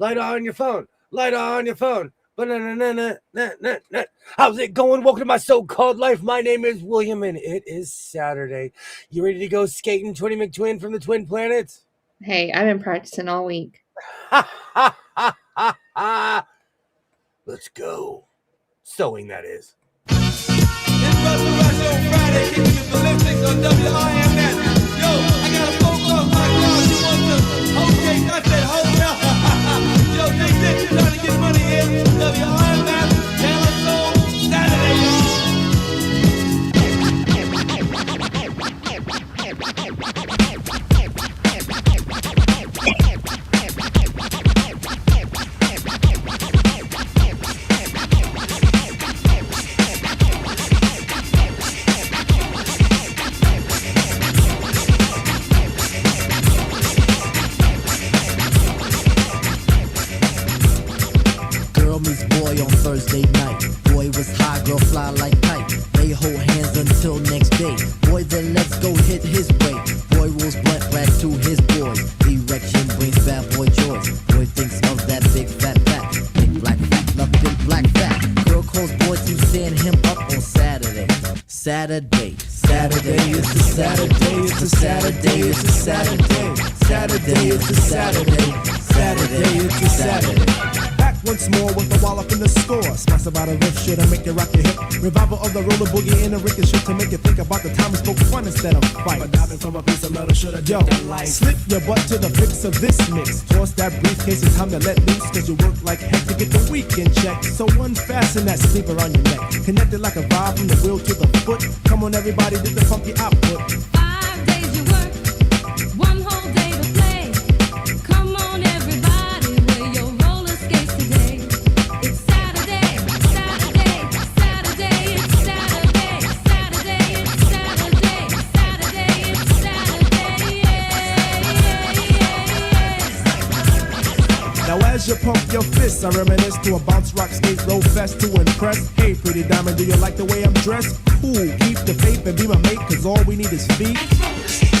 Light on your phone. Light on your phone. How's it going? Welcome to my so-called life. My name is William, and it is Saturday. You ready to go skating, Twinny McTwin from the Twin Planets? Hey, I've been practicing all week. Ha ha ha ha ha! Let's go. Sewing, that is. It's Russell Rush on Friday, kicking the ballistics on WIMS. Yo, I got a phone call my God. You want some okay? I said, hold up. Yo, they said you're trying to get money in WIMS. Channel Soul Saturday, y'all. Thursday night. Boy was high, girl fly like kite. They hold hands until next day. Boy, then let's go hit his way. Boy rolls blunt rat to his boys. Erection brings bad boy joys. Boy thinks of that big fat fat. Big black fat, love big black fat. Girl calls boy to stand him up on Saturday. Saturday, it's a Saturday, it's a Saturday, it's a Saturday. Saturday, it's a Saturday. Saturday, it's a Saturday. Once more with the wallop in the score. Smash about a riff shit and make you rock your hip. Revival of the roller boogie in a ricochet to make you think about the time we spoke fun instead of fight. But diving from a piece of metal should have done life. Slip your butt to the fix of this mix. Toss that briefcase, it's time to let loose. Cause you work like heck to get the weekend check. So unfasten that sleeper on your neck. Connected like a vibe from the wheel to the foot. Come on everybody, did the funky output. 5 days you work, 1 whole day to play. Come on everybody, wear your roller skates today. It's Saturday, Saturday, Saturday, it's Saturday, Saturday, it's Saturday, Saturday, it's Saturday, yeah. Now as you pump your fists, I reminisce to a bounce rock skate roll fest to impress. Hey pretty diamond, do you like the way I'm dressed? Cool, keep the faith and be my mate, cause all we need is feet.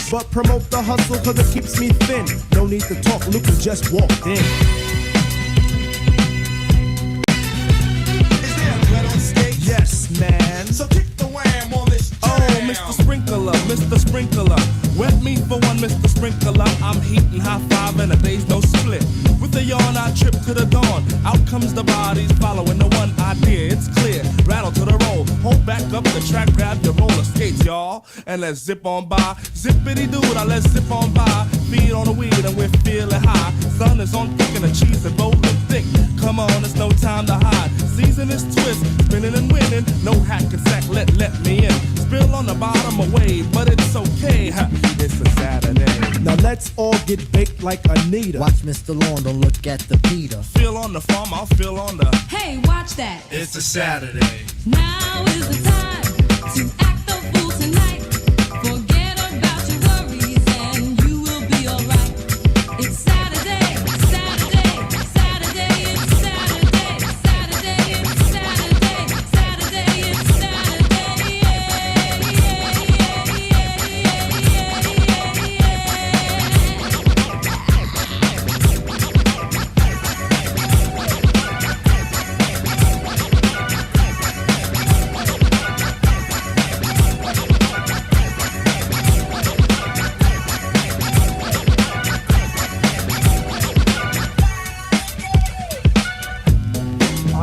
But promote the hustle cause it keeps me thin. No need to talk, Luke just walked in. Is there a threat on stage? Yes, man. So kick the wham on this jam. Oh, Mr. Sprinkler, Mr. Sprinkler. Wet me for one, Mr. Sprinkler. I'm heating high five and a day's no split. With a yawn, I trip to the dawn. Out comes the bodies following the one idea. It's clear. Rattle to the roll. Hold back up the track, grab your roller skates, y'all. And let's zip on by. Zippity doo, now let's zip on by. Feed on the weed and we're feeling high. Sun is on thick and the cheese and rolling thick. Come on, it's no time to hide. Season is twist, spinning and winning. No hack and sack, let me in. Spill on the bottom away, but it's okay. It's a Saturday. Now let's all get baked like Anita. Watch Mr. Lawn, don't look at the Peter. Feel on the farm, I'll feel on the. Hey, watch that. It's a Saturday. Now is the time to act the fool tonight. Forget about your worries and you will be alright. It's Saturday, Saturday, Saturday, it's Saturday, Saturday, it's Saturday, Saturday, it's Saturday, yeah, yeah,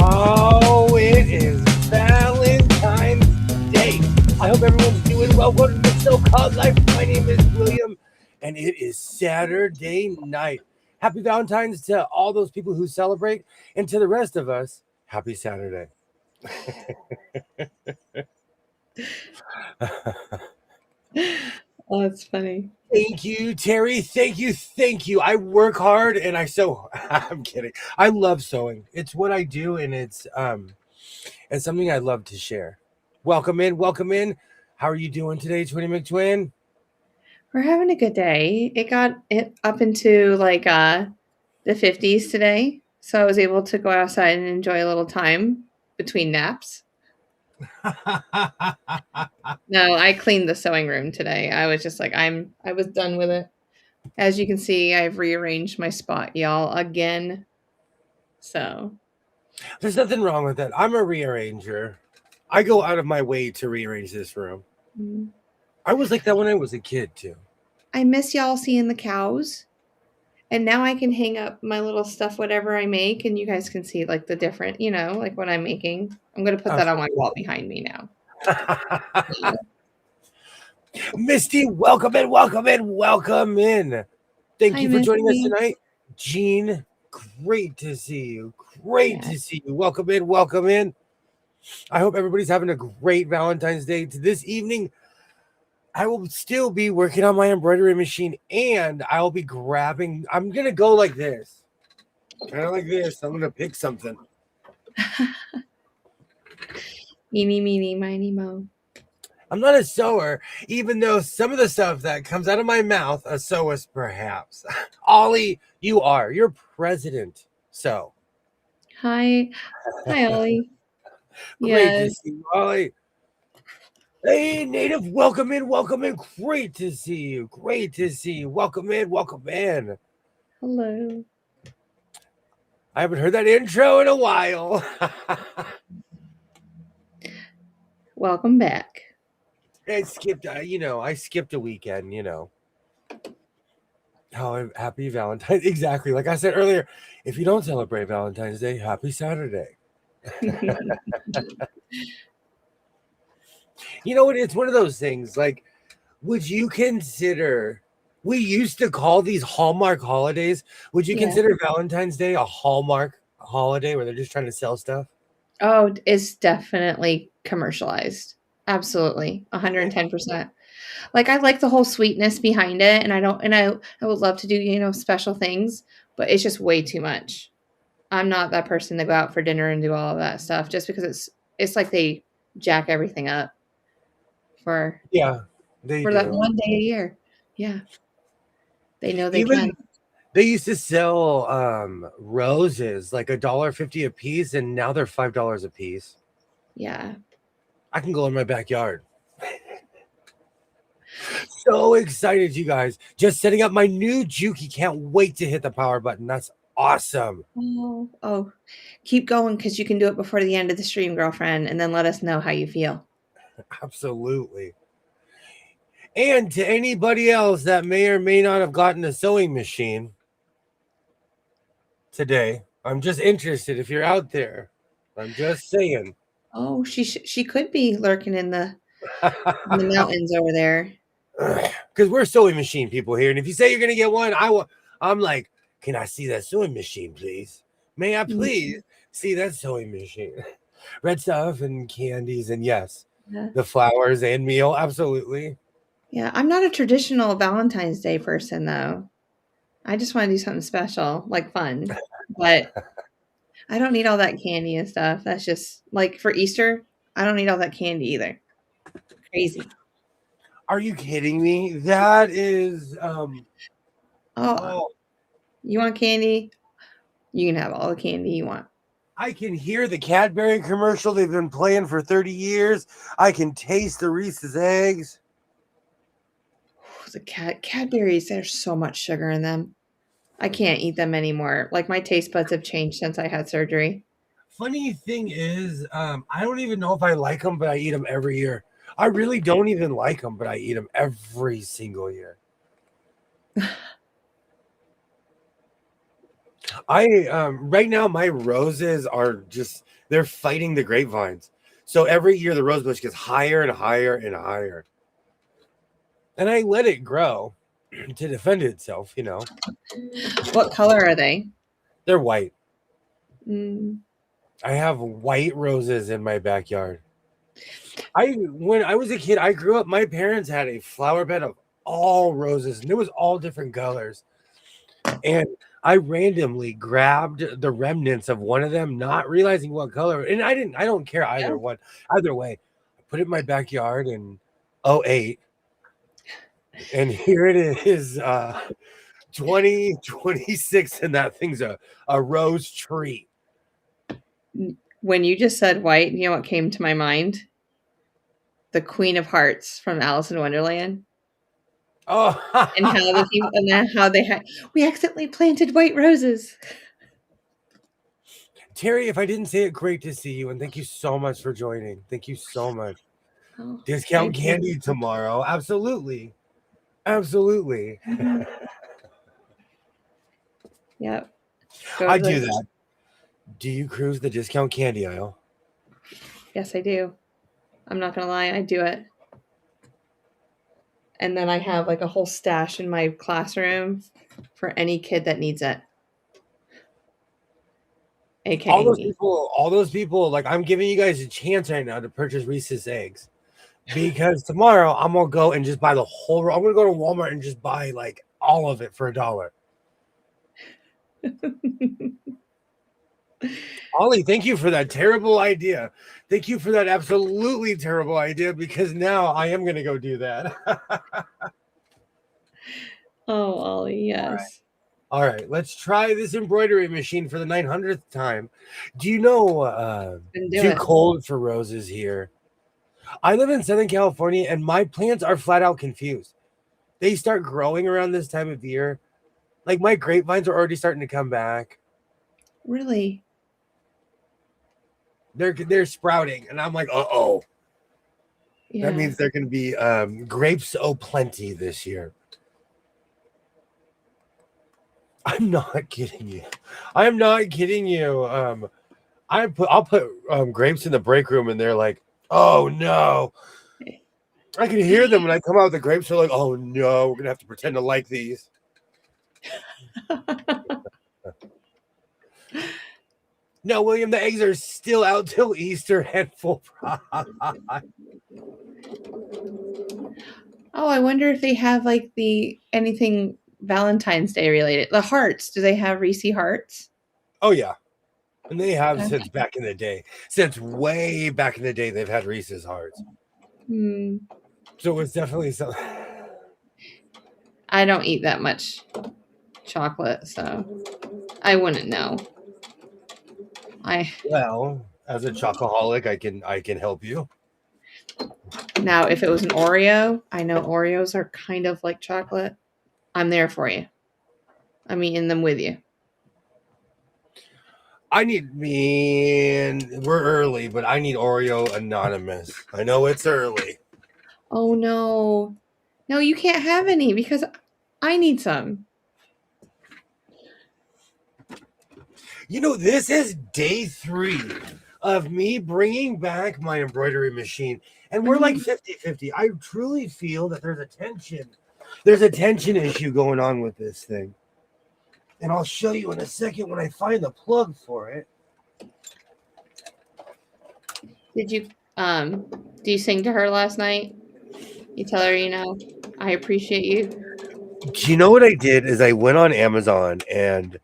Oh, it is Valentine's Day. I hope everyone's doing well. Welcome to the so-called life. My name is William, and it is Saturday night. Happy Valentine's to all those people who celebrate, and to the rest of us, happy Saturday. Oh, that's funny. Thank you, Terry. Thank you. I work hard and I sew. I'm kidding. I love sewing. It's what I do, and it's something I love to share. Welcome in. How are you doing today, Twinny McTwin? We're having a good day. It got it up into like the 50s today. So I was able to go outside and enjoy a little time between naps. No, I cleaned the sewing room today. I was just like, I was done with it. As you can see, I've rearranged my spot, y'all, again. So There's nothing wrong with that. I'm a rearranger. I go out of my way to rearrange this room. mm. I was like that when I was a kid too. I miss y'all seeing the cows. And now I can hang up my little stuff, whatever I make, and you guys can see like the different, like what I'm making. I'm gonna put that on my wall behind me now. Yeah. Misty, welcome in, welcome in, welcome in. Thank Hi, you for joining us Misty. tonight. Jean, great to see you. Great Yeah. to see you. Welcome in, welcome in. I hope everybody's having a great Valentine's Day. This evening, I will still be working on my embroidery machine, and I'll be grabbing. I'm gonna go like this, kind of like this. I'm gonna pick something. Eeny, meeny, miny, mo. I'm not a sewer, even though some of the stuff that comes out of my mouth, a sewist perhaps. Ollie, you are. You're president. So Hi, Ollie. great to Yes. see you, Ollie. Hey, Native, welcome in, welcome in. Great to see you. Great to see you. Welcome in, welcome in. Hello. I haven't heard that intro in a while. Welcome back. I skipped, I skipped a weekend, Oh, happy Valentine's. Exactly. Like I said earlier, if you don't celebrate Valentine's Day, happy Saturday. You know what? It's one of those things. Like, would you consider? We used to call these Hallmark holidays. Would you Yeah. consider Valentine's Day a Hallmark holiday where they're just trying to sell stuff? Oh, it's definitely commercialized. Absolutely. 110%. Like I like the whole sweetness behind it, and I would love to do, special things, but it's just way too much. I'm not that person to go out for dinner and do all of that stuff just because it's like they jack everything up for Yeah, they that do. one day a year. Yeah. They know they Even can. they used to sell roses like $1.50 a piece, and now they're $5 a piece. Yeah. I can go in my backyard. So excited, you guys. Just setting up my new Juki. Can't wait to hit the power button. That's awesome. Oh, keep going because you can do it before the end of the stream, girlfriend, and then let us know how you feel. Absolutely. And to anybody else that may or may not have gotten a sewing machine today, I'm just interested if you're out there. I'm just saying. Oh, she could be lurking in the mountains over there. Because we're sewing machine people here. And if you say you're going to get one, I'm like, can I see that sewing machine, please? May I please see that sewing machine? Red stuff and candies. And yes, Yeah. the flowers and meal. Absolutely. Yeah, I'm not a traditional Valentine's Day person though. I just want to do something special, like fun. But I don't need all that candy and stuff. That's just like for Easter, I don't need all that candy either. Crazy. Are you kidding me? That is Oh, you want candy? You can have all the candy you want. I can hear the Cadbury commercial they've been playing for 30 years. I can taste the Reese's eggs. The Cadbury's, there's so much sugar in them. I can't eat them anymore. Like my taste buds have changed since I had surgery. Funny thing is, I don't even know if I like them, but I eat them every year. I really don't even like them, but I eat them every single year. Right now my roses are they're fighting the grapevines. So every year the rose bush gets higher and higher and higher. And I let it grow to defend itself, What color are they? They're white. Mm. I have white roses in my backyard. When I was a kid, I grew up, my parents had a flower bed of all roses, and it was all different colors. And I randomly grabbed the remnants of one of them, not realizing what color. And I don't care either one. Either way, I put it in my backyard in 2008. And here it is, 2026, and that thing's a rose tree. When you just said white, you know what came to my mind? The Queen of Hearts from Alice in Wonderland. Oh, and how they had we accidentally planted white roses. Terry, if I didn't say it, great to see you, and thank you so much for joining. Thank you so much. Oh, Discount thank you. candy tomorrow. Absolutely. Absolutely. Yep. Go I to do the- that. Do you cruise the discount candy aisle? Yes, I do. I'm not gonna lie, I do it. And then I have like a whole stash in my classroom for any kid that needs it. AKA me. All those people, like I'm giving you guys a chance right now to purchase Reese's eggs. Because tomorrow I'm gonna go and just buy the whole. I'm gonna go to Walmart and just buy like all of it for $1. Ollie, thank you for that terrible idea. Thank you for that absolutely terrible idea because now I am gonna go do that. Oh, Ollie, yes. All right, let's try this embroidery machine for the 900th time. Do you know Then do too it. cold for roses here? I live in Southern California and my plants are flat out confused. They start growing around this time of year. Like my grapevines are already starting to come back. Really? They're sprouting, and I'm like, oh, Yeah. that means they're going to be grapes plenty this year. I'm not kidding you. I'm not kidding you. I'll put grapes in the break room, and they're like, oh no. I can hear them when I come out with the grapes. They're like, oh no, we're gonna have to pretend to like these. No, William, the eggs are still out till Easter and full price. Oh, I wonder if they have like the anything Valentine's Day related. The hearts. Do they have Reese hearts? Oh yeah. And they have Okay. since back in the day. Since way back in the day, they've had Reese's hearts. Hmm. So it's definitely something. I don't eat that much chocolate, so I wouldn't know. Well, as a chocoholic, I can help you. Now if it was an Oreo, I know Oreos are kind of like chocolate. I'm there for you. I'm eating them with you. We're early, but I need Oreo Anonymous. I know it's early. Oh no. No, you can't have any because I need some. You know, this is day 3 of me bringing back my embroidery machine, and we're like 50-50. I truly feel that there's a tension issue going on with this thing. And I'll show you in a second when I find the plug for it. Did you do you sing to her last night? You tell her, I appreciate you. Do you know what I did is I went on Amazon and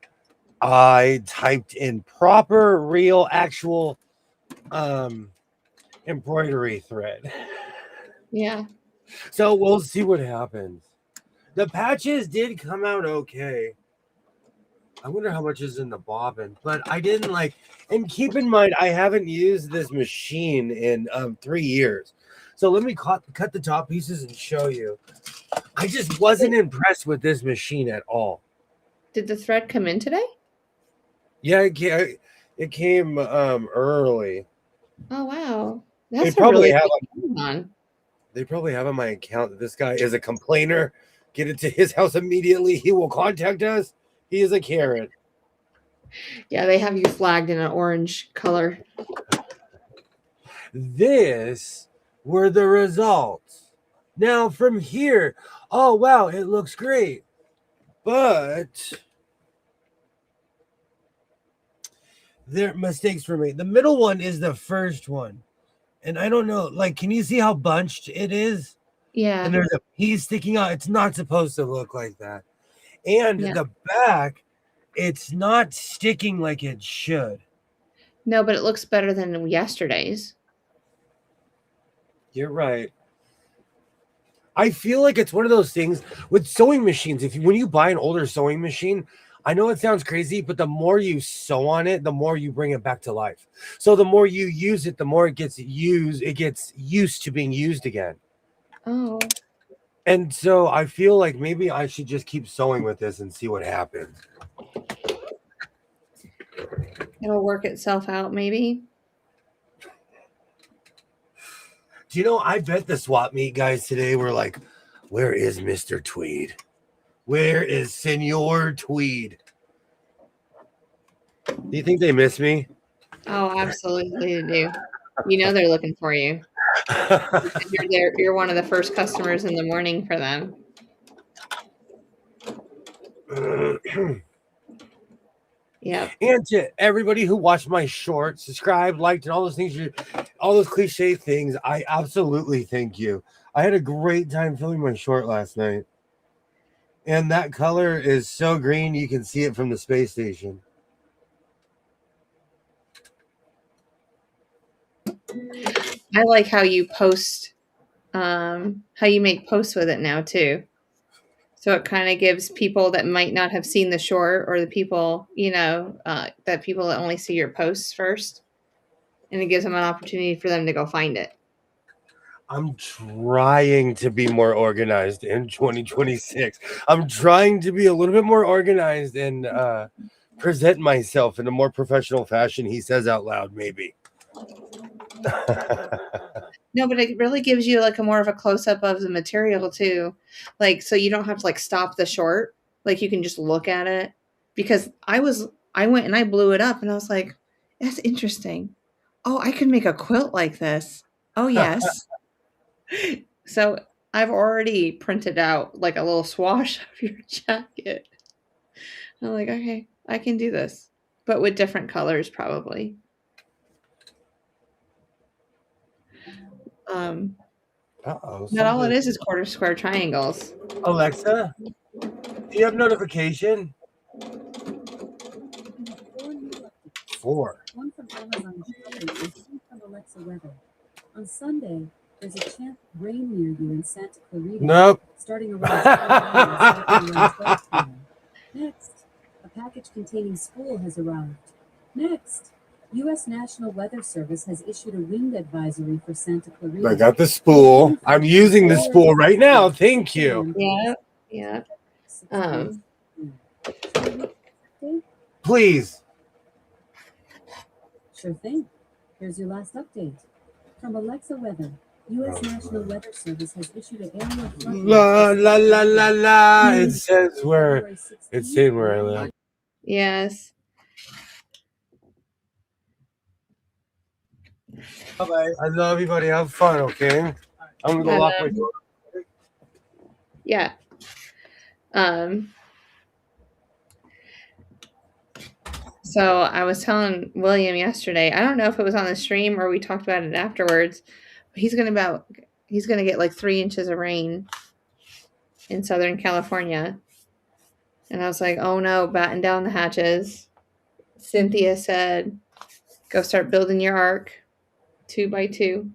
I typed in proper, real, actual embroidery thread. Yeah. So we'll see what happens. The patches did come out okay. I wonder how much is in the bobbin, but I didn't like. And keep in mind, I haven't used this machine in 3 years. So let me cut the top pieces and show you. I just wasn't impressed with this machine at all. Did the thread come in today? Yeah, it came early. Oh wow. They That's probably a really have good Amazon. They probably have on my account that this guy is a complainer. Get it to his house immediately. He will contact us. He is a Karen. Yeah, they have you flagged in an orange color. This were the results. Now from here, oh wow, it looks great. But there are mistakes were made. The middle one is the first one. And I don't know, like, can you see how bunched it is? Yeah. And there's a piece sticking out. It's not supposed to look like that. And Yeah. the back, it's not sticking like it should. No, but it looks better than yesterday's. You're right. I feel like it's one of those things with sewing machines. When you buy an older sewing machine, I know it sounds crazy, but the more you sew on it, the more you bring it back to life. So the more you use it, the more it gets used. It gets used to being used again. Oh. And so I feel like maybe I should just keep sewing with this and see what happens. It'll work itself out, maybe. Do you know, I bet the swap meet guys today were like, where is Mr. Tweed? Where is Senor Tweed? Do you think they miss me? Oh, absolutely they do. You know they're looking for you. You're one of the first customers in the morning for them. Yep. And to everybody who watched my short, subscribed, liked, and all those things, all those cliche things, I absolutely thank you. I had a great time filming my short last night. And that color is so green, you can see it from the space station. I like how you post, how you make posts with it now too. So it kind of gives people that might not have seen the short, or the people, that people that only see your posts first, and it gives them an opportunity for them to go find it. I'm trying to be more organized in 2026. I'm trying to be a little bit more organized and present myself in a more professional fashion, he says out loud, maybe. No, but it really gives you like a more of a close up of the material too. Like, so you don't have to like stop the short. Like you can just look at it, because I went and I blew it up and I was like, that's interesting. Oh, I could make a quilt like this. Oh, yes. So I've already printed out like a little swash of your jacket. I'm like, okay, I can do this, but with different colors probably. Uh-oh. Not all it is quarter square triangles. Alexa, do you have notification? 4. One from Amazon Shopping and 2 from Alexa Weather. On Sunday, there's a chance of rain near you in Santa Clarita. Nope. Starting around 12 p.m. Next, a package containing spool has arrived. Next, U.S. National Weather Service has issued a wind advisory for Santa Clarita. I got the spool. I'm using the spool right now. Thank you. Yeah. Please. Sure thing. Here's your last update. From Alexa Weather, U.S. National Weather Service has issued an area of flood. La la la la la. It says where it's saying where I live. Yes. Bye-bye. I love you, buddy. Have fun, okay? I'm gonna go lock my door. Yeah. So I was telling William yesterday, I don't know if it was on the stream or we talked about it afterwards, but he's gonna get like 3 inches of rain in Southern California. And I was like, oh no, batten down the hatches. Cynthia said, go start building your ark 2 by 2.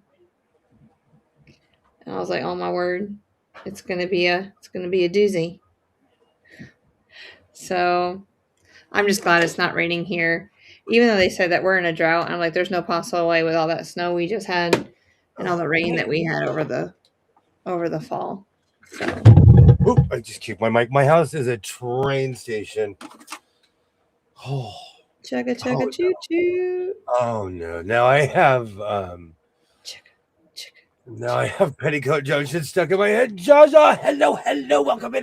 And I was like, oh my word, it's gonna be a doozy. So I'm just glad it's not raining here. Even though they said that we're in a drought, I'm like, there's no possible way with all that snow we just had and all the rain that we had over the fall. So Oop, I just kicked my mic. My house is a train station. Oh. chugga chugga choo choo. Oh no. Now I have Chugga. I have Petticoat Junction stuck in my head. Jaja, hello. Welcome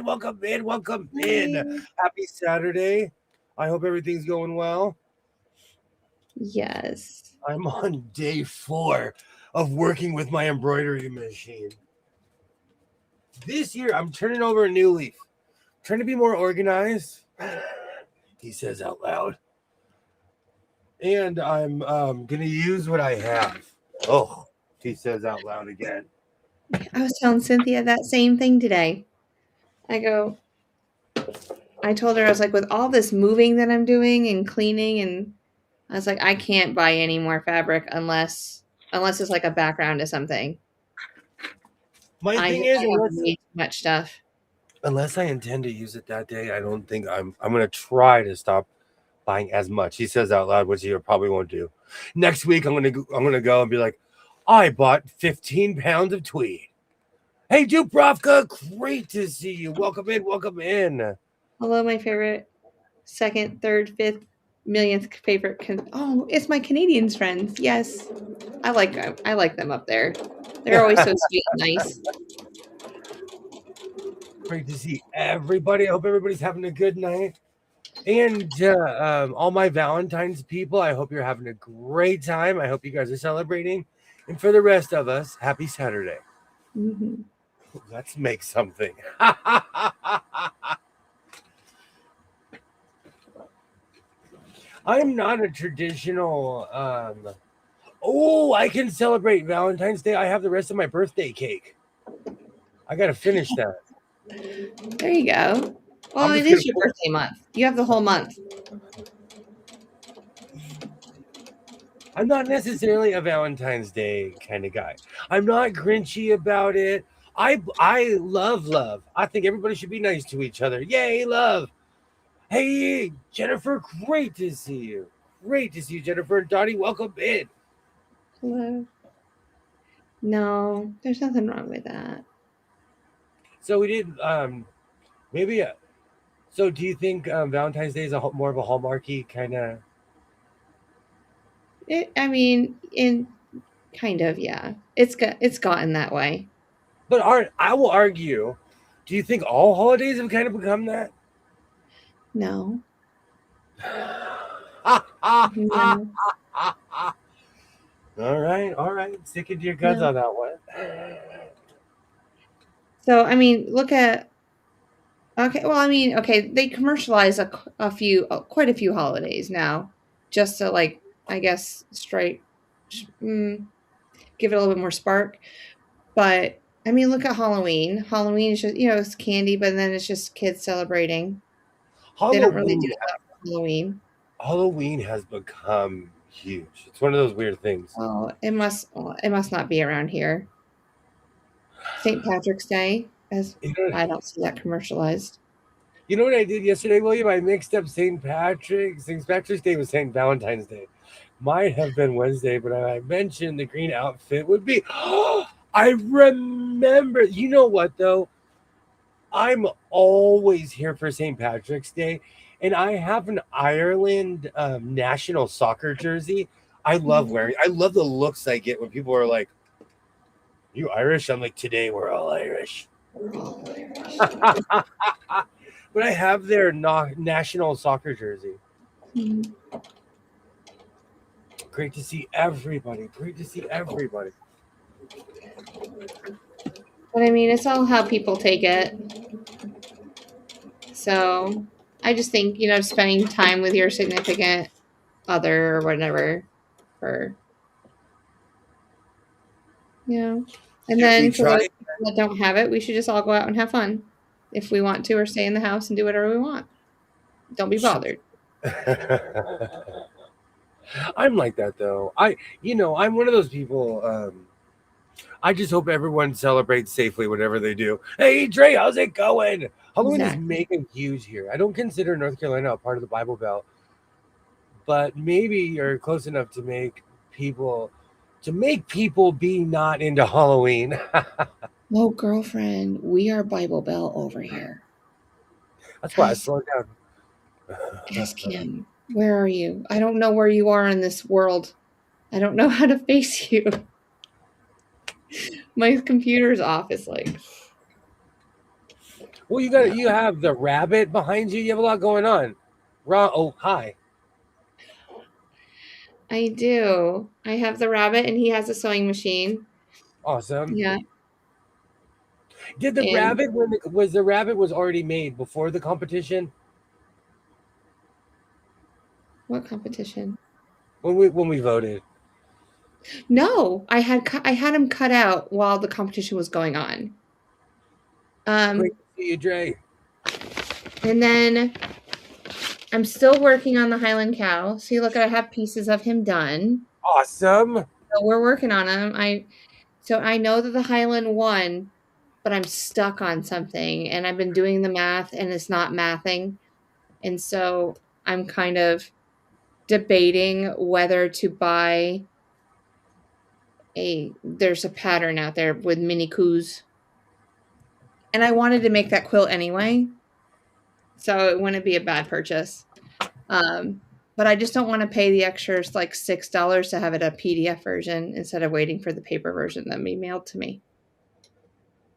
in. Happy Saturday. I hope everything's going well. Yes. I'm on day 4 of working with my embroidery machine. This year, I'm turning over a new leaf. Trying to be more organized, he says out loud. And I'm going to use what I have. Oh, he says out loud again. I was telling Cynthia that same thing today. I told her, I was like, with all this moving that I'm doing and cleaning, and I was like, I can't buy any more fabric unless it's like a background to something. My thing I is, have way too much stuff. unless I intend to use it that day, I don't think I'm going to try to stop buying as much. He says out loud, which he probably won't do. Next week, I'm going to go and be like, I bought 15 pounds of tweed. Hey, Dubrovka, great to see you. Welcome in. Hello, my favorite 2nd, 3rd, 5th millionth favorite. Oh, it's my Canadians friends. Yes, I like them. I like them up there. They're always so sweet and nice. Great to see everybody. I hope everybody's having a good night. And all my Valentine's people, I hope you're having a great time. I hope you guys are celebrating. And for the rest of us, happy Saturday. Mhm. Let's make something. I'm not a traditional. I can celebrate Valentine's Day. I have the rest of my birthday cake. I got to finish that. There you go. Well, I'm it just is your gonna birthday month. You have the whole month. I'm not necessarily a Valentine's Day kind of guy. I'm not grinchy about it. I love love. I think everybody should be nice to each other. Yay, love. Hey, Jennifer, great to see you. Great to see you, Jennifer. And Dottie, welcome in. Hello. No, there's nothing wrong with that. So we did maybe so do you think Valentine's Day is more of a hallmarky kind of? I mean, in kind of, yeah. It's gotten that way. But I will argue, do you think all holidays have kind of become that? No. All No. right. Stick it to your guns No. on that one. So, I mean, look at okay, well, I mean, okay, they commercialize quite a few holidays now just to like, I guess, give it a little bit more spark. But I mean, look at Halloween. Halloween is just, it's candy, but then it's just kids celebrating. They don't really do Halloween that for Halloween. Halloween has become huge. It's one of those weird things. Oh, it must not be around here. St. Patrick's Day, as You know, I don't see that commercialized. you know what I did yesterday, William? I mixed up St. Patrick's Day with St. Valentine's Day. Might have been Wednesday, but I mentioned the green outfit would be. I remember. You know what, though? I'm always here for St. Patrick's Day, and I have an Ireland national soccer jersey. I love wearing. I love the looks I get when people are like, "You Irish?" I'm like, "Today we're all Irish." But I have their national soccer jersey. Mhm. Great to see everybody. Great to see everybody. But I mean, it's all how people take it. So I just think, spending time with your significant other or whatever, or, and Should then we for those try? people that don't have it, we should just all go out and have fun if we want to, or stay in the house and do whatever we want. Don't be bothered. I'm like that though. I'm one of those people. I just hope everyone celebrates safely whatever they do. Hey, Dre, how's it going? Halloween is Exactly. making huge here. I don't consider North Carolina a part of the Bible Belt, but maybe you're close enough to make people be not into Halloween. Oh, girlfriend, we are Bible Belt over here. That's why I Ask, slowed down. ask him. Where are you? I don't know where you are in this world. I don't know how to face you. My computer's off. It's like, Well, you have the rabbit behind you. You have a lot going on. Oh, hi. I do. I have the rabbit, and he has a sewing machine. Awesome. Yeah. Did the And rabbit was the rabbit was already made before the competition? what competition? When we voted. No, I had him cut out while the competition was going on. Great to see you, Dre. And then I'm still working on the Highland cow. See, look, I have pieces of him done. Awesome. So we're working on him. So I know that the Highland won, but I'm stuck on something, and I've been doing the math, and it's not mathing, and so I'm kind of debating whether to buy there's a pattern out there with mini coos, and I wanted to make that quilt anyway, so it wouldn't be a bad purchase. but I just don't want to pay the extra like $6 to have it a PDF version instead of waiting for the paper version that be mailed to me.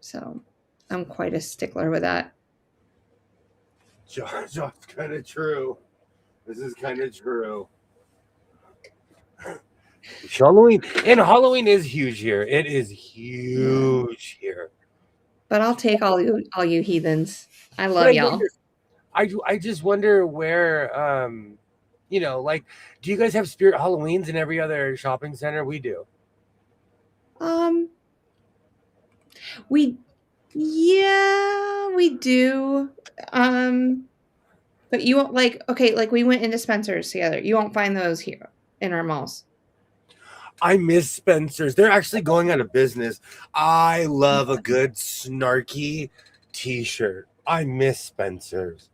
So I'm quite a stickler with that. John's kind of true. This is kind of true. Halloween is huge here. It is huge here. But I'll take all you heathens. I But love y'all. I just wonder where like, do you guys have Spirit Halloweens in every other shopping center? We do. We do. But you won't like we went into Spencer's together. You won't find those here in our malls. I miss Spencer's. They're actually going out of business. I love a good snarky t-shirt. I miss Spencer's.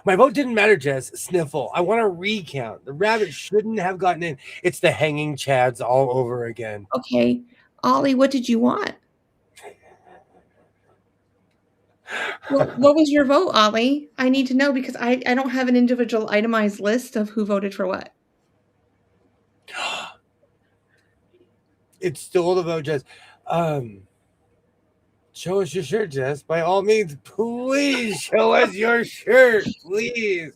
My vote didn't matter, Jess. Sniffle. I want to recount. The rabbit shouldn't have gotten in. It's the hanging chads all over again. Okay. Ollie, what did you want? What was your vote, Ollie? I need to know because I don't have an individual itemized list of who voted for what. It's still the vote, Jess. Show us your shirt, Jess. By all means, please show us your shirt. Please.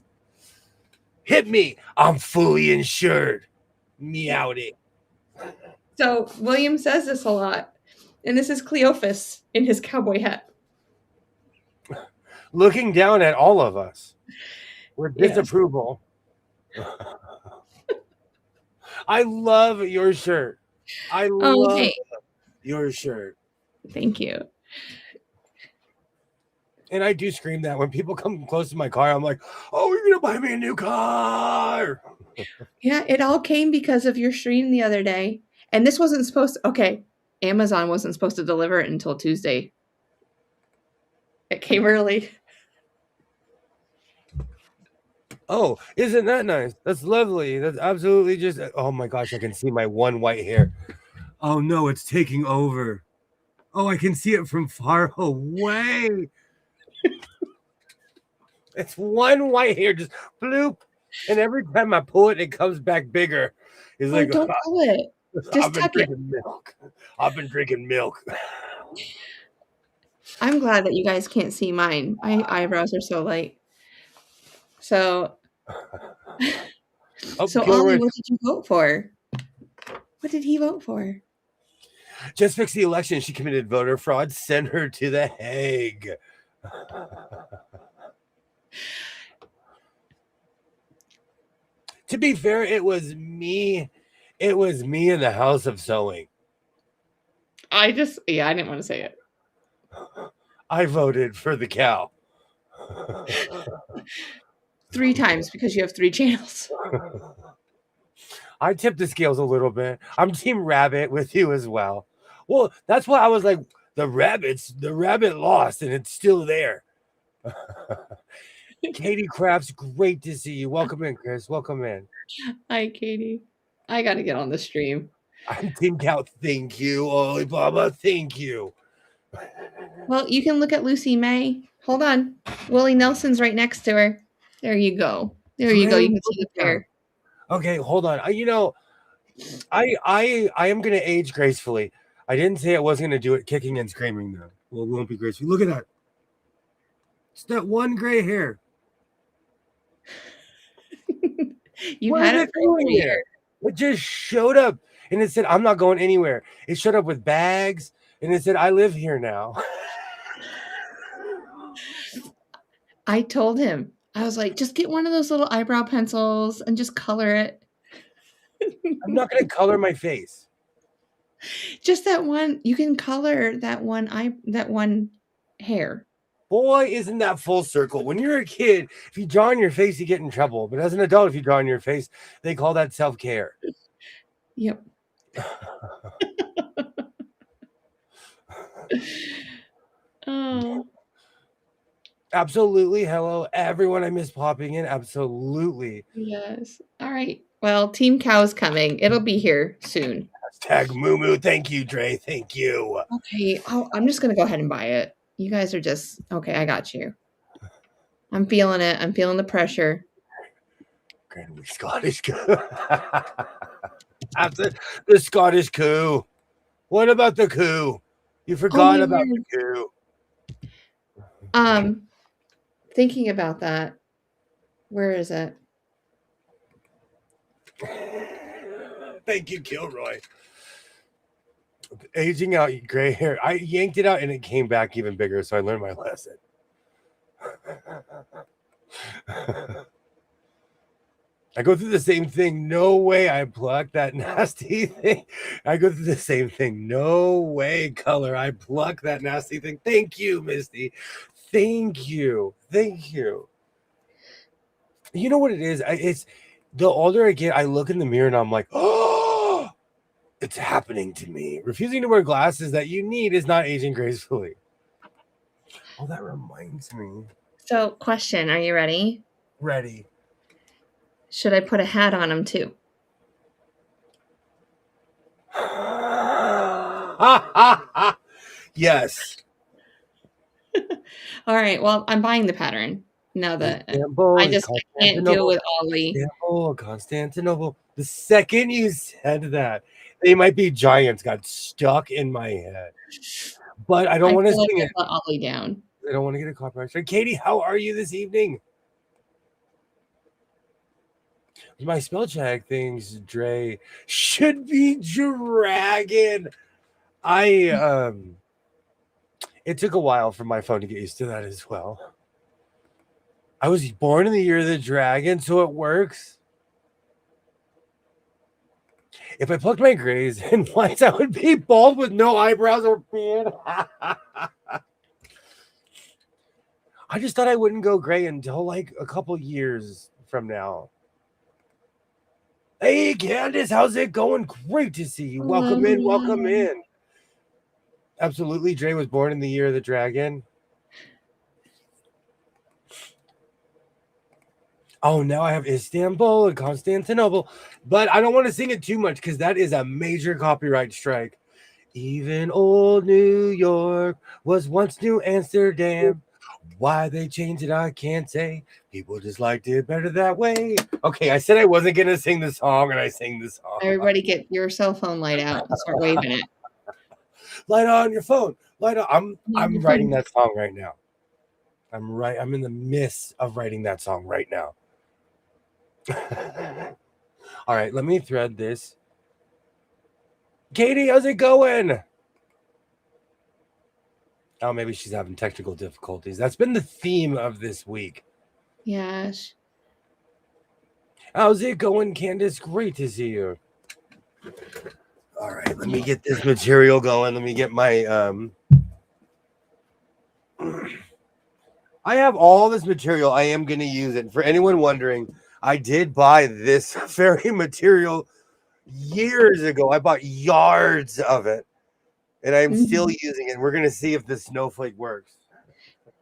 Hit me. I'm fully insured. Meowed. So William says this a lot. And this is Cleophas in his cowboy hat. Looking down at all of us with disapproval. I love your shirt. I love your shirt. Thank you. And I do scream that when people come close to my car. I'm like, oh, you're going to buy me a new car. Yeah, it all came because of your stream the other day. And this wasn't supposed to, okay, Amazon wasn't supposed to deliver it until Tuesday. It came early. Oh, isn't that nice? That's lovely. That's absolutely just, oh my gosh, I can see my one white hair. Oh no, it's taking over. Oh, I can see it from far away. It's one white hair, just bloop. And every time I pull it, it comes back bigger. It's like, don't pull it. Just tuck it. Milk. I've been drinking milk. I'm glad that you guys can't see mine. My eyebrows are so light. So, Ollie, what did you vote for? What did he vote for? Just fix the election. She committed voter fraud. Send her to the Hague. To be fair, it was me. It was me in the House of Sewing. I didn't want to say it. I voted for the cow. 3 times because you have 3 channels. I tipped the scales a little bit. I'm Team Rabbit with you as well. Well, that's why I was like, the rabbit lost and it's still there. Katie Crafts, great to see you. Welcome in, Chris. Welcome in. Hi, Katie. I got to get on the stream. I'm Team Cow. Thank you, Alibaba. Thank you. Well, you can look at Lucy May. Hold on. Willie Nelson's right next to her. There you go. There you go. You can see the pair. Okay, hold on. I am going to age gracefully. I didn't say I wasn't going to do it kicking and screaming, though. Well, it won't be graceful. Look at that. It's that one gray hair. You had it for a year. It just showed up, and it said, I'm not going anywhere. It showed up with bags, and it said, I live here now. I told him. I was like, just get one of those little eyebrow pencils and just color it. I'm not going to color my face. Just that one. You can color that one hair. Boy, isn't that full circle. When you're a kid, if you draw on your face, you get in trouble. But as an adult, if you draw on your face, they call that self-care. Yep. Oh. Absolutely. Hello, everyone. I miss popping in. Absolutely. Yes. All right. Well, Team Cow's coming. It'll be here soon. Hashtag Moo. Thank you, Dre. Thank you. Okay. I'm just going to go ahead and buy it. You guys are just, okay, I got you. I'm feeling it. I'm feeling the pressure. And we Scottish coup. After the Scottish coup. What about the coup? You forgot my about word. the Thinking about that. Where is it? coup. Thank you, Kilroy. Aging out gray hair. I yanked it out and it came back even bigger, so I learned my lesson. I go through the same thing. No way I pluck that nasty thing. I go through the same thing. No way, color. I pluck that nasty thing. Thank you, Misty. Thank you. Thank you. You know what it is? It's the older I get, I look in the mirror and I'm like, oh, it's happening to me. Refusing to wear glasses that you need is not aging gracefully. Oh, that reminds me. So, question, are you ready? Ready. Should I put a hat on him too? Yes. All right. Well, I'm buying the pattern now that Istanbul I and just can't deal Constantinople. with Ollie. Istanbul, Constantinople. The second you said that, they might be giants got stuck in my head. But I don't want to feel like sing I it. let Ollie down. I don't want to get a copyright strike. Katie, how are you this evening? My spell check things, Dre, should be dragon. It took a while for my phone to get used to that as well. I was born in the year of the dragon, so it works. If I plucked my grays and whites, I would be bald with no eyebrows or beard. I just thought I wouldn't go gray until like a couple years from now. Hey, Candace, how's it going? Great to see you. Welcome in. Welcome in. Absolutely. Dre was born in the year of the dragon. Oh, now I have Istanbul and Constantinople, but I don't want to sing it too much because that is a major copyright strike. Even old New York was once New Amsterdam. Why they changed it, I can't say. People just liked it better that way. Okay, I said I wasn't going to sing the song, and I sang the song. Everybody get your cell phone light out and start waving it. Light on your phone. Light on. I'm writing that song right now. I'm in the midst of writing that song right now. All right, let me thread this. Katie, how's it going? Oh, maybe she's having technical difficulties. That's been the theme of this week. Yes. How's it going, Candace? Great to see you. All right, let me get this material going. Let me get my I have all this material. I am going to use it. For anyone wondering, I did buy this very material years ago. I bought yards of it, and I'm still using it. We're going to see if the snowflake works.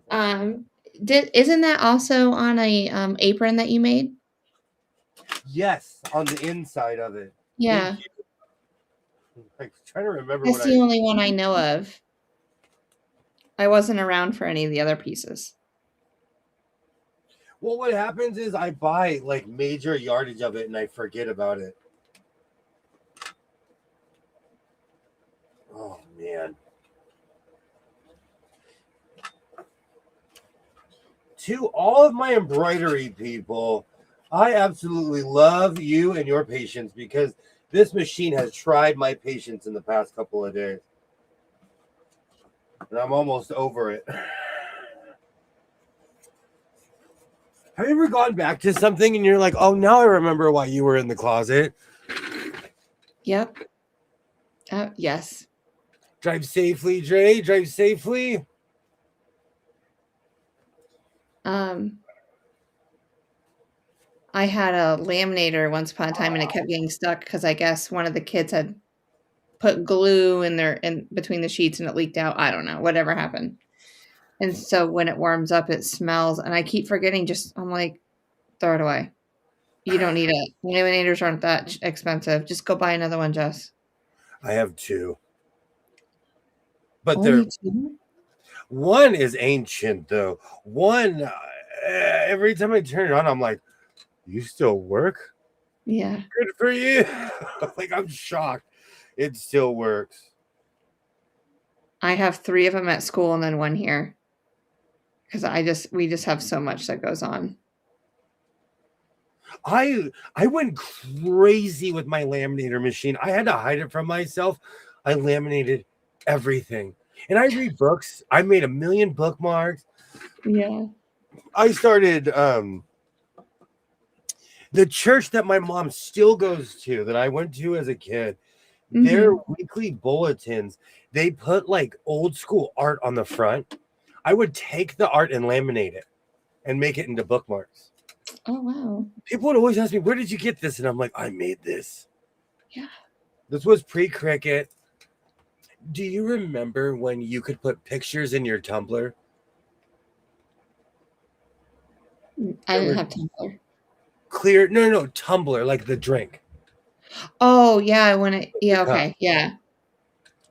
Isn't that also on a apron that you made? Yes, on the inside of it. Yeah. I'm trying to remember That's what the only one I know of. I wasn't around for any of the other pieces. Well, what happens is I buy like major yardage of it and I forget about it. Oh, man. To all of my embroidery people, I absolutely love you and your patience because this machine has tried my patience in the past couple of days. And I'm almost over it. Have you ever gone back to something and you're like, oh, now I remember why you were in the closet? Yep. Yes. Drive safely, Dre. Drive safely. I had a laminator once upon a time and it kept getting stuck because I guess one of the kids had put glue in between the sheets and it leaked out. I don't know, whatever happened. And so when it warms up, it smells. And I keep forgetting, I'm like, throw it away. You don't need it. Laminators aren't that expensive. Just go buy another one, Jess. I have two. But Only two? One is ancient, though. One, every time I turn it on, I'm like, You still work? Yeah. Good for you. Like, I'm shocked. It still works. I have 3 of them at school and then 1 here. Because we just have so much that goes on. I went crazy with my laminator machine. I had to hide it from myself. I laminated everything. And I read books. I made 1 million bookmarks. Yeah. I started the church that my mom still goes to, that I went to as a kid. Their weekly bulletins, they put like old school art on the front. I would take the art and laminate it and make it into bookmarks. Oh, wow. People would always ask me, where did you get this? And I'm like, I made this. Yeah. This was pre-Cricut. Do you remember when you could put pictures in your Tumblr? I didn't have Tumblr. Clear, no, Tumblr, like the drink. Oh, yeah. Okay. Yeah.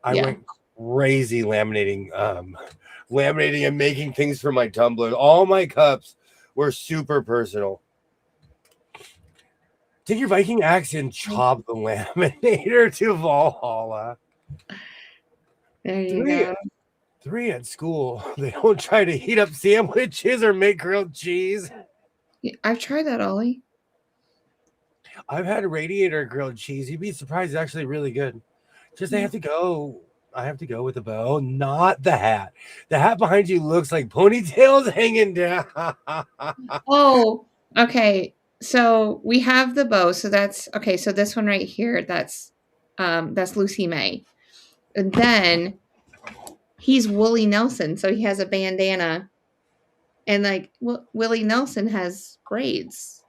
I went crazy laminating and making things for my Tumblr. All my cups were super personal. Take your Viking axe and chop the laminator to Valhalla. There you go. 3 at school. They don't try to heat up sandwiches or make grilled cheese. Yeah, I've tried that, Ollie. I've had a radiator grilled cheese. You'd be surprised. It's actually really good. Just I have to go with the bow, not the hat. The hat behind you looks like ponytails hanging down. Oh, okay. So we have the bow. So that's okay. So this one right here, that's Lucy May. And then he's Willie Nelson. So he has a bandana. And like Willie Nelson has braids.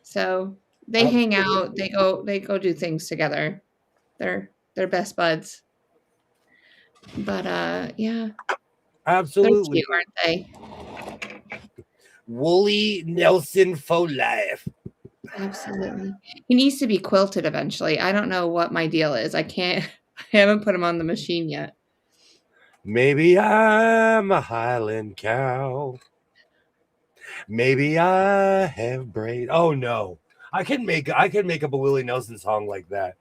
So they hang out, they go do things together. They're best buds. But yeah. Absolutely. They're cute, aren't they? Wooly Nelson for life. Absolutely. He needs to be quilted eventually. I don't know what my deal is. I haven't put him on the machine yet. Maybe I'm a Highland cow. Maybe I have braid. Oh no. I can make up a Willie Nelson song like that.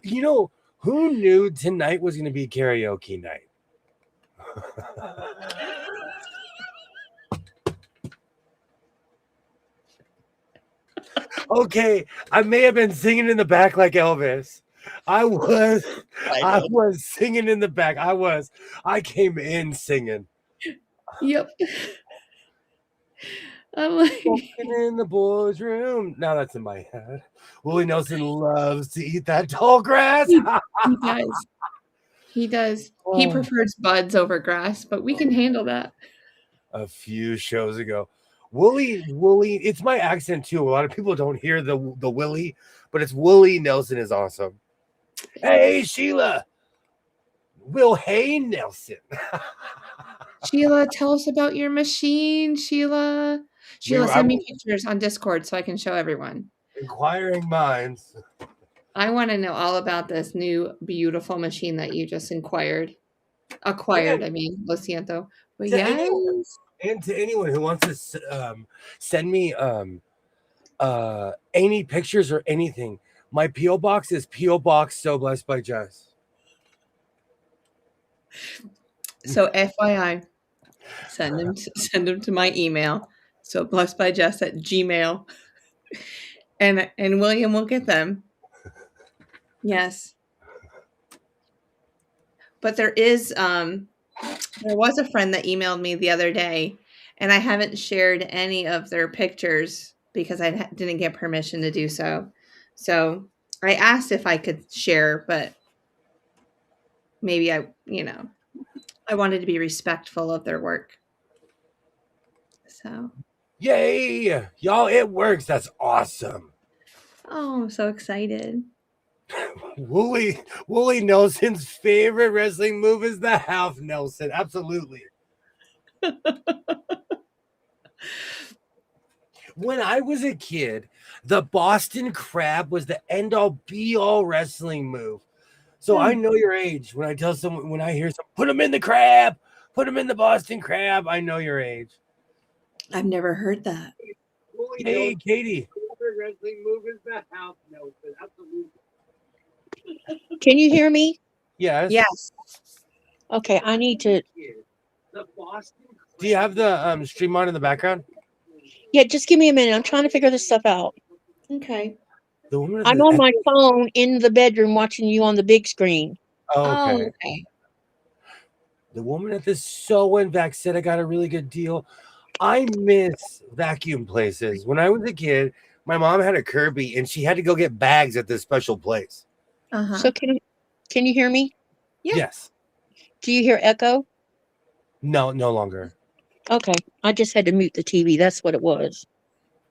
You know, who knew tonight was going to be karaoke night? Okay, I may have been singing in the back like Elvis. I was singing in the back. I came in singing. Yep. I'm like Walking in the boys' room. Now that's in my head. Willie Nelson loves to eat that tall grass. he does. He does. He Oh. prefers buds over grass, but we can handle that. A few shows ago. Wooly, it's my accent too. A lot of people don't hear the Willie, but it's Willie Nelson is awesome. Hey, Sheila. Will Hay Nelson. Sheila, tell us about your machine, Sheila. Sheila, send me pictures on Discord so I can show everyone. Inquiring minds. I want to know all about this new beautiful machine that you just acquired. I mean, lo siento. But yes. And to anyone who wants to send me any pictures or anything, my P.O. box is P.O. Box So Blessed by Jess. So FYI, send them to my email. So blessedbyjess@gmail. And William will get them. Yes. But there was a friend that emailed me the other day, and I haven't shared any of their pictures because I didn't get permission to do so. So I asked if I could share, but maybe I wanted to be respectful of their work. So. Yay! Y'all, it works. That's awesome. Oh, I'm so excited. Wooly Nelson's favorite wrestling move is the half Nelson. Absolutely. When I was a kid, the Boston Crab was the end-all be-all wrestling move. So I know your age. When I hear someone, put him in the crab, put him in the Boston Crab, I know your age. I've never heard that. Hey, Katie. Can you hear me? Yes. Yes. Okay, I need to. Do you have the stream on in the background? Yeah, just give me a minute. I'm trying to figure this stuff out. Okay. The woman at I'm the on my phone in the bedroom watching you on the big screen. Oh, Oh, okay. okay. The woman at the sew-in vac said I got a really good deal. I miss vacuum places. When I was a kid, my mom had a Kirby and she had to go get bags at this special place. Uh-huh. So can you hear me? Yeah. Yes. Do you hear echo? No longer. Okay, I just had to mute the TV. That's what it was.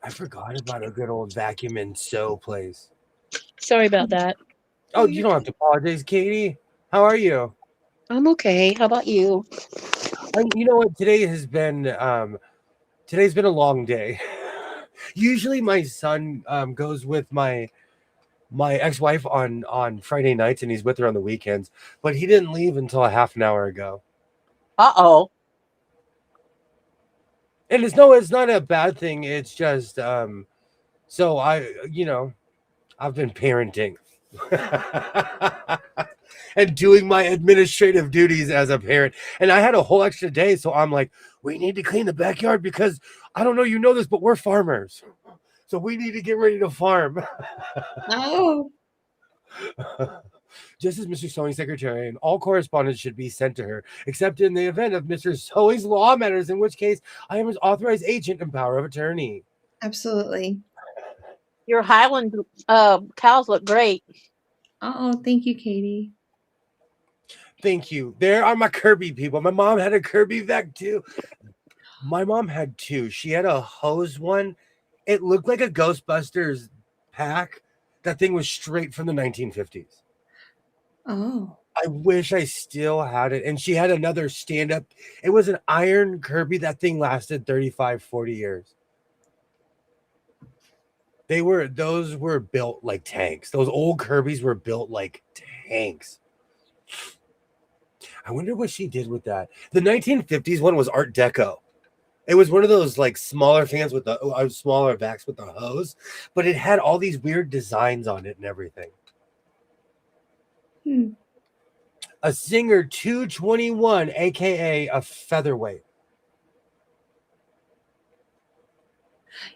I forgot about a good old vacuum and sew place. Sorry about that. Oh, you don't have to apologize, Katie. How are you? I'm okay. How about you? You know what? Today's been a long day. Usually my son goes with my ex-wife on Friday nights and he's with her on the weekends, but he didn't leave until a half an hour ago. Uh-oh. And it's not a bad thing. It's just so I've been parenting and doing my administrative duties as a parent. And I had a whole extra day, so I'm like, we need to clean the backyard because I don't know you know this, but we're farmers. So we need to get ready to farm. Oh. Just as Mr. Sewing's secretary, and all correspondence should be sent to her, except in the event of Mr. Sewing's law matters, in which case I am his authorized agent and power of attorney. Absolutely. Your Highland cows look great. Oh, thank you, Katie. Thank you. There are my Kirby people. My mom had a Kirby vac too. My mom had two. She had a hose one. It looked like a Ghostbusters pack. That thing was straight from the 1950s. Oh. I wish I still had it. And she had another stand-up. It was an iron Kirby. That thing lasted 35, 40 years. Those were built like tanks. Those old Kirby's were built like tanks. I wonder what she did with that. The 1950s one was Art Deco. It was one of those like smaller fans with the smaller backs with the hose, but it had all these weird designs on it and everything. A Singer 221, aka a featherweight.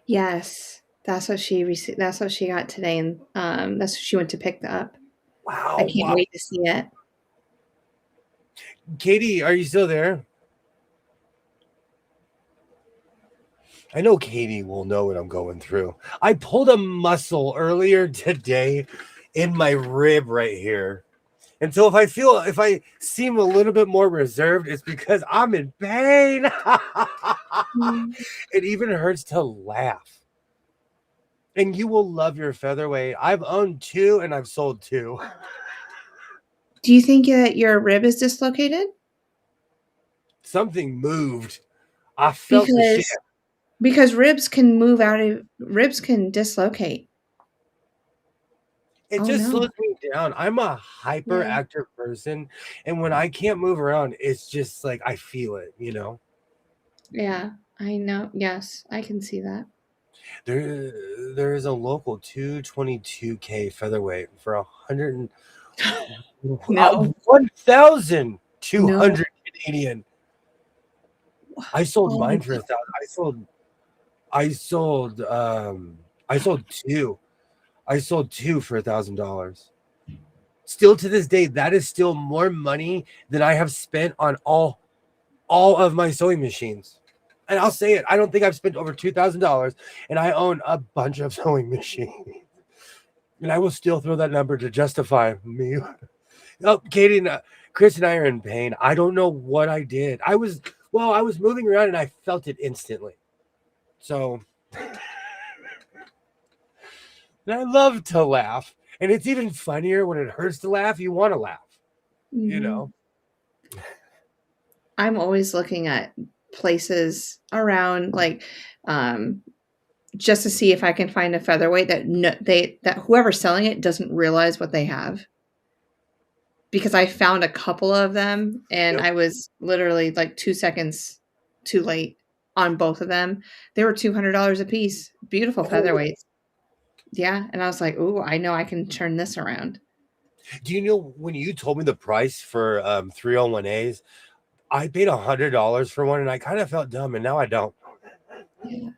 Yes. That's what she received. That's what she got today, and that's what she went to pick up. Wow. I can't wait to see it. Katie, are you still there? I know Katie will know what I'm going through. I pulled a muscle earlier today in my rib right here. And so if I seem a little bit more reserved, it's because I'm in pain. It even hurts to laugh. And you will love your featherweight. I've owned two and I've sold two. Do you think that your rib is dislocated? Something moved. I felt the shit. Because ribs can ribs can dislocate. It just slows me down. I'm a hyperactive person. And when I can't move around, it's just like I feel it, you know? Yeah, I know. Yes, I can see that. There is a local 222K featherweight for 1,200 Canadian. I sold mine for 1,000. I sold two. I sold two for $1,000. Still to this day, that is still more money than I have spent on all of my sewing machines. And I'll say it, I don't think I've spent over $2,000, and I own a bunch of sewing machines. And I will still throw that number to justify me. Oh, Katie and Chris and I are in pain. I don't know what I did. I was moving around and I felt it instantly. So, and I love to laugh. And it's even funnier when it hurts to laugh. You want to laugh, you know? I'm always looking at places around, like, just to see if I can find a featherweight that whoever's selling it doesn't realize what they have. Because I found a couple of them and I was literally like 2 seconds too late. on both of them. They were $200 a piece. Beautiful featherweights. Yeah, and I was like, "Ooh, I know I can turn this around." Do you know when you told me the price for 301As, I paid $100 for one, and I kind of felt dumb, and now I don't. Yeah.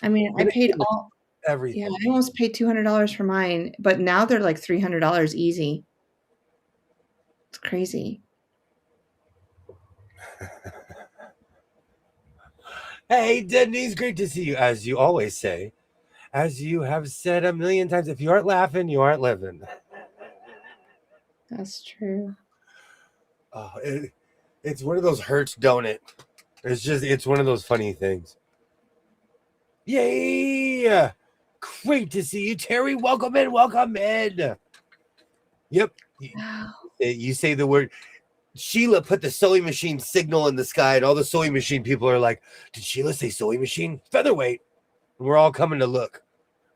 I mean, I And it paid came with all yeah, everything. I almost paid $200 for mine, but now they're like $300 easy. It's crazy. Hey, Denise, great to see you, as you always say. As you have said a million times, if you aren't laughing, you aren't living. That's true. Oh, it's one of those hurts, don't it? It's one of those funny things. Yay! Great to see you, Terry. Welcome in, welcome in. Yep. You say the word. Sheila put the sewing machine signal in the sky, and all the sewing machine people are like, "Did Sheila say sewing machine? Featherweight." And we're all coming to look.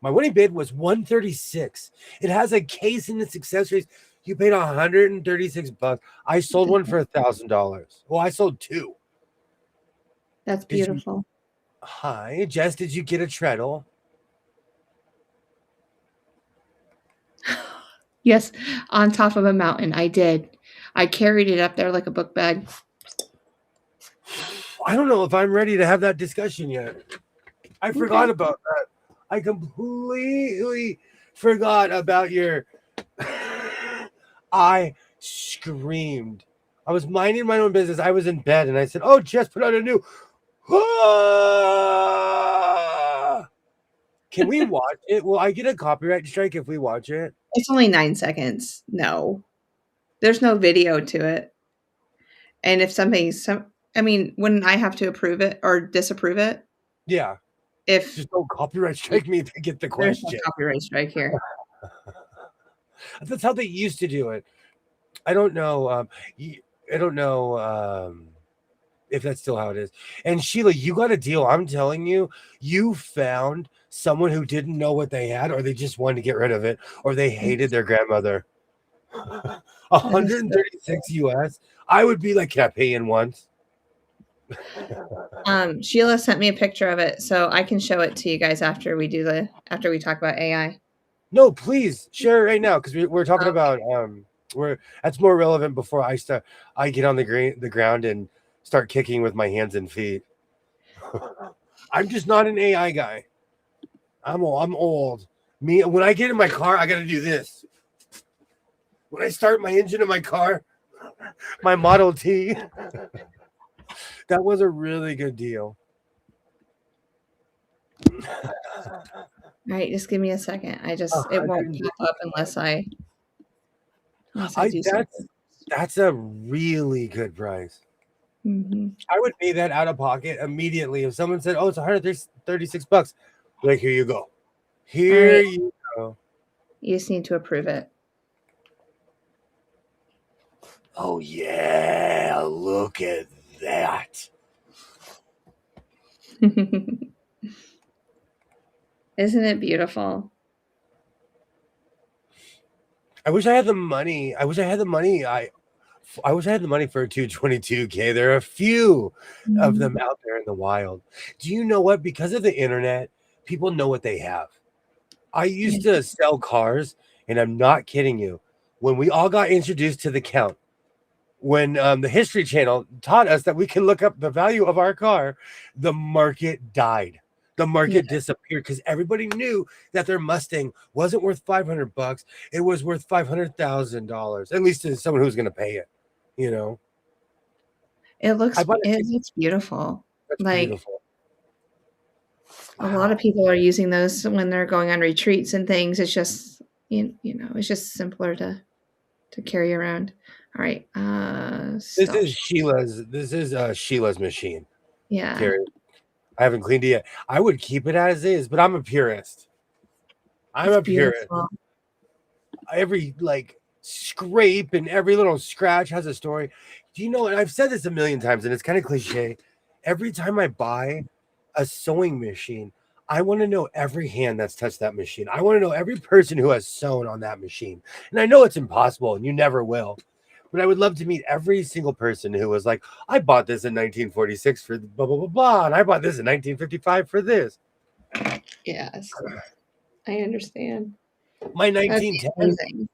My winning bid was $136. It has a case and its accessories. You paid $136. I sold one for $1,000. Well, I sold two. That's Did you? beautiful. Hi, Jess. Did you get a treadle? Yes, on top of a mountain. I did. I carried it up there like a book bag. I don't know if I'm ready to have that discussion yet. I forgot Okay. about that. I completely forgot about your. I screamed. I was minding my own business. I was in bed and I said, "Oh, Jess put out a new." Ah! Can we watch it? Will I get a copyright strike if we watch it? It's only 9 seconds. No. There's no video to it. And if I mean, wouldn't I have to approve it or disapprove it? Yeah. If Just don't copyright strike me to get the there's no question. copyright strike here. That's how they used to do it. I don't know. I don't know if that's still how it is. And Sheila, you got a deal. I'm telling you, you found someone who didn't know what they had, or they just wanted to get rid of it, or they hated their grandmother. That is 136 US. I would be like, can I pay in once? Sheila sent me a picture of it, so I can show it to you guys after we talk about AI. No, please share it right now because we're talking about that's more relevant before I get on the ground and start kicking with my hands and feet. I'm just not an AI guy. I'm old. Me, when I get in my car, I got to do this. When I start my engine in my car, my Model T, that was a really good deal. All right, just give me a second. It won't pop up unless I do something. That's a really good price. Mhm. I would pay that out of pocket immediately if someone said, "Oh, it's $136." Like, here you go. Here right. you go. You just need to approve it. Oh yeah, look at that. Isn't it beautiful? I wish I had the money. I wish I had the money. I wish I had the money for a 222K. There are a few of them out there in the wild. Do you know what? Because of the internet, people know what they have. I used to sell cars, and I'm not kidding you. When we all got introduced to the count, when the History Channel taught us that we can look up the value of our car, the market died. The market disappeared because everybody knew that their Mustang wasn't worth $500. It was worth $500,000, at least to someone who's going to pay it. You know, It looks I bought a it looks beautiful. That's Like beautiful. a lot of people are using those when they're going on retreats and things. It's just it's just simpler to carry around. All right. This Stop. is Sheila's machine. Yeah. Terry. I haven't cleaned it yet. I would keep it as is, but I'm a purist. It's beautiful. Every scrape and every little scratch has a story. Do you know? And I've said this a million times, and it's kind of cliche. Every time I buy a sewing machine, I want to know every hand that's touched that machine. I want to know every person who has sewn on that machine. And I know it's impossible, and you never will. But I would love to meet every single person who was like, I bought this in 1946 for blah, blah, blah, blah. And I bought this in 1955 for this. Yes, I understand. My That'd be 1910, amazing.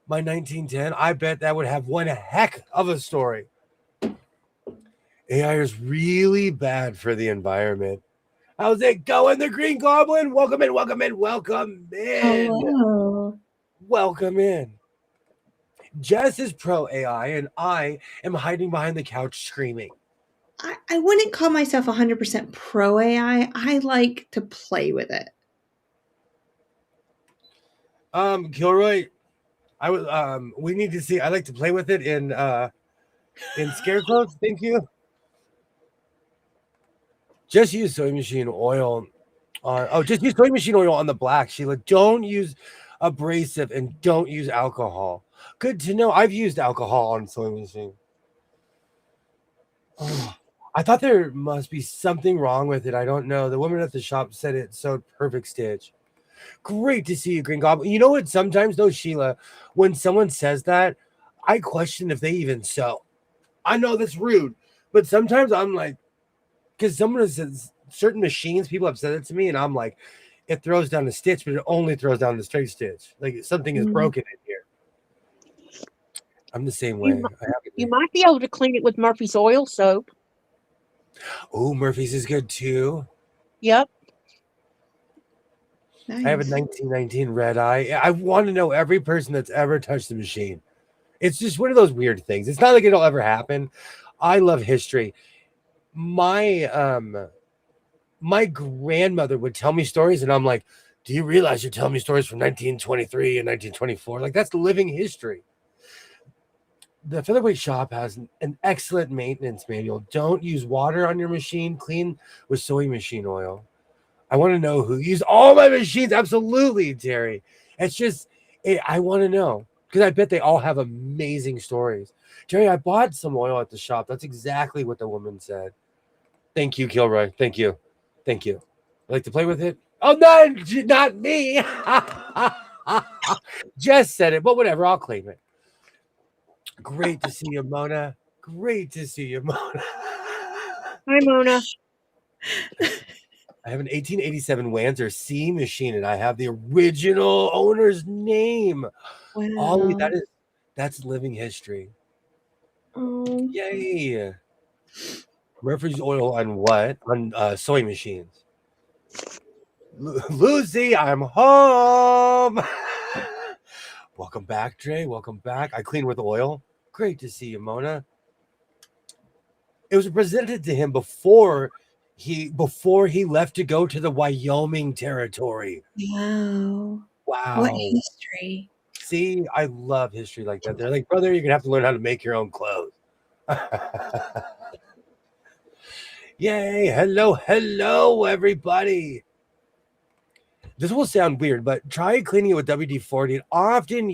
my 1910, I bet that would have one heck of a story. AI is really bad for the environment. How's it going, the Green Goblin? Welcome in, welcome in, welcome in. Hello. Welcome in. Jess is pro AI, and I am hiding behind the couch screaming. I wouldn't call myself 100% pro AI. I like to play with it. Kilroy, I would we need to see. I like to play with it in Scarecrows. Thank you. Just use sewing machine oil on just use sewing machine oil on the black, Sheila. Don't use abrasive and don't use alcohol. Good to know. I've used alcohol on sewing machine. Oh, I thought there must be something wrong with it. I don't know. The woman at the shop said it sewed perfect stitch. Great to see you, Green Goblin. You know what? Sometimes though, Sheila, when someone says that, I question if they even sew. I know that's rude, but sometimes I'm like, because someone says certain machines, people have said it to me, and I'm like, it throws down the stitch, but it only throws down the straight stitch. Like something is broken in here. I'm the same way. You might be able to clean it with Murphy's oil soap. Oh, Murphy's is good too. Yep. Nice. I have a 1919 red eye. I want to know every person that's ever touched the machine. It's just one of those weird things. It's not like it'll ever happen. I love history. My grandmother would tell me stories, and I'm like, do you realize you're telling me stories from 1923 and 1924? Like, that's living history. The Featherweight shop has an excellent maintenance manual. Don't use water on your machine. Clean with sewing machine oil. I want to know who used all my machines. Absolutely, Terry. It's just, I want to know because I bet they all have amazing stories. Terry, I bought some oil at the shop. That's exactly what the woman said. Thank you, Kilroy. Thank you. Thank you. I like to play with it. Oh, not me. Jess said it, but whatever. I'll claim it. Great to see you, Mona. Great to see you, Mona. Hi, Mona. I have an 1887 Wanzer C machine, and I have the original owner's name. Wow. Ollie, that's living history. Oh. Yay. Murphy's oil on what? On sewing machines. Lucy, I'm home. Welcome back, Dre. Welcome back. I clean with oil. Great to see you, Mona. It was presented to him before he left to go to the Wyoming territory. Wow. Wow. What history. See, I love history like that. They're like, brother, you're gonna have to learn how to make your own clothes. Yay! Hello, everybody. This will sound weird, but try cleaning it with WD-40. It often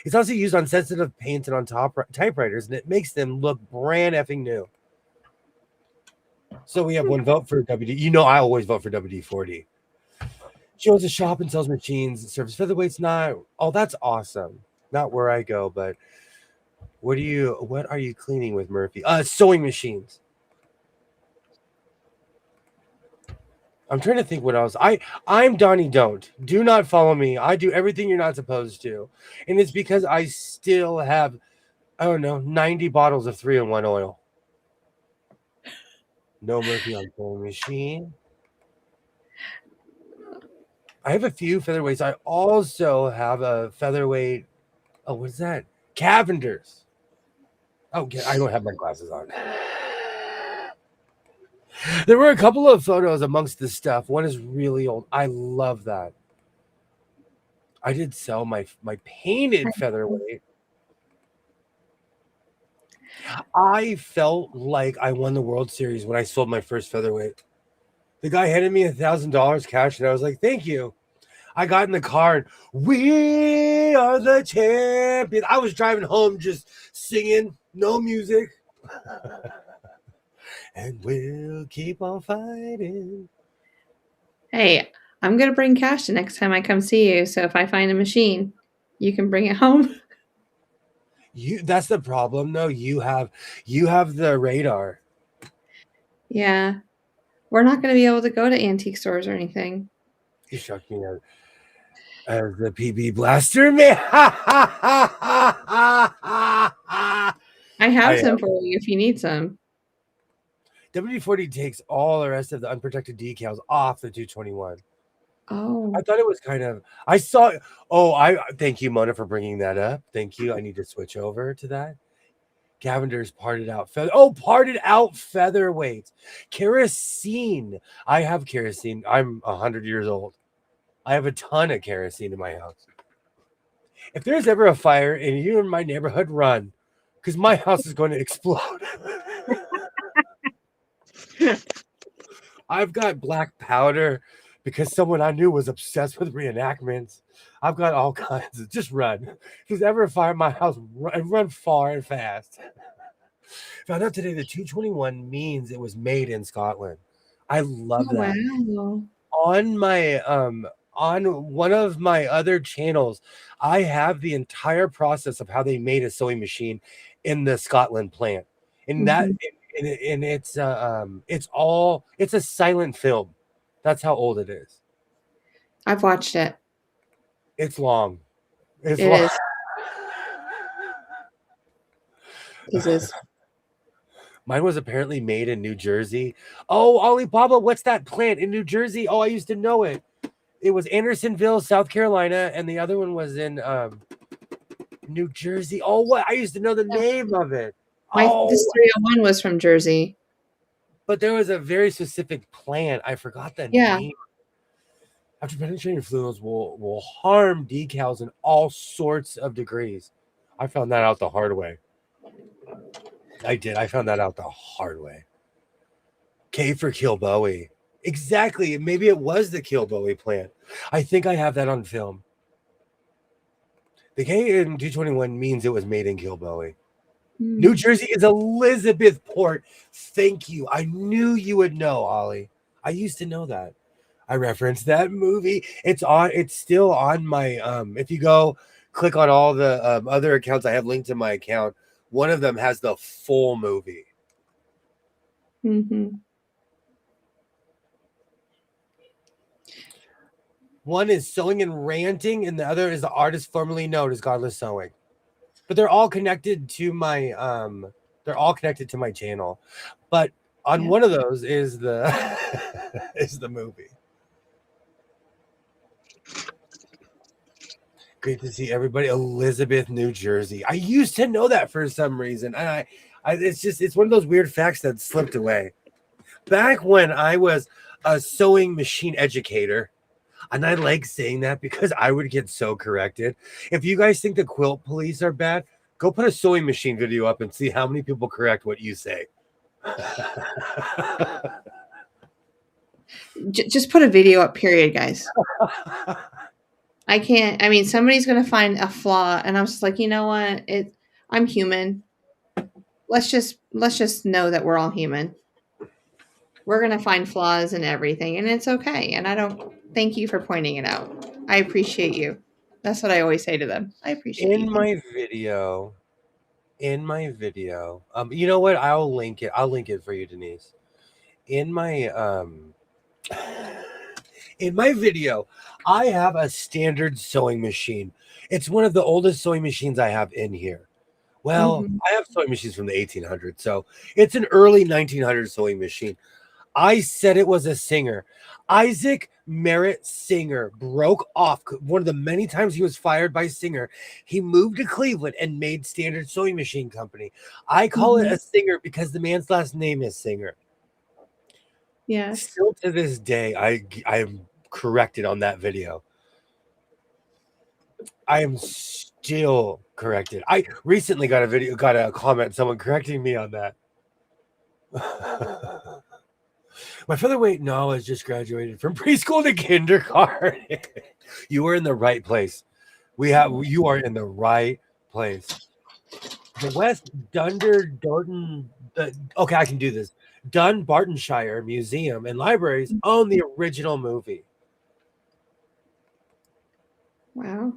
it's also used on sensitive paints and on typewriters, and it makes them look brand effing new. So we have one vote for WD. You know, I always vote for WD-40. She owns a shop and sells machines. Serves featherweights. Not. Oh, that's awesome. Not where I go, but what are you cleaning with, Murphy? Sewing machines. I'm trying to think what else. I'm Donnie Don't. Do not follow me. I do everything you're not supposed to. And it's because I still have, I don't know, 90 bottles of 3-in-1 oil. No Murphy on sewing machine. I have a few featherweights. I also have a featherweight. Oh, what's that? Cavender's. Oh, I don't have my glasses on. There were a couple of photos amongst the stuff. One is really old. I love that. I did sell my painted featherweight. I felt like I won the World Series when I sold my first featherweight. The guy handed me $1,000 cash, and I was like, "Thank you." I got in the car, and we are the champions. I was driving home just singing, no music. And we'll keep on fighting. Hey, I'm going to bring cash the next time I come see you. So if I find a machine, you can bring it home. That's the problem though. You have the radar. Yeah. We're not going to be able to go to antique stores or anything. You shocked me as the PB blaster man. I have I some for you if you need some. WD-40 takes all the rest of the unprotected decals off the 221. Oh. I thought it was kind of. I saw. Oh, I thank you, Mona, for bringing that up. Thank you. I need to switch over to that. Cavender's parted out featherweights. Kerosene. I have kerosene. I'm 100 years old. I have a ton of kerosene in my house. If there's ever a fire and you're in my neighborhood, run, because my house is going to explode. I've got black powder because someone I knew was obsessed with reenactments. I've got all kinds of just run. If there's ever a fire in my house, run far and fast. Found out today the 221 means it was made in Scotland. I love that. Wow. On my on one of my other channels, I have the entire process of how they made a sewing machine in the Scotland plant. And that and it's a silent film. That's how old it is. I've watched it. It's long. It's It long. is. This is. Mine was apparently made in New Jersey. Oh, Alibaba, what's that plant in New Jersey? Oh, I used to know it. It was Andersonville, South Carolina, and the other one was in New Jersey. Oh, what? I used to know the name of it. This 301 was from Jersey. But there was a very specific plant. I forgot the name. After penetrating fluids will harm decals in all sorts of degrees. I found that out the hard way. I did. I found that out the hard way. K for Kill Bowie. Exactly. Maybe it was the Kill Bowie plant. I think I have that on film. The K in 221 means it was made in Kill Bowie. New Jersey is Elizabethport. Thank you. I knew you would know, Ollie. I used to know that. I referenced that movie. It's still on my if you go click on all the other accounts I have linked to my account, one of them has the full movie. One is Sewing and Ranting, and the other is the artist formerly known as Godless Sewing. But they're all connected to my channel. But on one of those is the is the movie. Great to see everybody. Elizabeth, New Jersey. I used to know that for some reason. And it's one of those weird facts that slipped away. Back when I was a sewing machine educator, and I like saying that because I would get so corrected. If you guys think the quilt police are bad, go put a sewing machine video up and see how many people correct what you say. Just put a video up, period, guys. I can't. I mean, somebody's going to find a flaw, and I'm just like, you know what? I'm human. Let's just know that we're all human. We're going to find flaws in everything, and it's okay. And I don't thank you for pointing it out. I appreciate you. That's what I always say to them. I appreciate you. In my video, you know what? I'll link it for you, Denise. In my video, I have a standard sewing machine. It's one of the oldest sewing machines I have in here. Well, I have sewing machines from the 1800s, so it's an early 1900s sewing machine. I said it was a Singer. Isaac Merritt Singer broke off one of the many times he was fired by Singer. He moved to Cleveland and made Standard Sewing Machine Company. I call it a Singer because the man's last name is Singer. Yes. Still to this day, I am corrected on that video. I am still corrected. I recently got a comment, someone correcting me on that. My featherweight Noah just graduated from preschool to kindergarten. You are in the right place. You are in the right place. The West Dunbartonshire I can do this. Dunbartonshire Museum and Libraries own the original movie. Wow.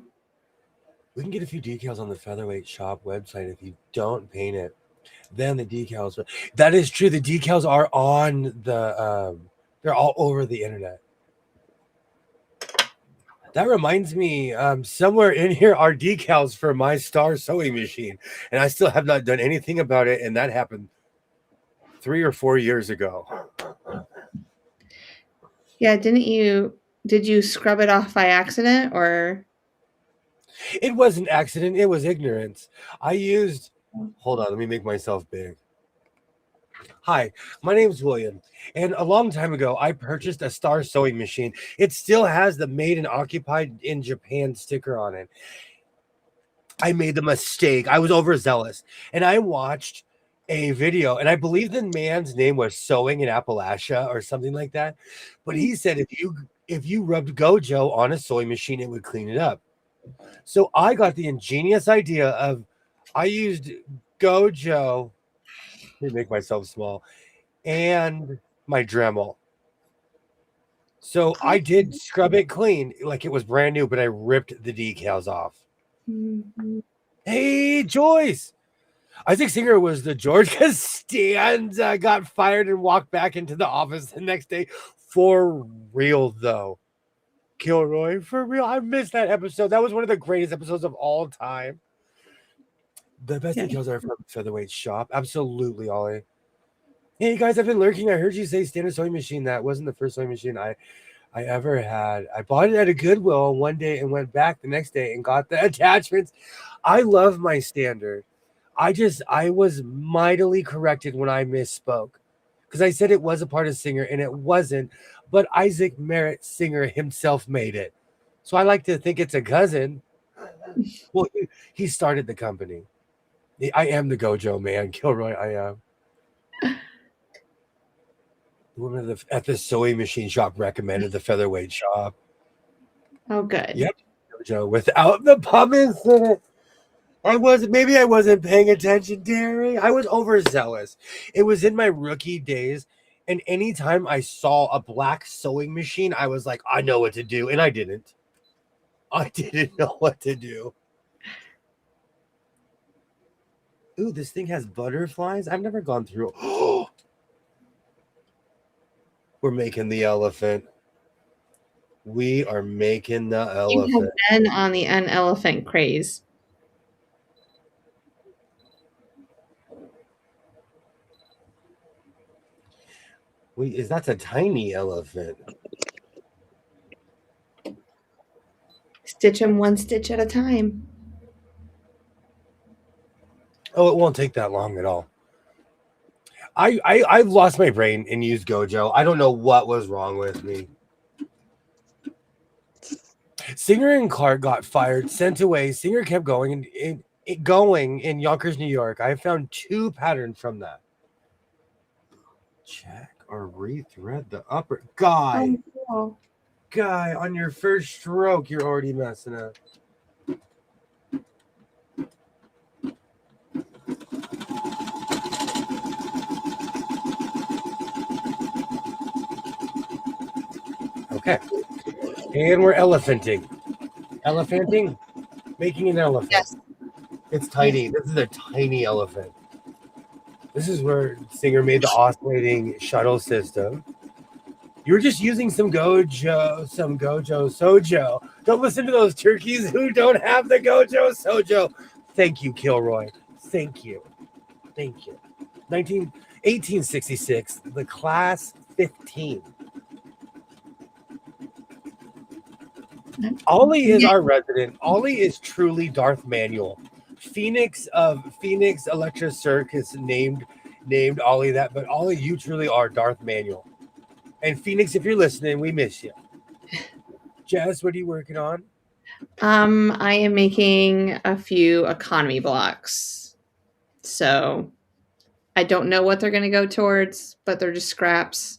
We can get a few decals on the Featherweight Shop website if you don't paint it. Then the decals. That is true. The decals are on the. They're all over the internet. That reminds me, somewhere in here are decals for my Star sewing machine, and I still have not done anything about it. And that happened 3 or 4 years ago. Yeah, did you scrub it off by accident or? It was an accident. It was ignorance. I used. Hold on, let me make myself big. Hi, my name is William, and a long time ago, I purchased a Star sewing machine. It still has the Made and Occupied in Japan sticker on it. I made the mistake. I was overzealous, and I watched a video, and I believe the man's name was Sewing in Appalachia or something like that. But he said if you rubbed Gojo on a sewing machine, it would clean it up. So I got the ingenious idea of I used Gojo. Let me make myself small. And my Dremel. So I did scrub it clean like it was brand new, but I ripped the decals off. Mhm. Hey, Joyce. Isaac Singer was the George Costanza got fired and walked back into the office the next day. For real, though. Kilroy, for real. I missed that episode. That was one of the greatest episodes of all time. The best Yeah. decals are from Featherweight Shop. Absolutely, Ollie. Hey guys, I've been lurking. I heard you say standard sewing machine. That wasn't the first sewing machine I ever had. I bought it at a Goodwill one day and went back the next day and got the attachments. I love my standard. I was mightily corrected when I misspoke because I said it was a part of Singer and it wasn't, but Isaac Merritt Singer himself made it. So I like to think it's a cousin. Well, he started the company. I am the Gojo man, Kilroy. I am. The woman at the sewing machine shop recommended the Featherweight Shop. Oh, good. Yep, Gojo without the pumice in it. Maybe I wasn't paying attention, Derry. I was overzealous. It was in my rookie days, and anytime I saw a black sewing machine, I was like, I know what to do, and I didn't. I didn't know what to do. Ooh, this thing has butterflies. I've never gone through. We're making the elephant. We are making the You have elephant. been on the elephant craze. That's a tiny elephant. Stitch them one stitch at a time. Oh, it won't take that long at all. I've lost my brain and used Gojo. I don't know what was wrong with me. Singer and Clark got fired, sent away. Singer kept going going in Yonkers, New York. I found 2 patterns from that. Check or rethread the upper guy. Oh, cool. Guy, on your first stroke, you're already messing up. Okay. And we're elephanting. Elephanting? Making an elephant. Yes. It's tiny. This is a tiny elephant. This is where Singer made the oscillating shuttle system. You're just using some Gojo Sojo. Don't listen to those turkeys who don't have the Gojo Sojo. Thank you, Kilroy. Thank you. 1866, the class 15. Ollie is our resident. Ollie is truly Darth Manuel. Phoenix of Phoenix Electra Circus named Ollie that, but Ollie, you truly are Darth Manuel. And Phoenix, if you're listening, we miss you. Jess, what are you working on? I am making a few economy blocks. So I don't know what they're going to go towards, but they're just scraps.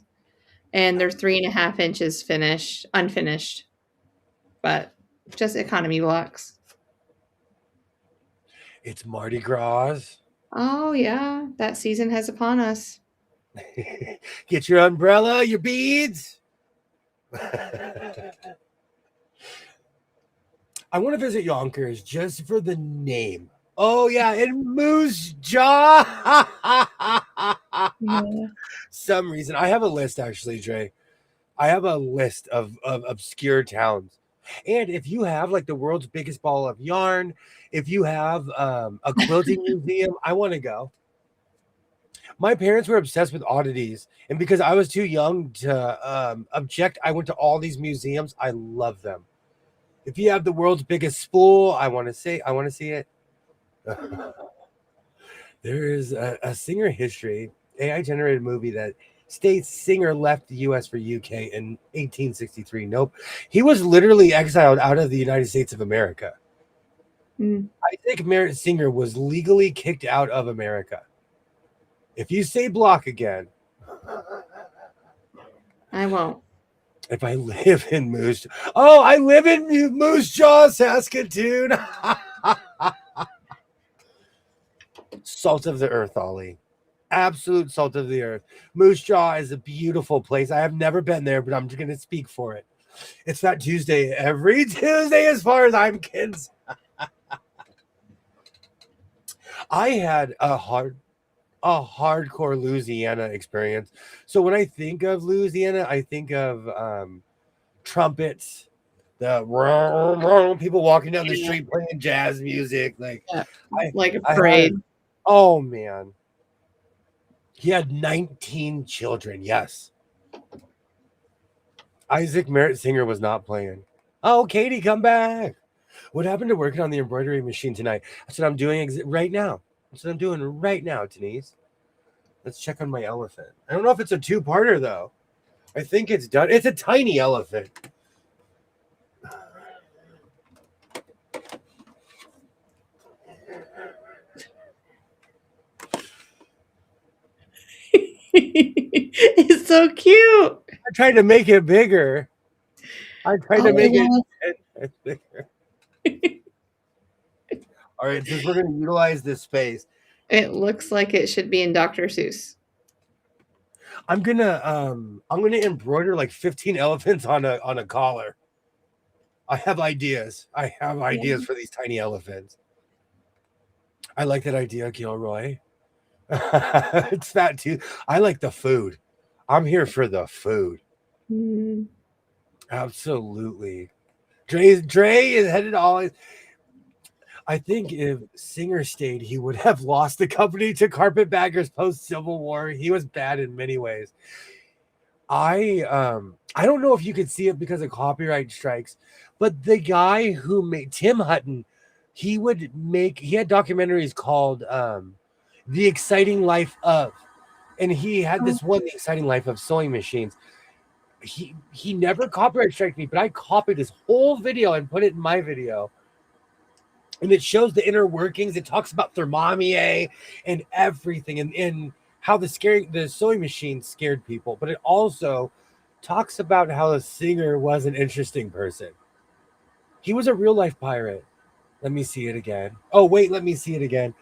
And they're 3.5 inches unfinished. But just economy blocks. It's Mardi Gras. Oh, yeah. That season has upon us. Get your umbrella, your beads. I want to visit Yonkers just for the name. Oh yeah, and Moose Jaw. Yeah. Some reason I have a list actually, Dre. I have a list of obscure towns. And if you have like the world's biggest ball of yarn, if you have a quilting museum, I want to go. My parents were obsessed with oddities, and because I was too young to object, I went to all these museums. I love them. If you have the world's biggest spool, I want to see it. There is a Singer history AI generated movie that states Singer left the U.S. for UK in 1863. Nope, he was literally exiled out of the United States of America. Mm. I think Merritt Singer was legally kicked out of America. If you say block again, I won't. if I live in Moose, oh, I live in Moose Jaw, Saskatoon. Salt of the earth, Ollie. Absolute salt of the earth. Moose Jaw is a beautiful place. I have never been there, but I'm going to speak for it. It's that Tuesday every Tuesday, as far as I'm concerned. I had a hardcore Louisiana experience. So when I think of Louisiana, I think of trumpets, the people walking down the street playing jazz music. Like, Yeah. I, Like a I had- parade. oh man, he had 19 children. Yes, Isaac Merritt Singer was not playing. Oh, Katie, come back. What happened to working on the embroidery machine tonight? That's what I'm doing right now. That's what I'm doing right now, Denise. Let's check on my elephant. I don't know if it's a two-parter, though. I think it's done. It's a tiny elephant. It's so cute. I tried to make it bigger. I tried to Oh, make yeah. it bigger. All right, since we're going to utilize this space, It looks like it should be in Dr. Seuss. I'm gonna embroider like 15 elephants on a collar. I have ideas. For these tiny elephants. I like that idea, Gilroy. It's that too. I like the food. I'm here for the food. Mm. Absolutely. Dre is headed always. I think if Singer stayed, he would have lost the company to carpetbaggers post Civil War. He was bad in many ways. I don't know if you could see it because of copyright strikes, but the guy who made Tim Hutton, he had documentaries called The Exciting Life of, and he had this one, The Exciting Life of Sewing Machines. He never copyright striked me, but I copied his whole video and put it in my video. And it shows the inner workings. It talks about thermomix and everything, and how the sewing machine scared people. But it also talks about how the Singer was an interesting person. He was a real life pirate. Let me see it again. Oh wait, let me see it again.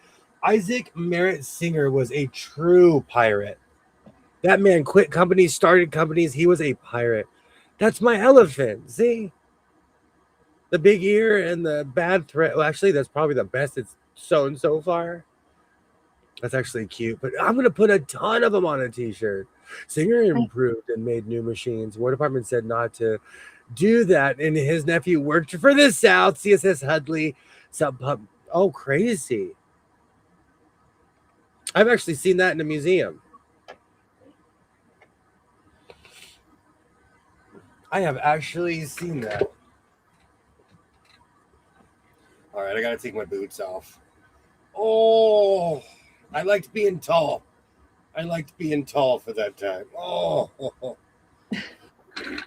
Isaac Merritt Singer was a true pirate. That man quit companies, started companies. He was a pirate. That's my elephant. See? The big ear and the bad threat. Well, actually, that's probably the best it's sewn so far. That's actually cute. But I'm going to put a ton of them on a t-shirt. Singer improved and made new machines. War Department said not to do that. And his nephew worked for the South. CSS Hudley. Sub Pub. Oh, crazy. I've actually seen that in a museum. I have actually seen that. All right, I got to take my boots off. Oh, I liked being tall. I liked being tall for that time. Oh. The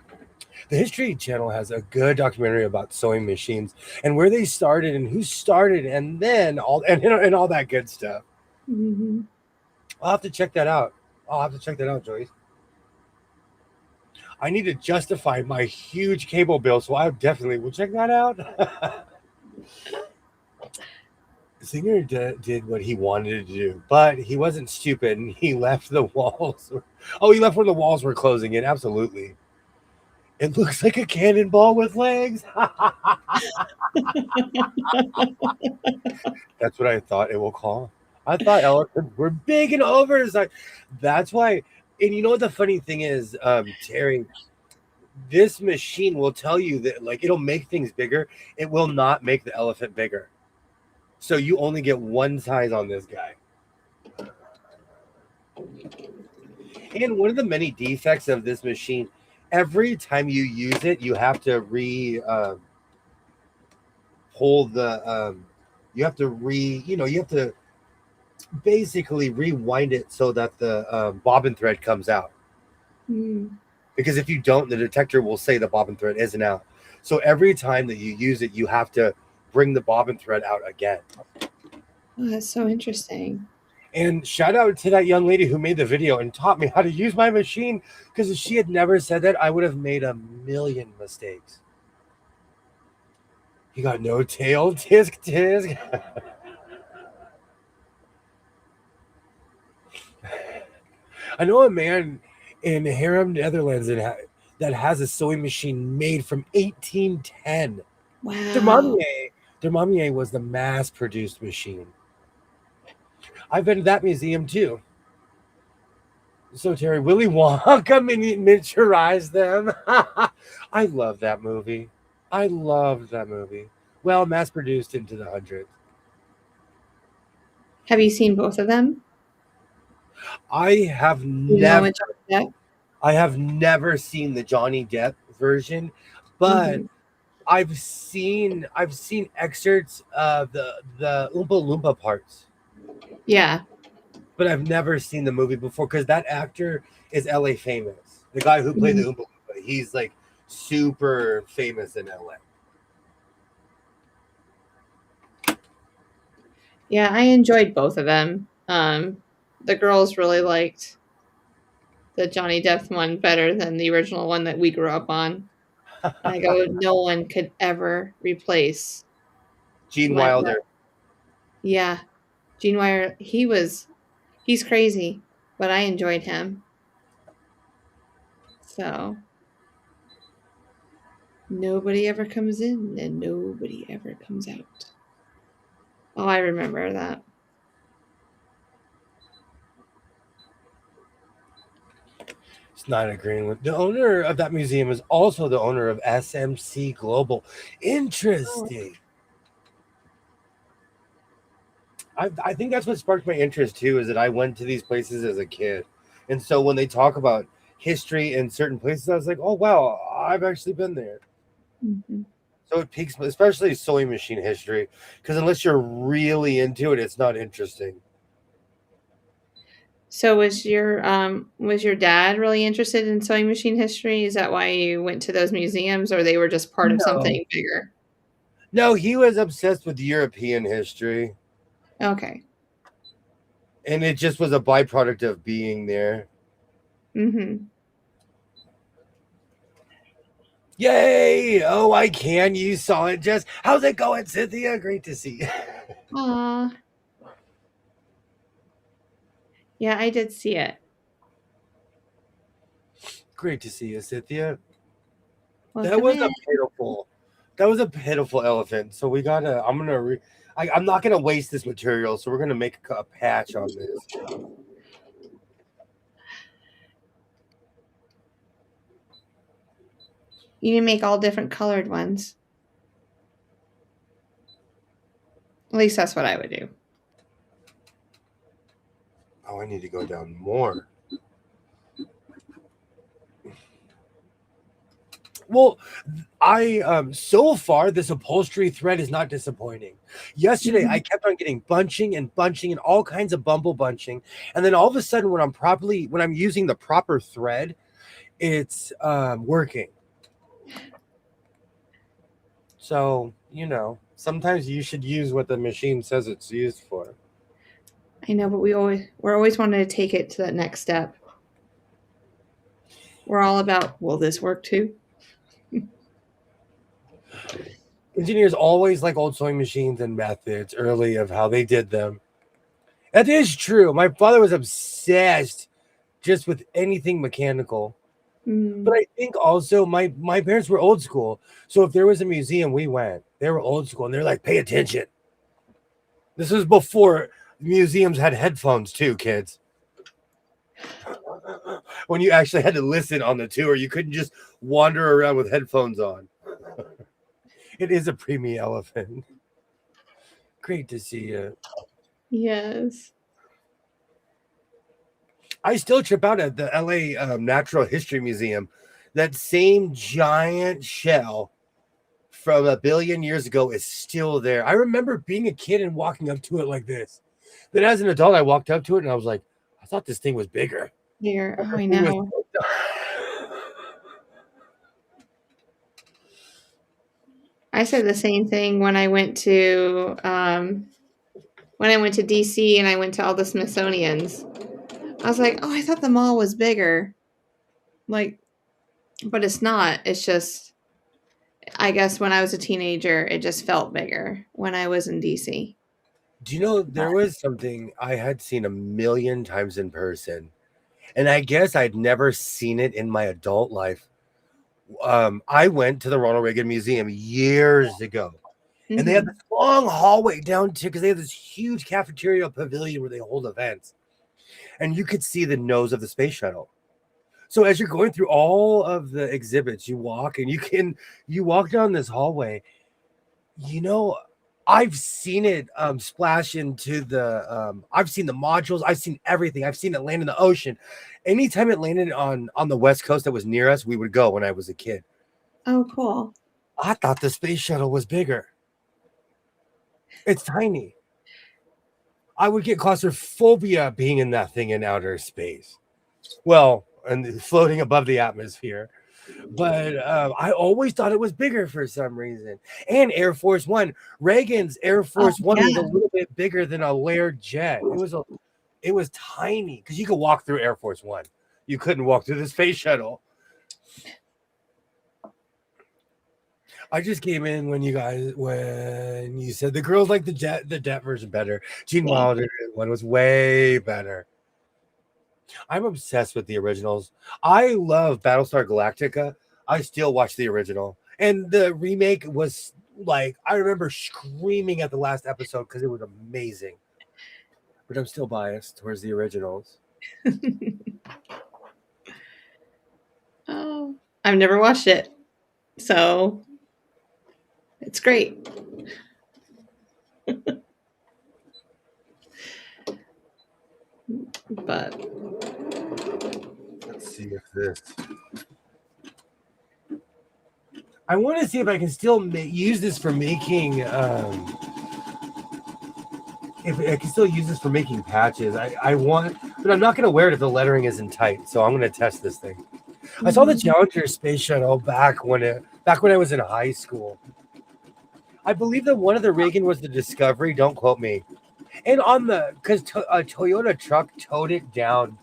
History Channel has a good documentary about sewing machines and where they started and who started, and then all that good stuff. Mm-hmm. I'll have to check that out. Joyce. I need to justify my huge cable bill, so I definitely will check that out. Singer did what he wanted to do, but he wasn't stupid, and he left the walls. He left where the walls were closing in. Absolutely. It looks like a cannonball with legs. That's what I thought it will call. I thought elephants were big and oversized. That's why. And you know what the funny thing is, Terry? This machine will tell you that like it'll make things bigger. It will not make the elephant bigger. So you only get one size on this guy. And one of the many defects of this machine, every time you use it, you have to hold the you have to you have to basically rewind it so that the bobbin thread comes out. Mm. Because if you don't, the detector will say the bobbin thread isn't out. So every time that you use it, you have to bring the bobbin thread out again. Oh, that's so interesting. And shout out to that young lady who made the video and taught me how to use my machine, because if she had never said that, I would have made a million mistakes. You got no tail, tisk tisk. I know a man in Harem, Netherlands that has a sewing machine made from 1810. Wow. Dermamier was the mass-produced machine. I've been to that museum too. So Terry, Willy Wonka miniaturized them. I love that movie. I loved that movie. Well, mass-produced into the hundreds. Have you seen both of them? I have You know never. which one yet? I have never seen the Johnny Depp version, but I've seen excerpts of the Oompa Loompa parts, Yeah. but I've never seen the movie before because that actor is LA famous. The guy who played the Oompa Loompa, he's like super famous in LA. Yeah, I enjoyed both of them. The girls really liked the Johnny Depp one better than the original one that we grew up on. And I go, no one could ever replace Gene Glenn Wilder. Wilder. Yeah. Gene Wilder, he's crazy, but I enjoyed him. So nobody ever comes in and nobody ever comes out. Oh, I remember that. It's not agreeing with the owner of that museum is also the owner of SMC Global. Interesting. I think that's what sparked my interest too, is that I went to these places as a kid. And so when they talk about history in certain places, I was like, oh, wow, I've actually been there. Mm-hmm. So it piques, especially sewing machine history, because unless you're really into it, it's not interesting. So was your dad really interested in sewing machine history? Is that why you went to those museums, or they were just part of something bigger? No, he was obsessed with European history. Okay. And it just was a byproduct of being there. Mm-hmm. Yay! Oh, I can. You saw it, Jess. How's it going, Cynthia? Great to see you. Aw. Yeah, I did see it. Great to see you, Cynthia. Welcome That was in. a pitiful elephant. So we gotta. I'm not gonna waste this material. So we're gonna make a patch on this. You need to make all different colored ones. At least that's what I would do. Oh, I need to go down more. Well, so far this upholstery thread is not disappointing. Yesterday I kept on getting bunching and all kinds of bumble bunching, and then all of a sudden when I'm using the proper thread, it's working. So, sometimes you should use what the machine says it's used for. I know, but we're always wanting to take it to that next step. We're all about, will this work too? Engineers always like old sewing machines and methods early of how they did them. That is true. My father was obsessed just with anything mechanical. But I think also my parents were old school. So if there was a museum, we went. They were old school, and they're like, pay attention. This was before museums had headphones too, kids. When you actually had to listen on the tour, you couldn't just wander around with headphones on. It is a preemie elephant. Great to see you. Yes. I still trip out at the LA Natural History Museum. That same giant shell from 1 billion years ago is still there. I remember being a kid and walking up to it like this. Then as an adult, I walked up to it and I was like, I thought this thing was bigger. Here. Oh, I know. I said the same thing when I went to DC and I went to all the Smithsonian's. I was like, oh, I thought the mall was bigger. Like, but it's not. It's just, I guess when I was a teenager, it just felt bigger when I was in DC. Do you know there was something I had seen 1,000,000 times in person, and I guess I'd never seen it in my adult life. I went to the Ronald Reagan Museum years ago, and they had this long hallway down to, because they have this huge cafeteria pavilion where they hold events, and you could see the nose of the space shuttle. So as you're going through all of the exhibits, you walk and you walk down this hallway. You know, I've seen it splash into the I've seen the modules, I've seen everything. I've seen it land in the ocean. Anytime it landed on the West Coast that was near us, we would go when I was a kid. Oh, cool. I thought the space shuttle was bigger. It's tiny. I would get claustrophobia being in that thing in outer space. Well, and floating above the atmosphere. But I always thought it was bigger for some reason. And Air Force One, Reagan's Air Force One was a little bit bigger than a Laird jet. It was tiny because you could walk through Air Force One. You couldn't walk through the space shuttle. I just came in when you said the girls like the jet version better. Gene Wilder one was way better. I'm obsessed with the originals. I love Battlestar Galactica. I still watch the original. And the remake was like, I remember screaming at the last episode because it was amazing. But I'm still biased towards the originals. Oh, I've never watched it. So it's great. But let's see if this. I want to see if I can still use this for making. If I can still use this for making patches, I want, but I'm not going to wear it if the lettering isn't tight. So I'm going to test this thing. I saw the Challenger space shuttle back when I was in high school. I believe that one of the Reagan was the Discovery. Don't quote me. And because a Toyota truck towed it down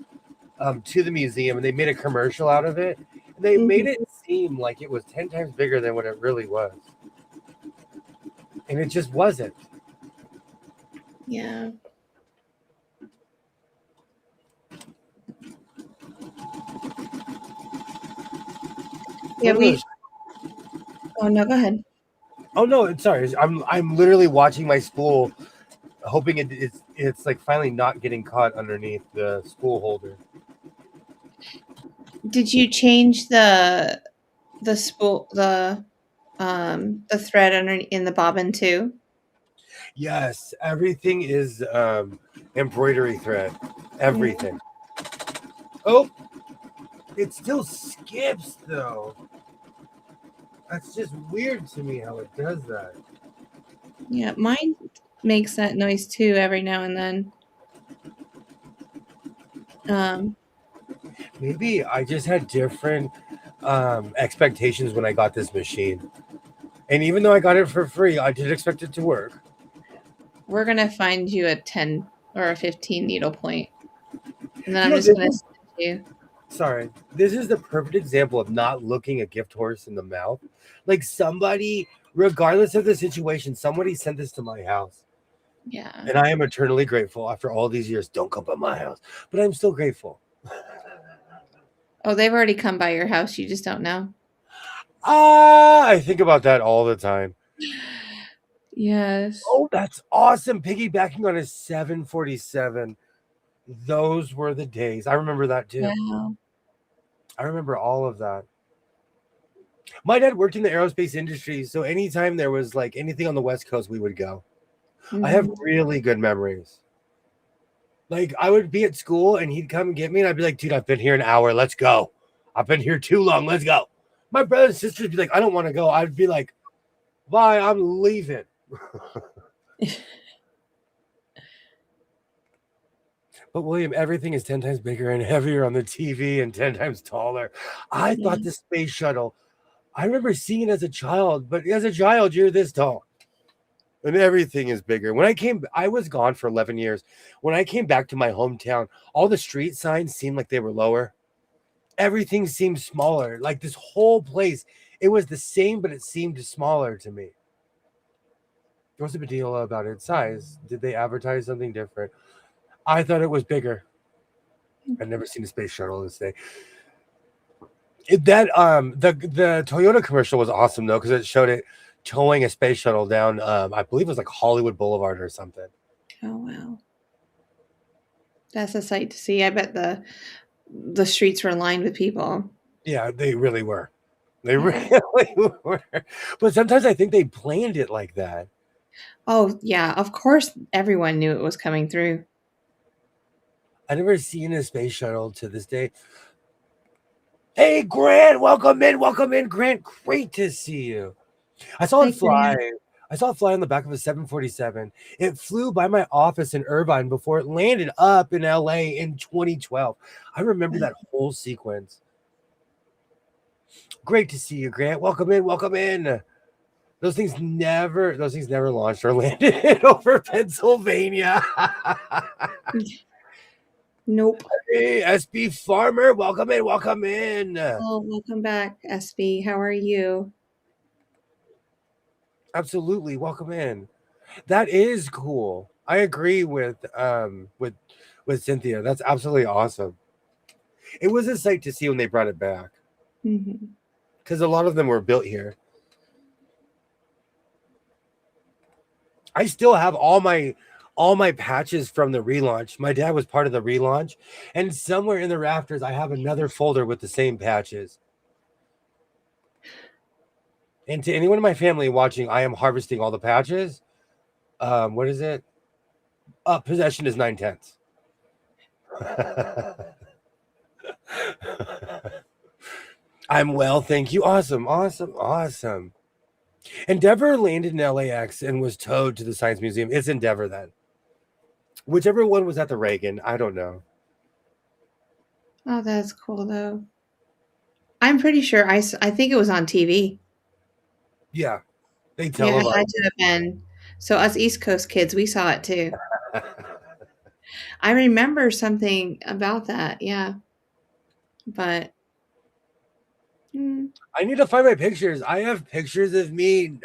to the museum, and they made a commercial out of it. And they made it seem like it was 10 times bigger than what it really was. And it just wasn't. Yeah. Yeah, Oh no, go ahead. Oh no, sorry. I'm literally watching my spool, hoping it's like finally not getting caught underneath the spool holder. Did you change the spool the thread in the bobbin too? Yes, everything is embroidery thread. Everything. Oh, it still skips though. That's just weird to me how it does that. Yeah, mine makes that noise too every now and then. Maybe I just had different expectations when I got this machine. And even though I got it for free, I did expect it to work. We're going to find you a 10 or a 15 needle point. And then I'm just going to send you. Sorry. This is the perfect example of not looking a gift horse in the mouth. Like somebody, regardless of the situation, somebody sent this to my house. Yeah. And I am eternally grateful after all these years. Don't come by my house. But I'm still grateful. Oh, they've already come by your house. You just don't know. I think about that all the time. Yes. Oh, that's awesome. Piggybacking on a 747. Those were the days. I remember that too. Wow. I remember all of that. My dad worked in the aerospace industry, so anytime there was like anything on the West Coast, we would go. I have Mhm. really good memories. Like I would be at school and he'd come and get me, and I'd be like, dude, I've been here an hour. Let's go. I've been here too long. Let's go. My brothers and sisters would be like, I don't want to go. I'd be like, bye, I'm leaving. But William, everything is 10 times bigger and heavier on the TV and 10 times taller. I Yeah. thought the space shuttle, I remember seeing it as a child, but as a child, you're this tall. And everything is bigger. I was gone for 11 years. When I came back to my hometown, all the street signs seemed like they were lower. Everything seemed smaller. Like this whole place, it was the same, but it seemed smaller to me. What's the big deal about its size? Did they advertise something different? I thought it was bigger. I've never seen a space shuttle this day. The Toyota commercial was awesome though, because it showed it towing a space shuttle down. I believe it was like Hollywood Boulevard or something. Oh wow. That's a sight to see. I bet the streets were lined with people. Yeah, they really were. They Yeah. really were. But sometimes I think they planned it like that. Oh yeah, of course everyone knew it was coming through. I never seen a space shuttle to this day. Hey, Grant, welcome in, Grant. Great to see you. I saw Hi, it fly. Grant. I saw it fly on the back of a 747. It flew by my office in Irvine before it landed up in LA in 2012. I remember that whole sequence. Great to see you, Grant. Welcome in. Those things never launched or landed over Pennsylvania. Nope. Hey, SB Farmer, welcome in. Oh, welcome back, SB. How are you? Absolutely, welcome in. That is cool. I agree with Cynthia. That's absolutely awesome. It was a sight to see when they brought it back Mm-hmm. because a lot of them were built here. I still have all my patches from the relaunch. My dad was part of the relaunch, and somewhere in the rafters I have another folder with the same patches. And to anyone in my family watching, I am harvesting all the patches. What is it? Possession is 9/10. I'm well, thank you. Awesome. Endeavor landed in LAX and was towed to the Science Museum. It's Endeavor then. Whichever one was at the Reagan, I don't know. Oh, that's cool though. I'm pretty sure I think it was on TV. Yeah, they Yeah, it televised. had to have been. So us East Coast kids, we saw it too. I remember something about that, yeah. But I need to find my pictures. I have pictures of me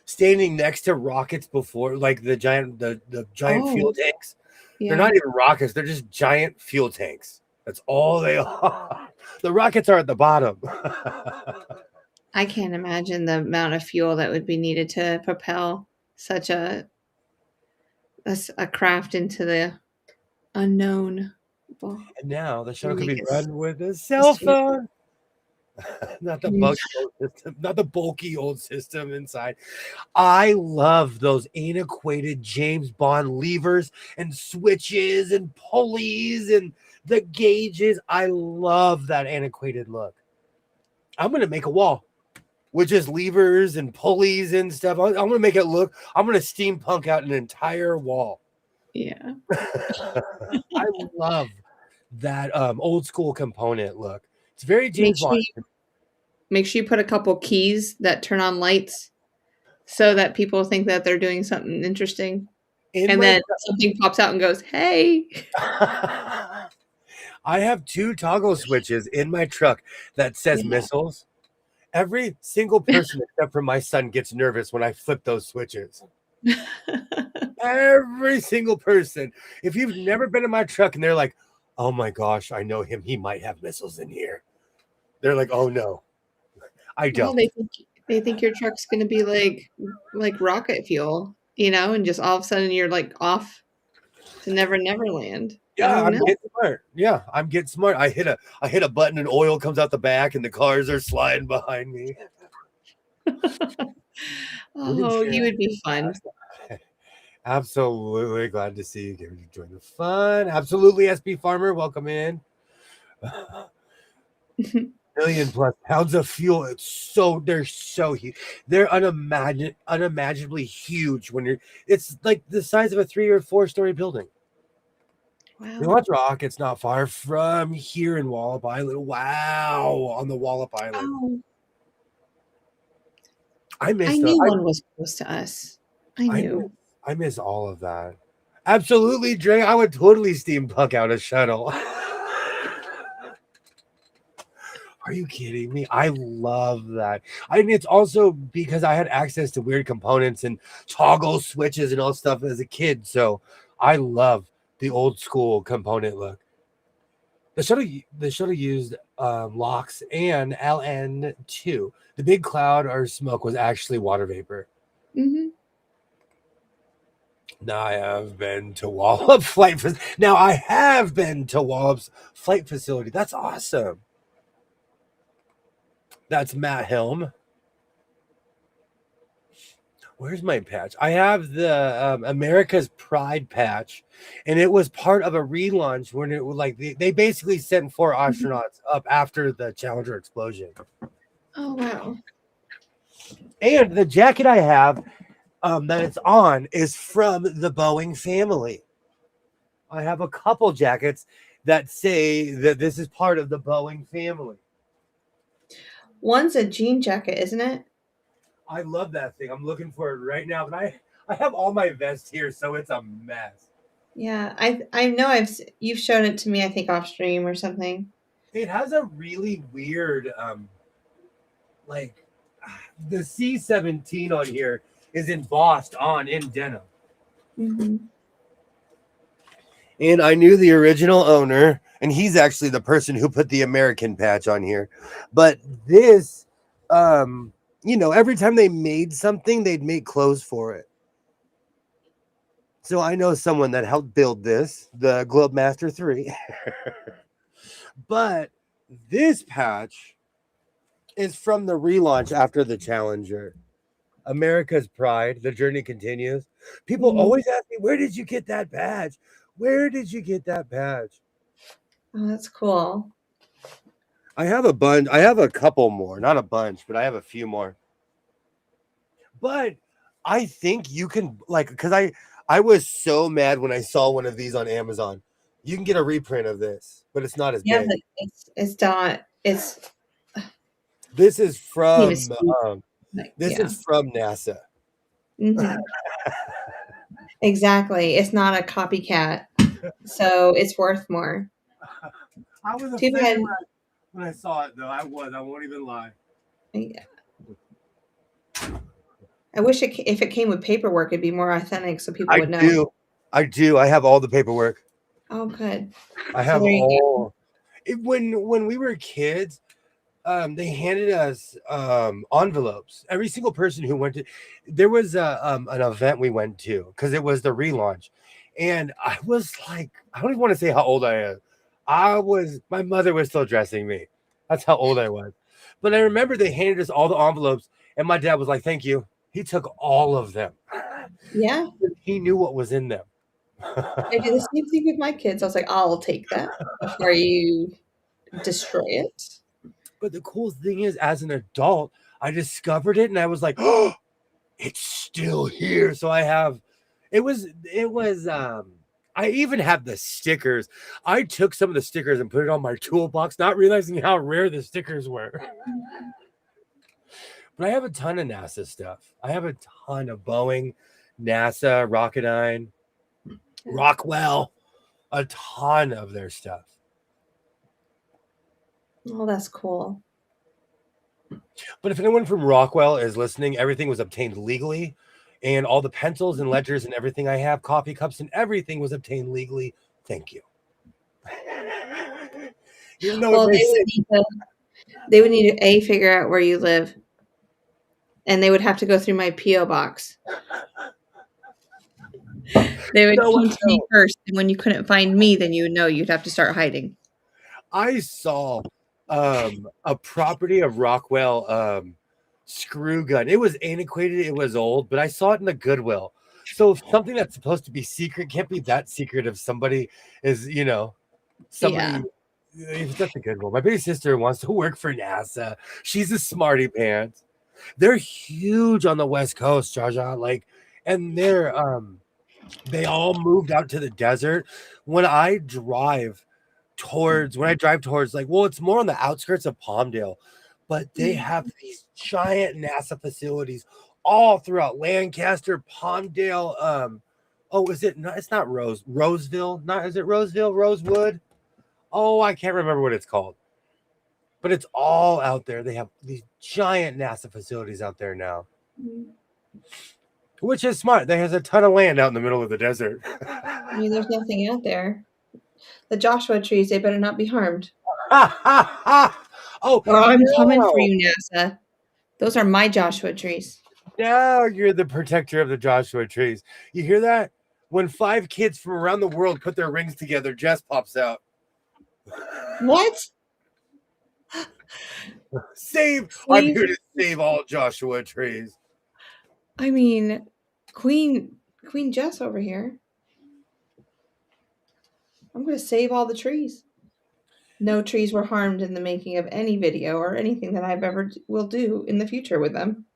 standing next to rockets before, like the giant fuel tanks. yeah. They're not even rockets, they're just giant fuel tanks. That's all they are. The rockets are at the bottom. I can't imagine the amount of fuel that would be needed to propel such a craft into the unknown. Well, And now the shuttle can make be it run with a cell sweet. phone. Not the bulky old system inside. I love those antiquated James Bond levers and switches and pulleys and the gauges. I love that antiquated look. I'm gonna make a wall with just levers and pulleys and stuff. I'm gonna make it look. I'm gonna steampunk out an entire wall. Yeah. I love that old school component look. It's very James Bond. Make sure you put a couple keys that turn on lights so that people think that they're doing something interesting. And then something pops out and goes, hey. I have 2 toggle switches in my truck that says missiles. Every single person except for my son gets nervous when I flip those switches. Every single person. If you've never been in my truck and they're like, oh my gosh, I know him. He might have missiles in here. They're like, oh no, I don't. Well, They think your truck's gonna be like rocket fuel, and just all of a sudden you're like off to Never Neverland. Yeah, Oh I'm no. getting smart. Yeah, I'm getting smart. I hit a button and oil comes out the back and the cars are sliding behind me. Oh, you would be fun. Absolutely glad to see you join the fun. Absolutely, SB Farmer, welcome in. Million plus pounds of fuel. They're so huge. They're unimaginably huge when it's like the size of a 3 or 4 story building. The Wow. launch rocket's not far from here in Wallop Island. Wow, on the Wallop Island. Oh, I miss I knew one was close to us. I knew. I miss all of that. Absolutely, Dre. I would totally steampunk out a shuttle. Are you kidding me? I love that. I mean, it's also because I had access to weird components and toggle switches and all stuff as a kid. So I love the old school component look. The shuttle used LOX and LN2. The big cloud or smoke was actually water vapor. Mm-hmm. Now I have been to Wallop flight. Now I have been to Wallop's flight facility. That's awesome. That's Matt Helm. Where's my patch? I have the America's Pride patch, and it was part of a relaunch when it was like they basically sent 4 astronauts up after the Challenger explosion. Oh wow. And the jacket I have that it's on is from the Boeing family. I have a couple jackets that say that this is part of the Boeing family. One's a jean jacket, isn't it? I love that thing. I'm looking for it right now, but I have all my vests here, so it's a mess. Yeah, I know you've shown it to me, I think off stream or something. It has a really weird like the C-17 on here is embossed in denim. Mm-hmm. And I knew the original owner, and he's actually the person who put the American patch on here. But this every time they made something, they'd make clothes for it. So I know someone that helped build this, the Globemaster 3. But this patch is from the relaunch after the Challenger. America's Pride, the journey continues. People always ask me, where did you get that badge? Where did you get that badge? Oh, that's cool. I have a bunch. I have a couple more, not a bunch, but I have a few more. But I think you can because I was so mad when I saw one of these on Amazon. You can get a reprint of this, but it's not as big. But it's not. It's This is from is from NASA. Mm-hmm. Exactly. It's not a copycat, so it's worth more. I was offended when I saw it, though. I won't even lie. Yeah. I wish if it came with paperwork, it'd be more authentic, so people would know. I do. I have all the paperwork. Oh, good. I have all. When we were kids, they handed us envelopes. Every single person who went to, there was an event we went to because it was the relaunch, and I was like, I don't even want to say how old I am. My mother was still dressing me. That's how old I was. But I remember they handed us all the envelopes, and my dad was like, "Thank you." He took all of them. Yeah. He knew what was in them. I do the same thing with my kids. I was like, I'll take that before you destroy it. But the cool thing is, as an adult, I discovered it, and I was like, "Oh, it's still here." So I have. It was. I even have the stickers. I took some of the stickers and put it on my toolbox, not realizing how rare the stickers were. But I have a ton of NASA stuff. I have a ton of Boeing, NASA, Rocketdyne, Rockwell, a ton of their stuff. Oh, that's cool. But if anyone from Rockwell is listening, everything was obtained legally, and all the pencils and ledgers and everything I have, coffee cups and everything was obtained legally. Thank you. Even though Well, they would need to figure out where you live. and they would have to go through my PO box. They would No, come to me no. first, and when you couldn't find me, then you would know you'd have to start hiding. I saw a property of Rockwell screw gun. It was antiquated, it was old, but I saw it in the Goodwill. So something that's supposed to be secret can't be that secret if somebody is, somebody. If that's a good one. My big sister wants to work for NASA. She's a smarty pants. They're huge on the West Coast, Jaja. Like, and they all moved out to the desert. When I drive towards, like, well, it's more on the outskirts of Palmdale, but they have these giant NASA facilities all throughout Lancaster, Palmdale. Is it not? It's not Roseville. Not is it Roseville? Rosewood? Oh, I can't remember what it's called. But it's all out there. They have these giant NASA facilities out there now. Which is smart. There's a ton of land out in the middle of the desert. I mean, there's nothing out there. The Joshua trees, they better not be harmed. Oh, Or I'm coming for no. you, NASA. Those are my Joshua trees. Now you're the protector of the Joshua trees. You hear that? When 5 kids from around the world put their rings together, Jess pops out. What? I'm here to save all Joshua trees. I mean, Queen Jess over here. I'm going to save all the trees. No trees were harmed in the making of any video or anything that I've ever will do in the future with them.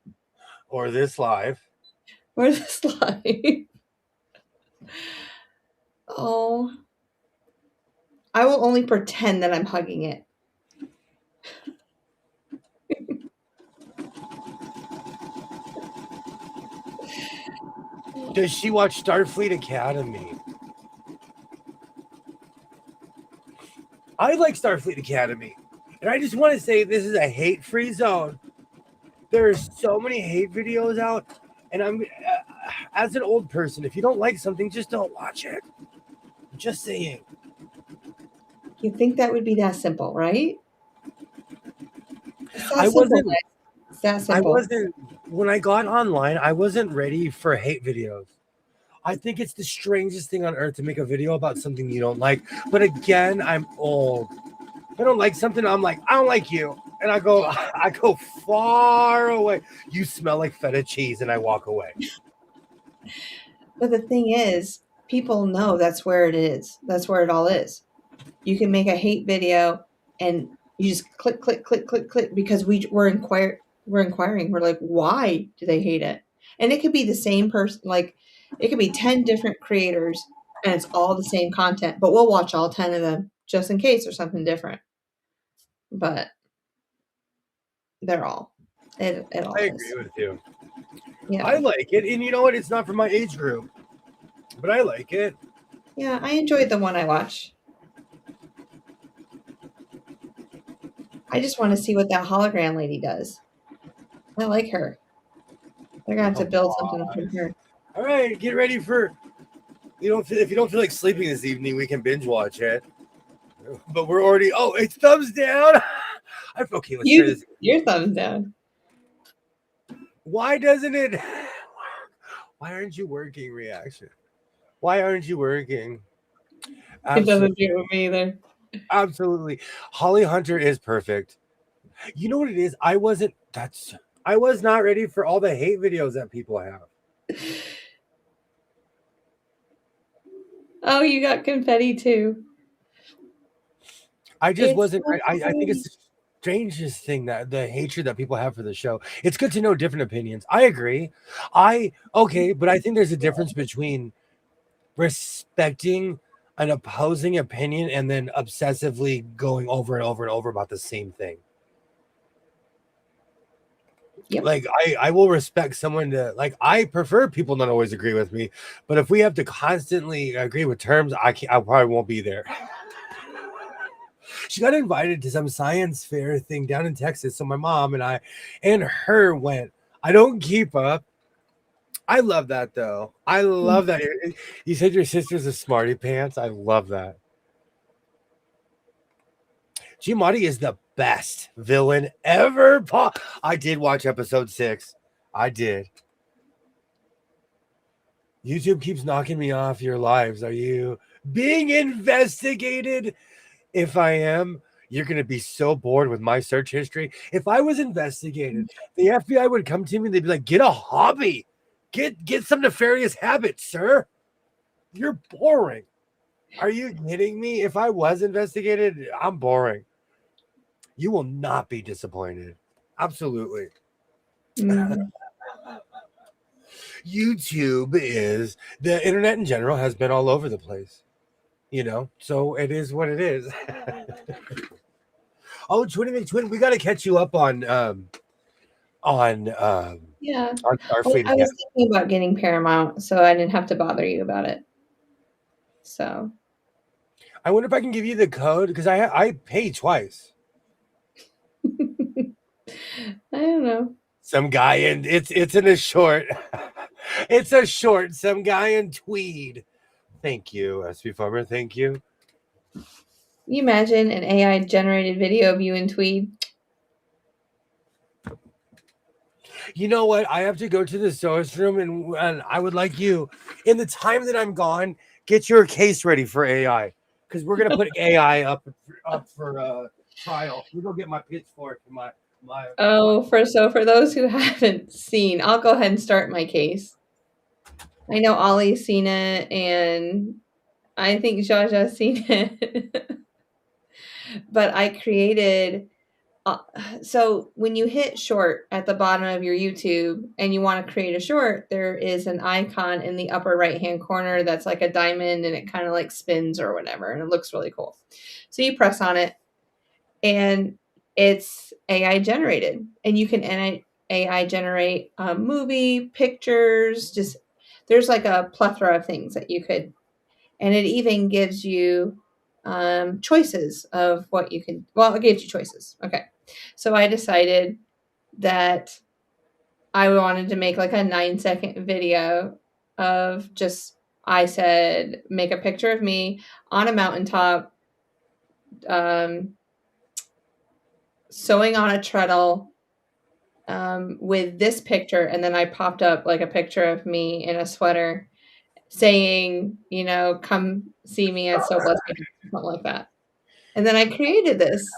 Or this live. Or this live. Oh. I will only pretend that I'm hugging it. Does she watch Starfleet Academy? I like Starfleet Academy. And I just want to say this is a hate-free zone. There are so many hate videos out. And I'm, as an old person, if you don't like something, just don't watch it. I'm just saying. You think that would be that simple, right? It's that I simple, wasn't. guys. It's that simple. When I got online, I wasn't ready for hate videos. I think it's the strangest thing on earth to make a video about something you don't like. But again, I'm old. If I don't like something, I'm like, I don't like you. And I go far away. You smell like feta cheese, and I walk away. But the thing is, people know that's where it is. That's where it all is. You can make a hate video and you just click, click, click, click, click because we're inquiring. We're like, why do they hate it? And it could be the same person. Like, it could be 10 different creators and it's all the same content, but we'll watch all 10 of them just in case there's something different. But they're all. It all I is. agree with you. Yeah. I like it. And you know what? It's not for my age group. But I like it. Yeah, I enjoyed the one I watched. I just want to see what that hologram lady does. I like her. They're gonna have to build something from her. All right, get ready for. If you don't feel like sleeping this evening, we can binge watch it. But we're already. Oh, it's thumbs down. Okay, let's try this. Your thumbs down. Why doesn't it? Why aren't you working? Reaction. Why aren't you working? It doesn't do it with me either. Absolutely. Holly Hunter is perfect. You know what it is? I was not ready for all the hate videos that people have. Oh, you got confetti too. I just wasn't. I think it's the strangest thing that the hatred that people have for the show. It's good to know different opinions. I agree. But I think there's a difference between respecting an opposing opinion and then obsessively going over and over and over about the same thing. Yep. Like I will respect someone to like. I prefer people not always agree with me, but if we have to constantly agree with terms, I probably won't be there. She got invited to some science fair thing down in Texas, so my mom and I and her went. I don't keep up. I love that though. I love that. You said your sister's a smarty pants. I love that. Giamatti is the best villain ever. I did watch episode 6. I did. YouTube keeps knocking me off your lives. Are you being investigated? If I am, you're going to be so bored with my search history. If I was investigated, the FBI would come to me and they'd be like, get a hobby. Get some nefarious habits, sir. You're boring. Are you kidding me? If I was investigated, I'm boring. You will not be disappointed. Absolutely. Mhm. YouTube is the internet in general has been all over the place, so it is what it is. Oh, Twin McTwin, we got to catch you up on Yeah. on Well, Starfleet I again. was thinking about getting Paramount, so I didn't have to bother you about it. So I wonder if I can give you the code because I pay twice. I don't know. Some guy in it's in a short. It's a short. Some guy in tweed. Thank you, SB Farmer. Thank you. You imagine an AI generated video of you in tweed? You know what? I have to go to the source room, and I would like you, in the time that I'm gone, get your case ready for AI because we're gonna put AI up for trial. We go get my pitchfork and my. Oh, for those who haven't seen, I'll go ahead and start my case. I know Ollie's seen it, and I think Jaja's seen it. But I created. So when you hit short at the bottom of your YouTube and you want to create a short, there is an icon in the upper right hand corner that's like a diamond and it kind of like spins or whatever, and it looks really cool. So you press on it, and it's AI generated, and you can AI generate a movie, pictures, just there's like a plethora of things that you could, and it even gives you choices of what you can. Well, it gives you choices. Okay, so I decided that I wanted to make like a 9-second video of just I said make a picture of me on a mountaintop, sewing on a treadle, with this picture, and then I popped up like a picture of me in a sweater saying, come see me at So Blessed, something like that. And then I created this,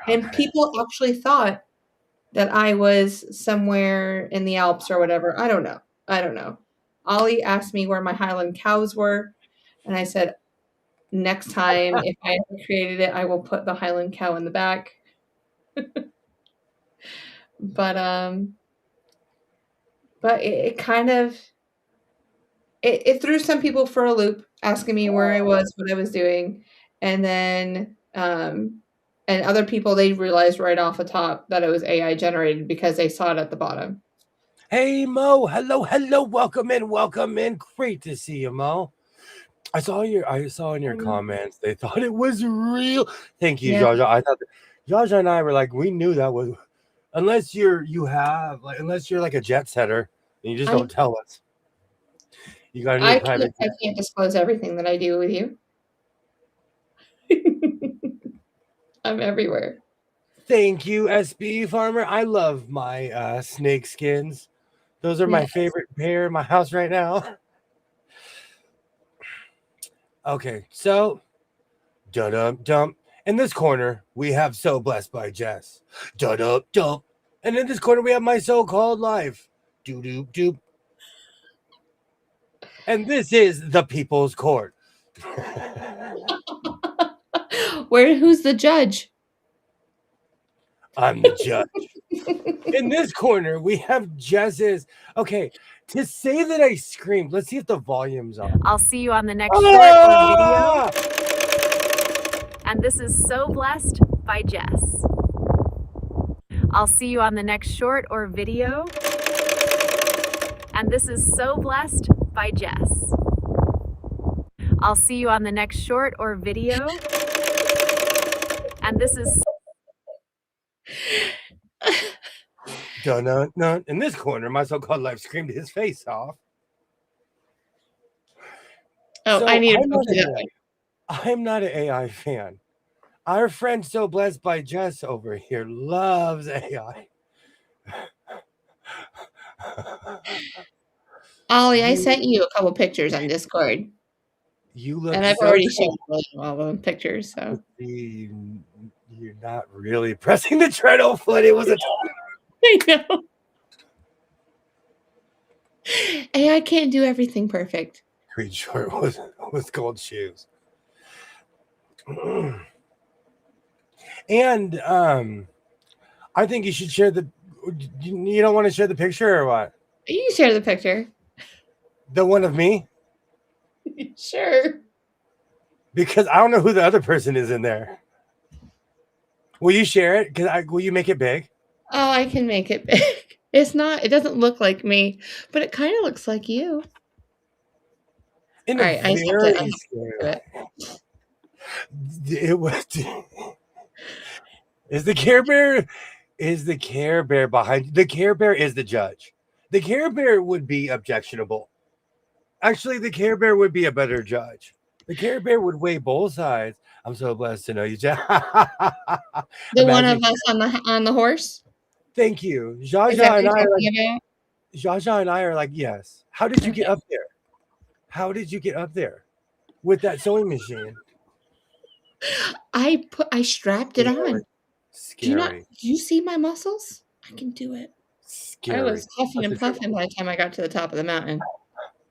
and people actually thought that I was somewhere in the Alps or whatever. I don't know. Ollie asked me where my Highland cows were, and I said, next time if I ever created it, I will put the Highland cow in the back. But it kind of it threw some people for a loop, asking me where I was, what I was doing, and then and other people, they realized right off the top that it was AI generated because they saw it at the bottom. Hey Mo, hello, welcome in. Great to see you, Mo. I saw in your comments they thought it was real. Thank you, Yeah. Jaja. I thought Jaja and I were like, we knew that was unless you're like a jet setter and you just don't tell us. You got any private? I can't disclose everything that I do with you. I'm everywhere. Thank you, SB Farmer. I love my snake skins. Those are my favorite pair in my house right now. Okay, so dum. In this corner, we have So Blessed by Jess. Dum. And in this corner, we have My So-Called Life. Doop. And this is the People's Court. Who's the judge? I'm the judge. In this corner, we have Jess's. Okay, to say that I screamed, let's see if the volume's up. I'll see you on the next short or video. And this is So Blessed by Jess. I'll see you on the next short or video. And this is So Blessed by Jess. I'll see you on the next short or video. And this is Dun. In this corner, My So-Called Life screamed his face off. Oh, So I need I'm to go to that one. I'm not an AI fan. Our friend So Blessed by Jess over here loves AI. Ollie, I sent you a couple pictures on Discord, You look and I've so already good. shown William all the pictures. So See, you're not really pressing the treadle foot. It was a I know. AI can't do everything perfect. tweed short with gold shoes. And I think you should share the. You don't want to share the picture or what? You can share the picture. The one of me, Sure. because I don't know who the other person is in there. Will you share it? Will you make it big? Oh, I can make it big. It's not. It doesn't look like me, but it kind of looks like you. In All a right, I just have very to scary do way. it. It was. Is the Care Bear? Is the Care Bear behind? The Care Bear is the judge. The Care Bear would be objectionable. Actually, the Care Bear would be a better judge. The Care Bear would weigh both sides. I'm so blessed to know you, Jack. The one of us on the horse. Thank you, Is that what Jaja and you're I are like. talking about? Jaja and I are like, yes. How did you get up there? How did you get up there with that sewing machine? I strapped it on. Scary. Do you see my muscles? I can do it. Scary. I was huffing and That's a puffing by the time I got to the top of the mountain.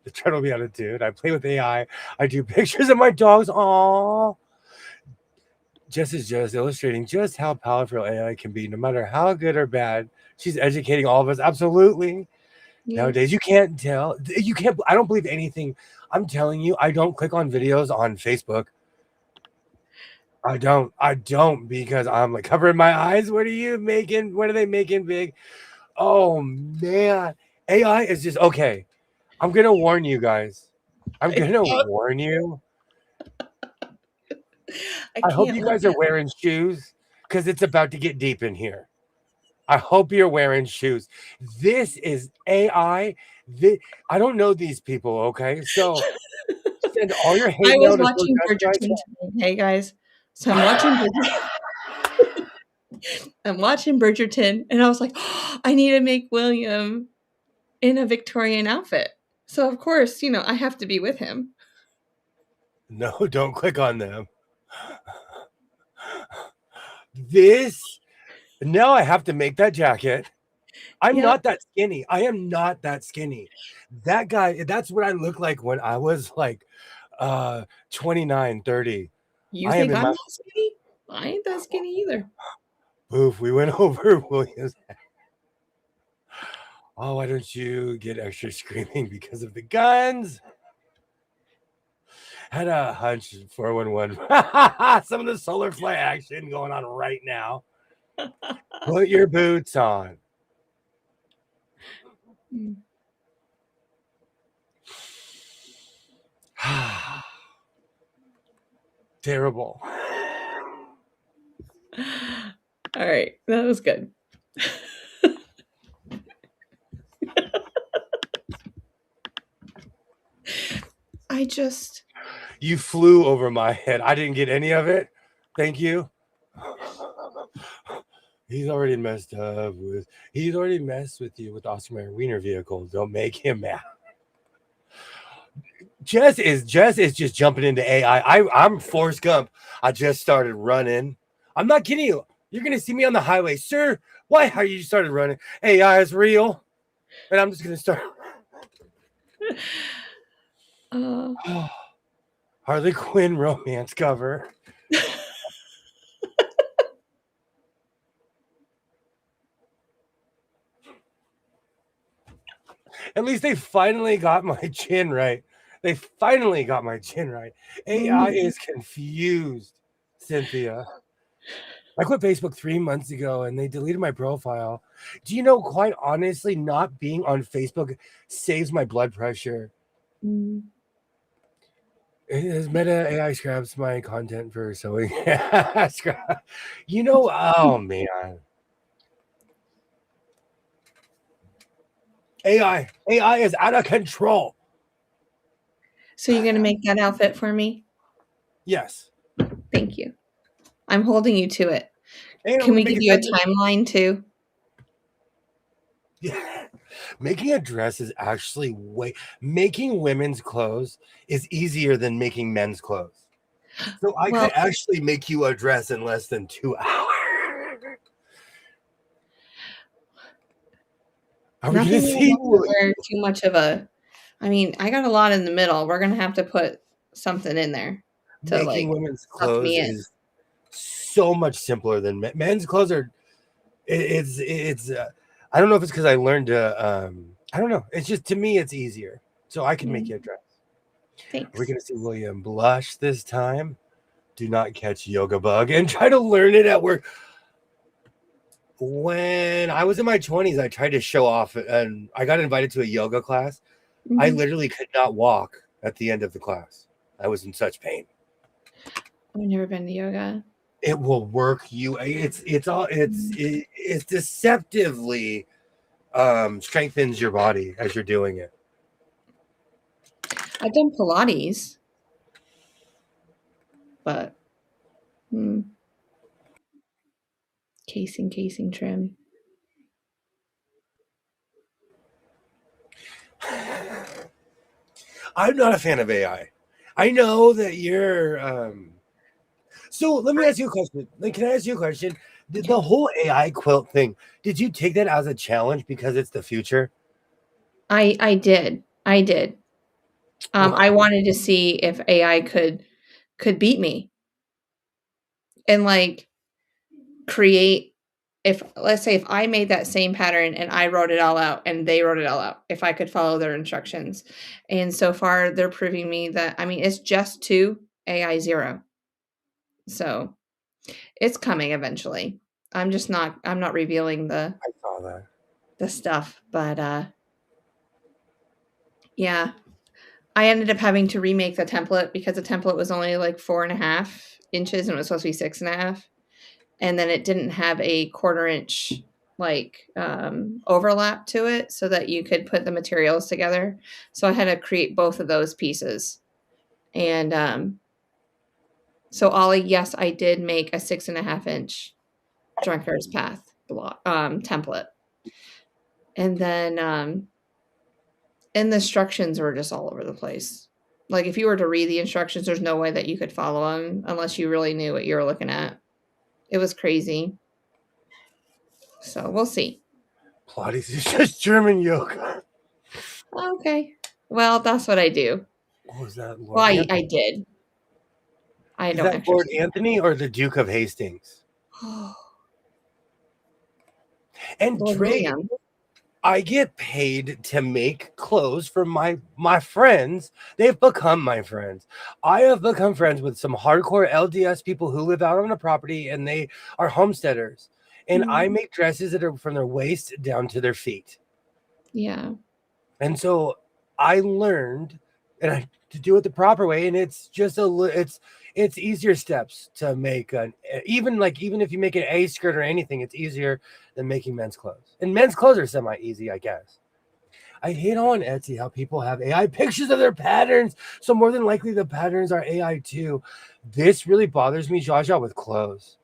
The treadle be attitude. I play with AI. I do pictures of my dogs. Aww. Jess is just illustrating just how powerful AI can be, no matter how good or bad. She's educating all of us. Absolutely. Yeah. Nowadays, you can't tell. You can't. I don't believe anything. I'm telling you, I don't click on videos on Facebook. I don't because I'm like covering my eyes. What are you making? What are they making big? Oh man, AI is just okay. I'm gonna warn you guys. I'm gonna warn you. I hope you guys are wearing shoes because it's about to get deep in here. I hope you're wearing shoes. This is AI. I don't know these people, okay? So send all your hate I mail was to watching those guys. Bridgerton today, hey guys. So I'm watching Bridgerton. I'm watching Bridgerton, and I was like, oh, I need to make William in a Victorian outfit. So of course, I have to be with him. No, don't click on them. Now I have to make that jacket. I'm not that skinny. I am not that skinny. That guy, that's what I look like when I was like 29, 30. You think I'm that skinny? I ain't that skinny either. Poof, we went over William's head. Oh, why don't you get extra screaming because of the guns? Had a hunch 411. Some of the solar flare action going on right now. Put your boots on. Terrible. All right, that was good. You flew over my head. I didn't get any of it. Thank you. He's already messed with you with Oscar Mayer Wiener vehicles. Don't make him mad. Jess is just jumping into AI. I'm Forrest Gump. I just started running. I'm not kidding you. You're gonna see me on the highway, sir. Why? How you started running? AI is real, and I'm just gonna start. Harley Quinn romance cover. At least they finally got my chin right. AI is confused, Cynthia. I quit Facebook 3 months ago and they deleted my profile. Do you know, quite honestly, not being on Facebook saves my blood pressure. As Meta AI scraps my content for sewing. Oh man. AI is out of control. So you're gonna make that outfit for me? Yes. Thank you. I'm holding you to it. Can we give you a timeline too? Yeah. Making a dress is actually making women's clothes is easier than making men's clothes. So I Well, could actually make you a dress in less than 2 hours. Are we gonna nothing see where too much of a. I mean, I got a lot in the middle. We're gonna have to put something in there to making like women's suck clothes me in. is so much simpler than men's clothes are. It's I don't know if it's because I learned to I don't know. It's just to me it's easier. So I can make you a dress. Thanks. We're gonna see William blush this time. Do not catch yoga bug and try to learn it at work. When I was in my 20s, I tried to show off and I got invited to a yoga class. I literally could not walk at the end of the class. I was in such pain. I've never been to yoga. It will work you. It's deceptively strengthens your body as you're doing it. I've done Pilates, but casing trim. I'm not a fan of AI. I know that you're so let me ask you a question. Can I ask you a question? The whole AI quilt thing, did you take that as a challenge because it's the future? I did. I wanted to see if AI could beat me and like create. If let's say if I made that same pattern and I wrote it all out and they wrote it all out, if I could follow their instructions. And so far they're proving me that it's just 2 AI 0. So it's coming eventually. I'm not revealing I saw that. the stuff, but yeah. I ended up having to remake the template because the template was only like 4.5 inches and it was supposed to be 6.5. And then it didn't have a 1/4 inch like overlap to it so that you could put the materials together. So I had to create both of those pieces. And so Ollie, yes, I did make a 6.5 inch Drunker's Path template. And then and the instructions were just all over the place. Like if you were to read the instructions, there's no way that you could follow them unless you really knew what you were looking at. It was crazy. So we'll see. Pilates is just German yoga. Okay. Well, that's what I do. What was that? Lord Well, I Anthony? did. I Is don't that actually. Lord Anthony or the Duke of Hastings? And Lord Dre, William. I get paid to make clothes for my friends. They've become my friends. I have become friends with some hardcore LDS people who live out on a property and they are homesteaders. And I make dresses that are from their waist down to their feet. Yeah. And so I learned to do it the proper way, and it's just it's easier steps to make even if you make an A skirt or anything, it's easier than making men's clothes. And men's clothes are semi easy, I guess. I hate on Etsy how people have AI pictures of their patterns, so more than likely the patterns are AI too. This really bothers me, Jaja, with clothes.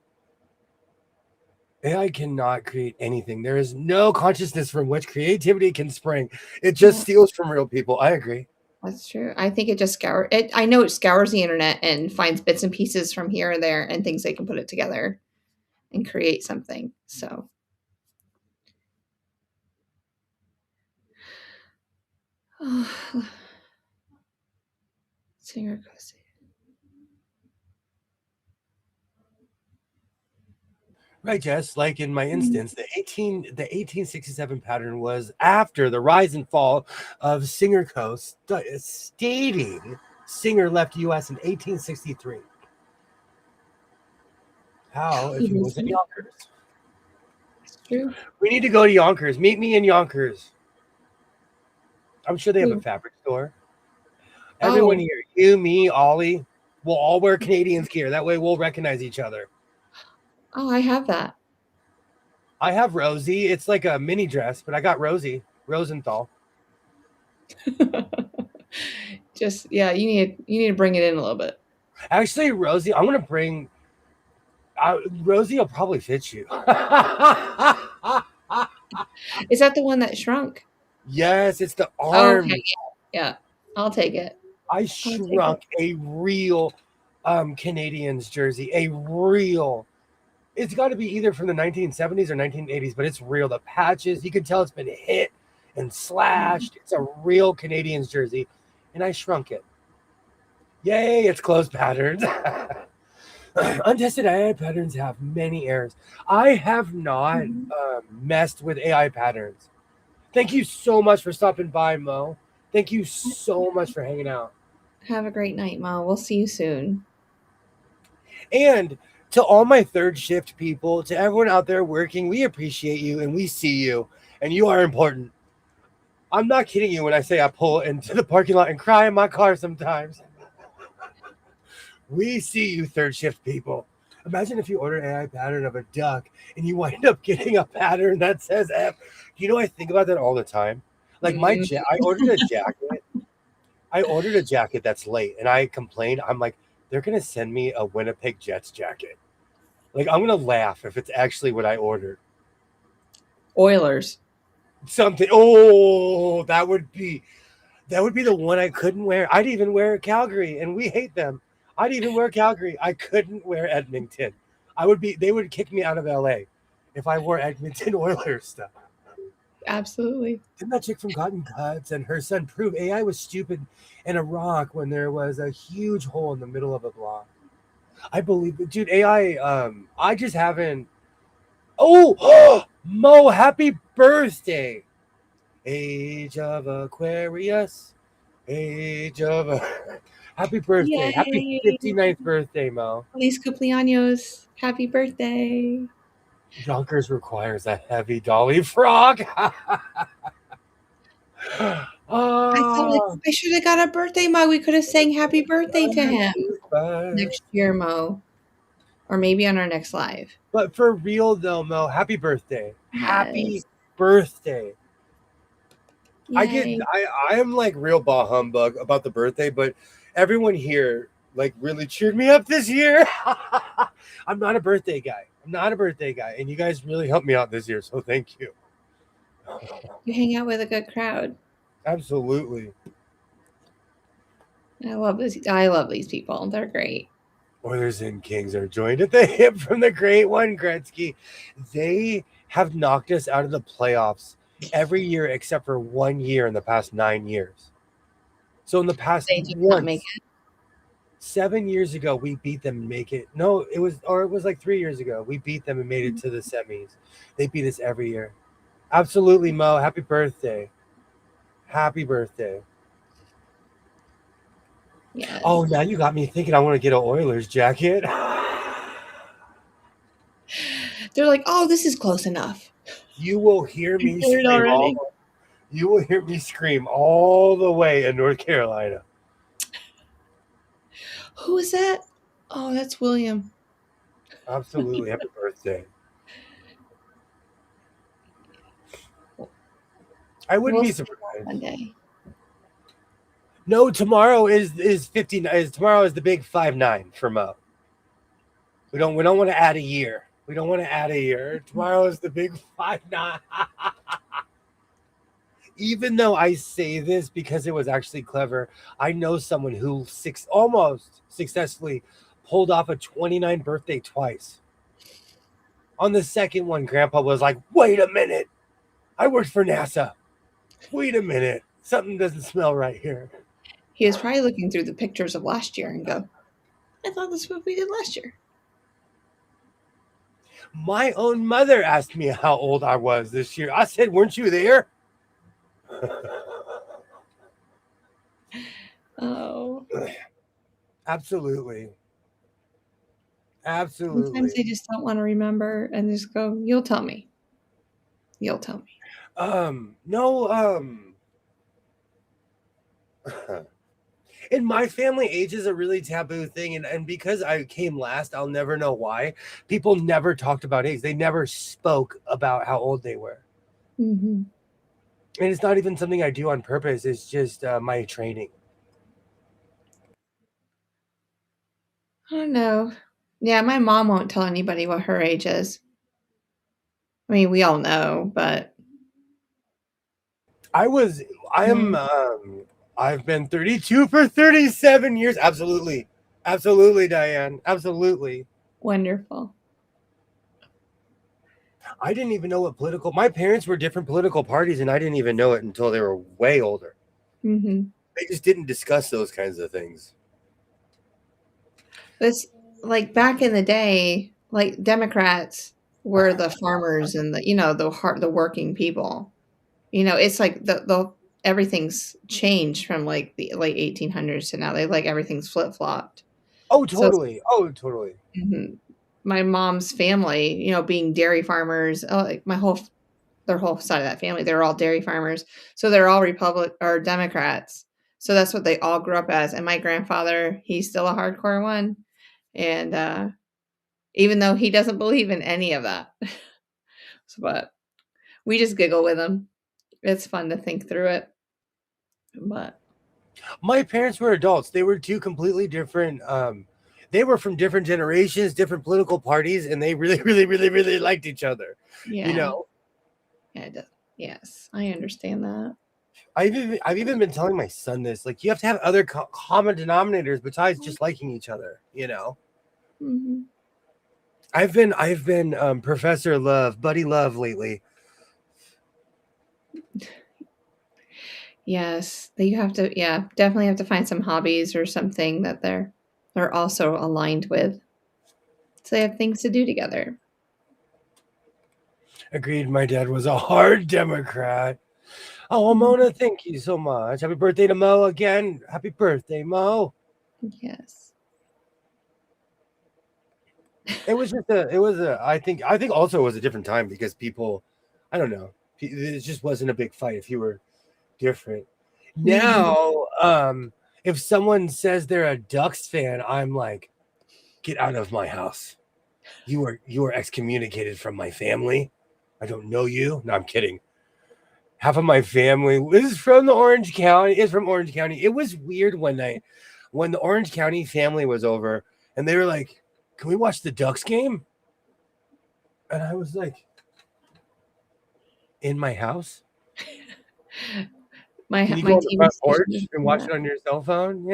AI cannot create anything. There is no consciousness from which creativity can spring. It just steals from real people. I agree. That's true. I think it just scours it. I know it scours the internet and finds bits and pieces from here and there and thinks they can put it together and create something. So singer goes. Right, Jess. Like in my instance, the 1867 pattern was after the rise and fall of Singer Co. Stating Singer left U.S. in 1863. How if he was in Yonkers? It's true. We need to go to Yonkers. Meet me in Yonkers. I'm sure they have a fabric store. Everyone here, you, me, Ollie, we'll all wear Canadians gear. That way we'll recognize each other. Oh, I have that. I have Rosie. It's like a mini dress, but I got Rosie Rosenthal. Just you need to bring it in a little bit. Actually, Rosie, I'm gonna bring. Rosie will probably fit you. Is that the one that shrunk? Yes, it's the Okay, arm. yeah, I'll take it. I I'll take shrunk a real Canadians jersey, a real. It's got to be either from the 1970s or 1980s, but it's real. The patches, you can tell it's been hit and slashed. It's a real Canadians jersey, and I shrunk it. Yay, it's closed patterns. Untested AI patterns have many errors. I have not messed with AI patterns. Thank you so much for stopping by, Mo. Thank you so much for hanging out. Have a great night, Ma. We'll see you soon. And to all my third shift people, to everyone out there working, we appreciate you and we see you, and you are important. I'm not kidding you when I say I pull into the parking lot and cry in my car sometimes. We see you, third shift people. Imagine if you order an AI pattern of a duck and you wind up getting a pattern that says F. You know, I think about that all the time. Like I ordered a jacket. I ordered a jacket that's late, and I complained. I'm like, they're gonna send me a Winnipeg Jets jacket. Like, I'm gonna laugh if it's actually what I ordered. Oilers. Something. Oh, that would be the one I couldn't wear. I'd even wear Calgary, and we hate them. I'd even wear Calgary. I couldn't wear Edmonton. They would kick me out of LA if I wore Edmonton Oilers stuff. Absolutely. Didn't that chick from Cotton Cuts and her son prove AI was stupid in a rock when there was a huge hole in the middle of a block? I believe it. Dude, AI, I just haven't. Oh, Mo, happy birthday. Age of Aquarius. Happy birthday. Happy Yay. 59th birthday, Mo. Feliz cumpleaños. Happy birthday. Yonkers requires a heavy dolly frog. I thought, like, I should have got a birthday mug. We could have sang happy birthday to him next year, Mo. Or maybe on our next live. But for real though, Mo, happy birthday. Happy Yes. birthday. Yay. I am like real bah humbug about the birthday, but everyone here like really cheered me up this year. I'm not a birthday guy. And you guys really helped me out this year, so thank you. You hang out with a good crowd. Absolutely. I love these people. They're great. Oilers and Kings are joined at the hip from the great one, Gretzky. They have knocked us out of the playoffs every year except for 1 year in the past 9 years. So in the past They did not make it. 7 years ago, we beat them and make it. No, it was like 3 years ago. We beat them and made it to the semis. They beat us every year. Absolutely, Mo. Happy birthday. Happy birthday. Yes. Oh, now you got me thinking I want to get an Oilers jacket. They're like, oh, this is close enough. You will hear me Hear it already. You will hear me scream all the way in North Carolina. Who is that? Oh, that's William. Absolutely. Happy birthday. I wouldn't be surprised. Monday. No, tomorrow is 59. Tomorrow is the big 5-9 for Mo. We don't want to add a year. Tomorrow is the big 5-9. Even though I say this because it was actually clever, I know someone who almost successfully pulled off a 29 birthday twice. On the second one, Grandpa was like, wait a minute. I worked for NASA. Wait a minute. Something doesn't smell right here. He was probably looking through the pictures of last year and go, I thought this is what we did last year. My own mother asked me how old I was this year. I said, weren't you there? Oh. Absolutely. Sometimes they just don't want to remember and just go, you'll tell me. In my family, age is a really taboo thing, and because I came last, I'll never know why. People never talked about age. They never spoke about how old they were. Mm-hmm. And it's not even something I do on purpose. It's just my training. I don't know. Yeah, my mom won't tell anybody what her age is. I mean, we all know, but I've been 32 for 37 years. Absolutely. Absolutely, Diane. Absolutely. Wonderful. I didn't even know what my parents were different political parties, and I didn't even know it until they were way older. Mm-hmm. They just didn't discuss those kinds of things. This, like back in the day, like Democrats were the farmers and the working people. It's like the everything's changed from like the late 1800s to now. They like everything's flip flopped. Oh, So totally. Oh, totally. mhm. My mom's family, being dairy farmers, like their whole side of that family, they're all dairy farmers. So they're all Republic or Democrats. So that's what they all grew up as. And my grandfather, he's still a hardcore one. And even though he doesn't believe in any of that, but we just giggle with him. It's fun to think through it. But My parents were adults. They were two completely different. They were from different generations, different political parties, and they really, really, really, really liked each other. yeah, You know, yes, I understand that. I've even been telling my son this. Like, you have to have other common denominators besides just liking each other. Hmm. I've been Professor Love, Buddy Love lately. Yes, you have to. Yeah, definitely have to find some hobbies or something that they're also aligned with, so they have things to do together. Agreed. My dad was a hard Democrat. Oh, Mhm. Mona, thank you so much. Happy birthday to Mo again. Happy birthday, Mo. Yes. I think also it was a different time because people, I don't know, it just wasn't a big fight if you were different. Now, if someone says they're a Ducks fan, I'm like, get out of my house. You are excommunicated from my family. I don't know you. No, I'm kidding. Half of my family is from Orange County. It was weird one night when the Orange County family was over and they were like, can we watch the Ducks game? And I was like, in my house? Can you go on the front porch and watch it on your cell phone?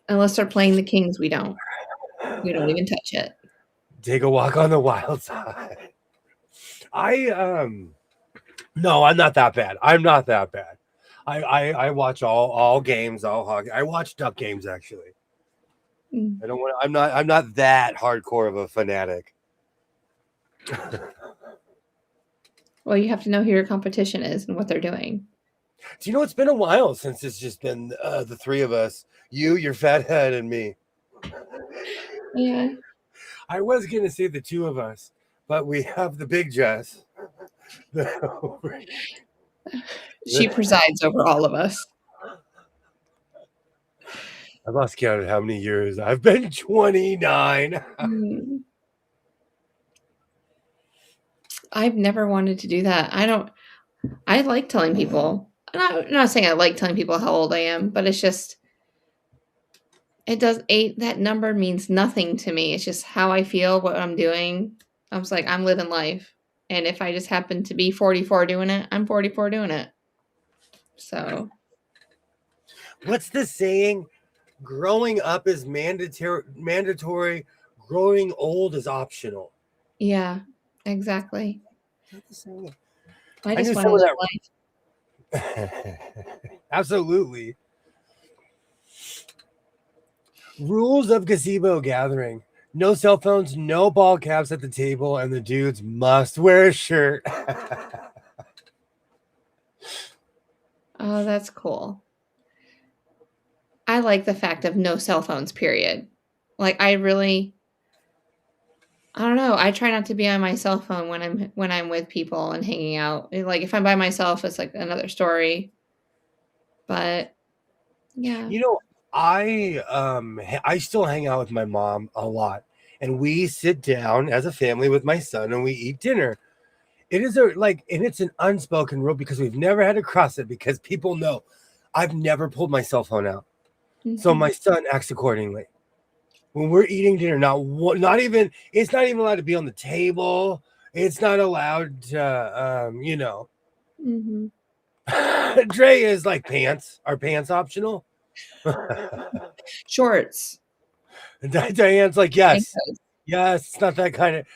Unless they're playing the Kings, we don't even touch it. Take a walk on the wild side. No, I'm not that bad. I watch all games, all hockey. I watch Duck games actually. I don't want. I'm not that hardcore of a fanatic. Well, you have to know who your competition is and what they're doing. Do you know it's been a while since it's just been the three of us, you, your fat head, and me. Yeah. I was gonna say the two of us, but we have the big Jess. She presides over all of us. I lost count of how many years. I've been 29. I've never wanted to do that. I like telling people. I'm not saying I like telling people how old I am, but it's just that number means nothing to me. It's just how I feel, what I'm doing. I was like, I'm living life. And if I just happen to be 44 doing it, I'm 44 doing it. So what's the saying? Growing up is mandatory. Growing old is optional. Yeah, exactly. I just want to live life. Absolutely. Rules of gazebo gathering. No cell phones, no ball caps at the table, and the dudes must wear a shirt. Oh, that's cool. I like the fact of no cell phones, period. Like I don't know. I try not to be on my cell phone when I'm with people and hanging out. Like if I'm by myself, it's like another story. But yeah. I still hang out with my mom a lot, and we sit down as a family with my son and we eat dinner. It is and it's an unspoken rule because we've never had to cross it because people know I've never pulled my cell phone out. Mm-hmm. So my son acts accordingly. When we're eating dinner, it's not even allowed to be on the table. It's not allowed to, Mhm. Dre is like pants. Are pants optional? Shorts. Diane's like, yes. Raincoats. Yes, it's not that kind of.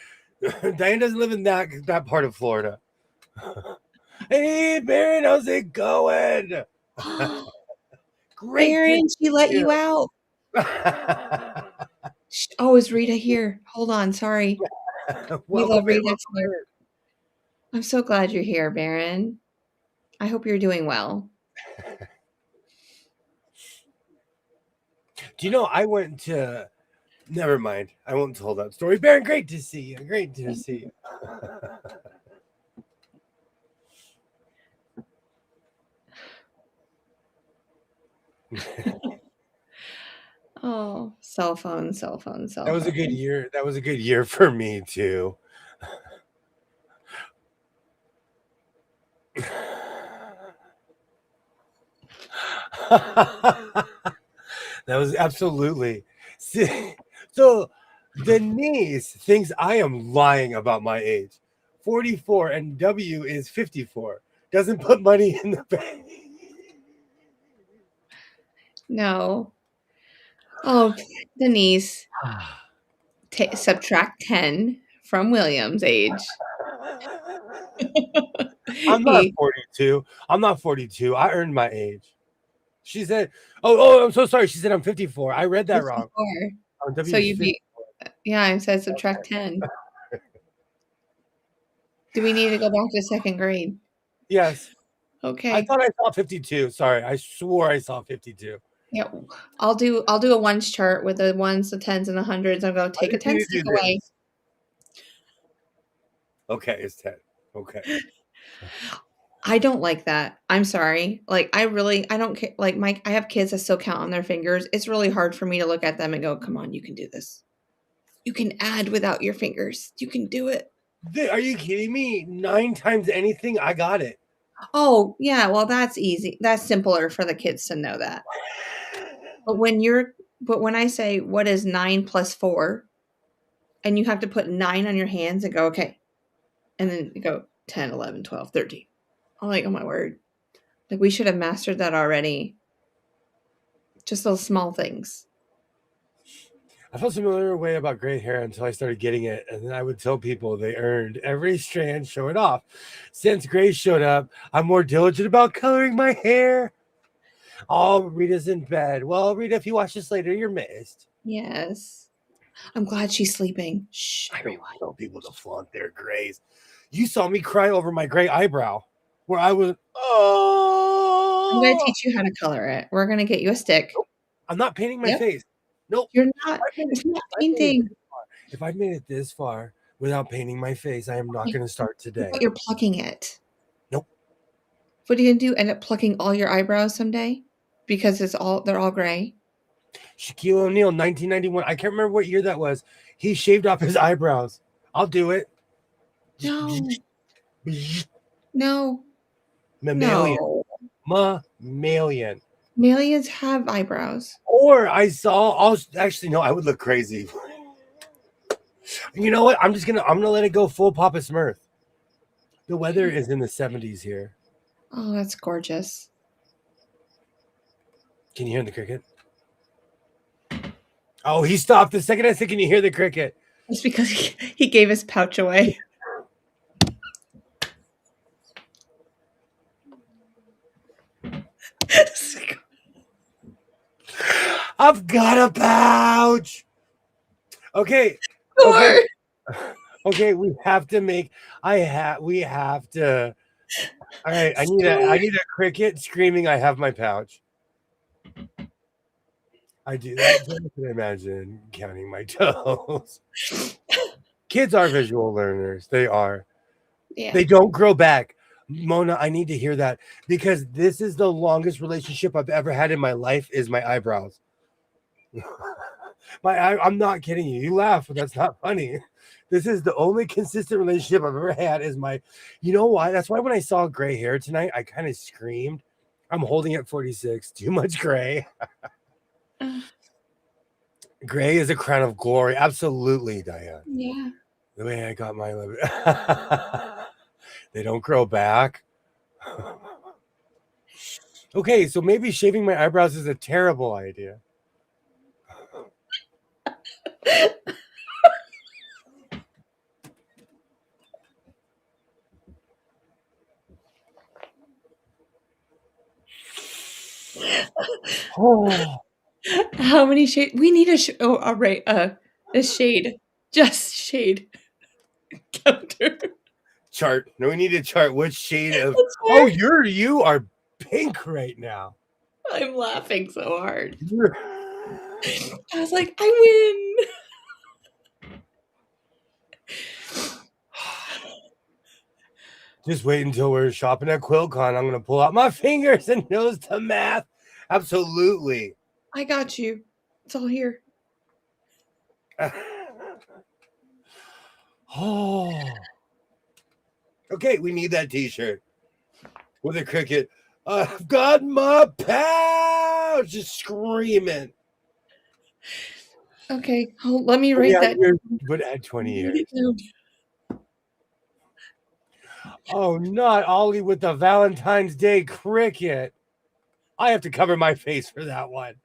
Diane doesn't live in that part of Florida. Hey, Baron, how's it going? Great. Baron, she let you out. Oh, is Rita here? Hold on, sorry. We love Rita too. I'm so glad you're here, Baron. I hope you're doing well. Do you know I went to? Never mind. I won't tell that story. Baron, great to see you. Great to see you. Oh, cell phone. That was a good year. That was a good year for me too. That was absolutely. So Denise thinks I am lying about my age. 44 and W is 54. Doesn't put money in the bank. No. Oh, Denise. Subtract 10 from William's age. I'm not 42. I'm not 42. I earned my age. She said, "Oh, I'm so sorry." She said I'm 54. I read that wrong. So you'd be, yeah, I said subtract 10. Do we need to go back to second grade? Yes. Okay. I thought I saw 52. Sorry, I swore I saw 52. Yeah, I'll do a ones chart with the ones, the tens, and the hundreds. I'm going to take a 10 stick away. Okay, it's 10. Okay. I don't like that. I'm sorry. Like I don't care. Like I have kids that still count on their fingers. It's really hard for me to look at them and go, "Come on, you can do this. You can add without your fingers. You can do it." Are you kidding me? 9 times anything, I got it. Oh, yeah, well that's easy. That's simpler for the kids to know that. But when I say what is 9 plus 4 and you have to put 9 on your hands and go, "Okay." And then you go 10, 11, 12, 13. I'm like, "Oh my word." Like we should have mastered that already. Just those small things. I felt similar way about gray hair until I started getting it, and then I would tell people they earned every strand, show it off. Since gray showed up, I'm more diligent about coloring my hair. Oh, Rita's in bed. Well, Rita, if you watch this later, you're missed. Yes. I'm glad she's sleeping. Shh. I don't tell people to flaunt their grays. You saw me cry over my gray eyebrow, where I was, oh. I'm going to teach you how to color it. We're going to get you a stick. Nope. I'm not painting my face. Nope. You're not. It's not painting. If I made it this far without painting my face, I am not going to start today. But you're plucking it. Nope. What are you going to do? End up plucking all your eyebrows someday? Because they're all gray? Shaquille O'Neal, 1991. I can't remember what year that was. He shaved off his eyebrows. I'll do it. No. No. Mammalian. No. Mammalian. Mammalians have eyebrows. Or I would look crazy. You know what? I'm gonna let it go full Papa Smurf. The weather is in the 70s here. Oh, that's gorgeous. Can you hear the cricket? Oh, he stopped. The second I said, can you hear the cricket? It's because he gave his pouch away. I've got a pouch. Okay. Okay, we have to all right, I need a cricket screaming, I have my pouch. I do that. I can imagine counting my toes. Kids are visual learners. They are. Yeah. They don't grow back. Mona, I need to hear that because this is the longest relationship I've ever had in my life is my eyebrows. I'm not kidding you. You laugh, but that's not funny. This is the only consistent relationship I've ever had is you know why? That's why when I saw gray hair tonight, I kind of screamed. I'm holding at 46. Too much gray. Gray is a crown of glory. Absolutely, Diane. Yeah. The way I got my lip. They don't grow back. Okay, so maybe shaving my eyebrows is a terrible idea. Oh, How many shade? We need all right, a shade. Just shade counter. chart. No, we need to chart which shade of. That's Oh, fair. you are pink right now. I'm laughing so hard. You're- I was like, I win. Just wait until we're shopping at QuiltCon. I'm gonna pull out my fingers and nose to math. Absolutely. I got you. It's all here. Oh. Okay, we need that T-shirt with a cricket. I've got my pouch, just screaming. Okay, let me write that. But add 20 Write years. it down. Oh, not Ollie with the Valentine's Day cricket. I have to cover my face for that one.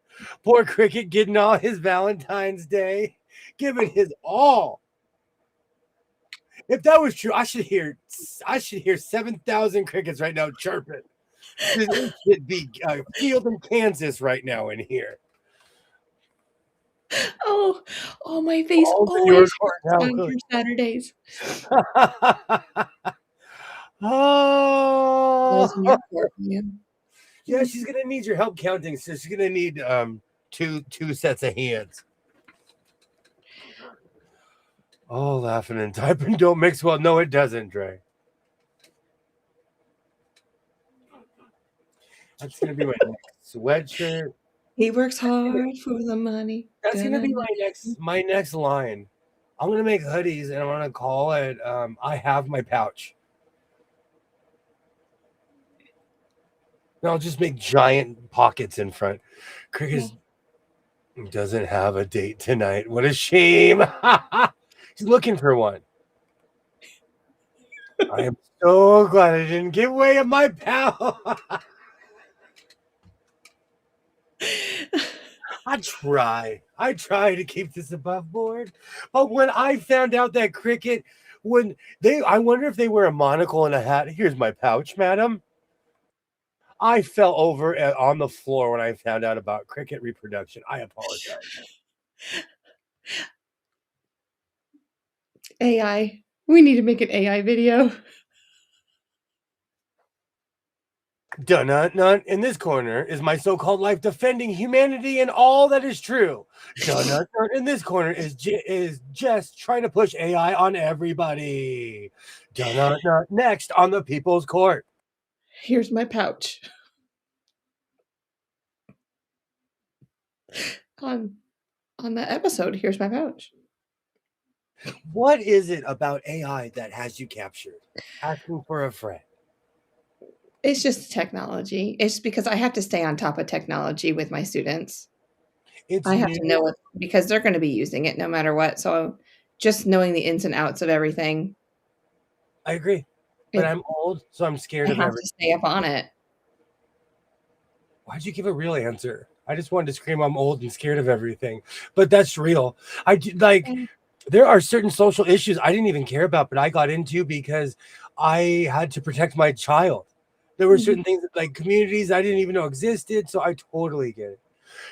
Poor cricket getting all his Valentine's Day, giving his all. If that was true, I should hear 7,000 crickets right now chirping. It should be a field in Kansas right now in here. Oh, my face All in always your hurts court now, on Willie. your Saturdays. Those in your Oh, court, man. yeah, she's gonna need your help counting, so she's gonna need two sets of hands. Oh, laughing and typing don't mix well. No, it doesn't, Dre. That's gonna be my next sweatshirt. He works hard for the money. That's gonna be Da-na-na. my next line. I'm gonna make hoodies and I'm gonna call it I have my pouch. And I'll just make giant pockets in front. Cricket doesn't have a date tonight. What a shame. He's looking for one. I am so glad I didn't give away my pouch. I try to keep this above board. But when I found out that cricket, I wonder if they wear a monocle and a hat. Here's my pouch, madam. I fell over on the floor when I found out about cricket reproduction. I apologize. AI. We need to make an AI video. Dun-dun-dun. In this corner is my so-called life defending humanity and all that is true. Dun-dun-dun. In this corner is just trying to push AI on everybody. Dun-dun-dun. Next on the People's Court. Here's my pouch. On the episode, here's my pouch. What is it about AI that has you captured? Asking for a friend. It's just technology. It's because I have to stay on top of technology with my students. I have to know it because they're going to be using it no matter what. So just knowing the ins and outs of everything. I agree. But I'm old, so I'm scared of I have everything. to stay up on it. Why'd you give a real answer? I just wanted to scream I'm old and scared of everything. But that's real. There are certain social issues I didn't even care about, but I got into because I had to protect my child. There were certain things like communities I didn't even know existed, so I totally get it.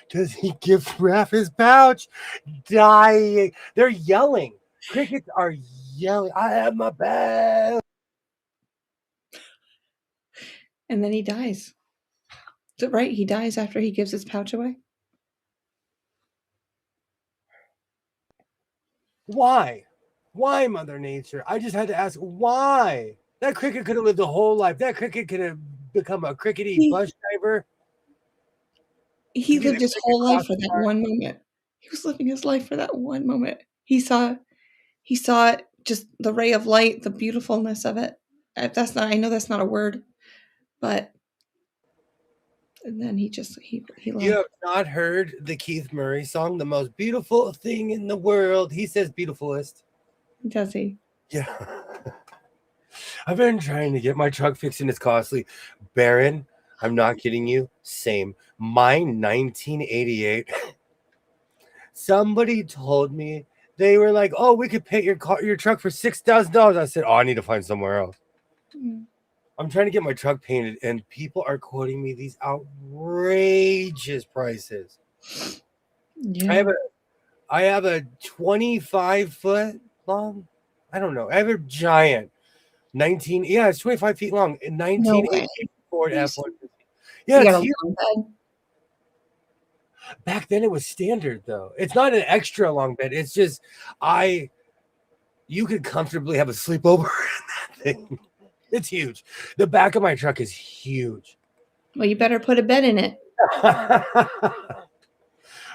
Does he give Raph his pouch? Dying. They're yelling. Crickets are yelling. I have my pouch. And then he dies. Is it right? He dies after he gives his pouch away? Why? Why, Mother Nature? I just had to ask why. That cricket could have lived a whole life. That cricket could have become a crickety bus driver. He lived his whole life for that one moment. He was living his life for that one moment. He saw it, just the ray of light, the beautifulness of it. I know that's not a word, but and then he left. You have not heard the Keith Murray song, The Most Beautiful Thing in the World. He says beautifulest. Does he? Yeah. I've been trying to get my truck fixed and it's costly. Baron, I'm not kidding you. Same. Mine 1988. Somebody told me they were like, "Oh, we could paint your truck for $6,000." I said, "Oh, I need to find somewhere else." Mm. I'm trying to get my truck painted, and people are quoting me these outrageous prices. Yeah. I have a 25-foot long. I don't know. I have a giant 19. Yeah, it's 25 feet long. No way. 1980 Ford Yes. F-150. Yeah, You it's got a huge. long bed? Back then it was standard though. It's not an extra long bed. It's just you could comfortably have a sleepover in that thing. It's huge. The back of my truck is huge. Well, you better put a bed in it.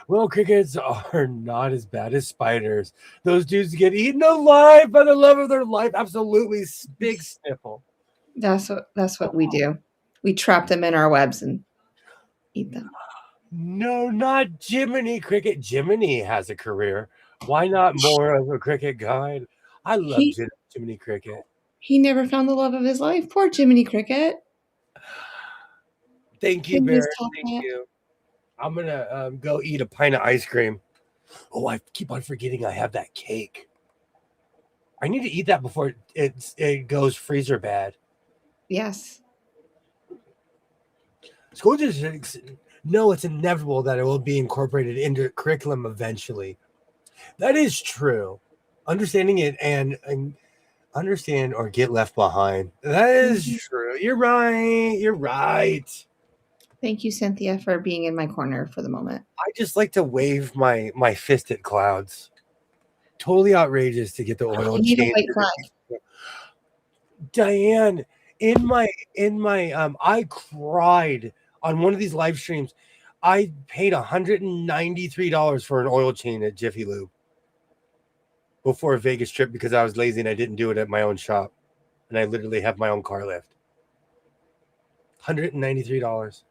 Little crickets are not as bad as spiders. Those dudes get eaten alive by the love of their life. Absolutely big sniffle. That's what we do. We trap them in our webs and eat them. No, not Jiminy Cricket. Jiminy has a career. Why not more of a cricket guide? I love He Jiminy Cricket. he never found the love of his life. Poor Jiminy Cricket. Thank you, Can you Baron. stop Thank that? you. I'm gonna go eat a pint of ice cream. Oh, I keep on forgetting I have that cake. I need to eat that before it goes freezer bad. Yes. School districts know it's inevitable that it will be incorporated into curriculum eventually. That is true. Understanding it and understand or get left behind. That is true. You're right. You're right. Thank you, Cynthia, for being in my corner for the moment. I just like to wave my fist at clouds. Totally outrageous to get the oil You need a change. white flag. Diane, in my I cried on one of these live streams. I paid $193 for an oil change at Jiffy Lube before a Vegas trip because I was lazy and I didn't do it at my own shop. And I literally have my own car lift. $193.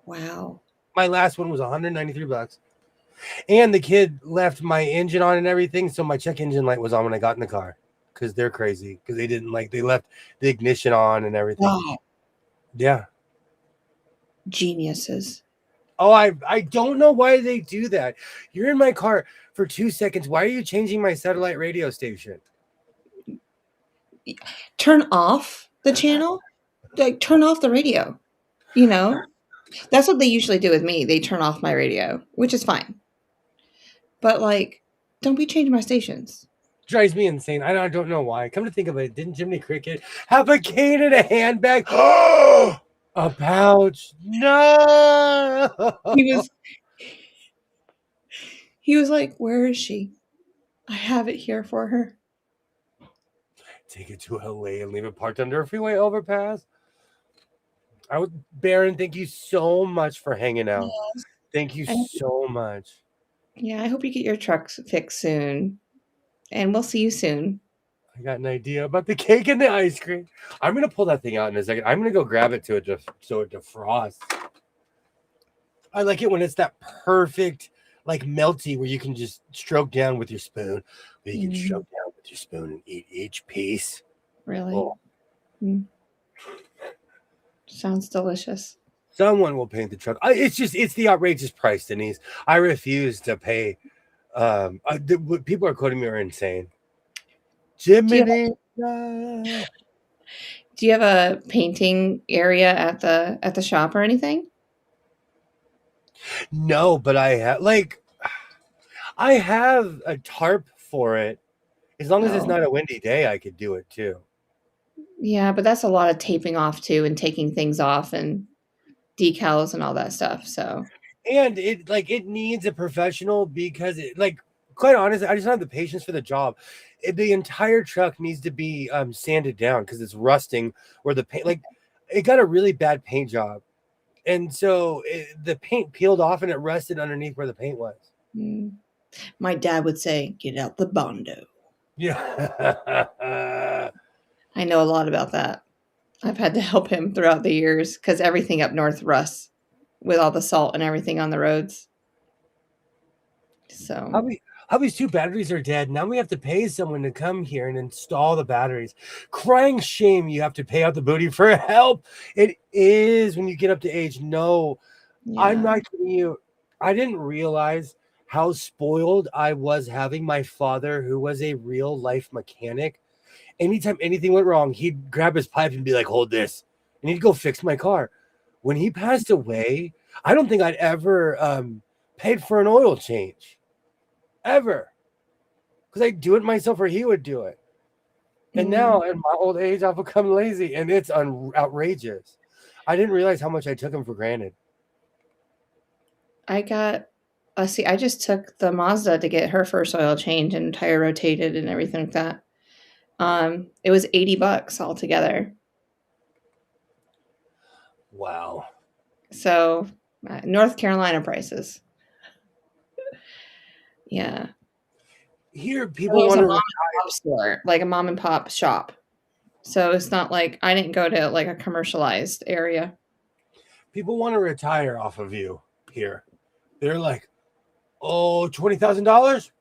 Wow. My last one was $193. And the kid left my engine on and everything, so my check engine light was on when I got in the car. Because they're crazy. Because they left the ignition on and everything. Wow. Yeah. Geniuses. Oh, I don't know why they do that. You're in my car for 2 seconds. Why are you changing my satellite radio station? Turn off the channel. Like, turn off the radio. You know? That's what they usually do with me. They turn off my radio, which is fine. But, like, don't be changing my stations. Drives me insane. I don't know why. Come to think of it, didn't Jiminy Cricket have a cane and a handbag? Oh, a pouch. No. He was like, "Where is she? I have it here for her." Take it to LA and leave it parked under a freeway overpass. Baron, thank you so much for hanging out. Yes. Thank you so much. Yeah, I hope you get your truck fixed soon. And we'll see you soon. I got an idea about the cake and the ice cream. I'm going to pull that thing out in a second. I'm going to go grab it so it defrosts. I like it when it's that perfect, like melty, where you can just stroke down with your spoon. Where you can stroke down with your spoon and eat each piece. Really? Oh. Sounds delicious. Someone will paint the truck. It's the outrageous price, Denise. I refuse to pay. What people are quoting me are insane. Jiminy. Do you have a painting area at the shop or anything? No, but I have a tarp for it. As long as it's not a windy day, I could do it too. Yeah, but that's a lot of taping off too and taking things off and decals and all that stuff. So, and it needs a professional because quite honestly, I just don't have the patience for the job. The entire truck needs to be sanded down because it's rusting where the paint it got a really bad paint job. And so the paint peeled off and it rested underneath where the paint was. My dad would say, "Get out the Bondo." Yeah. I know a lot about that. I've had to help him throughout the years because everything up north rusts with all the salt and everything on the roads. So Hubby's 2 batteries are dead. Now we have to pay someone to come here and install the batteries. Crying shame, you have to pay out the booty for help. It is when you get up to age. No, I'm Yeah. not kidding you. I didn't realize how spoiled I was having my father, who was a real life mechanic. Anytime anything went wrong, he'd grab his pipe and be like, hold this. And he'd go fix my car. When he passed away, I don't think I'd ever paid for an oil change. Ever. Because I'd do it myself or he would do it. And now at my old age, I've become lazy and it's outrageous. I didn't realize how much I took him for granted. I just took the Mazda to get her first oil change and tire rotated and everything like that. It was $80 altogether. Wow. So, North Carolina prices. Yeah. Here, It people was want a to mom and pop store, like a mom and pop shop. So it's not like I didn't go to like a commercialized area. people want to retire off of you here. They're like, oh, $20,000.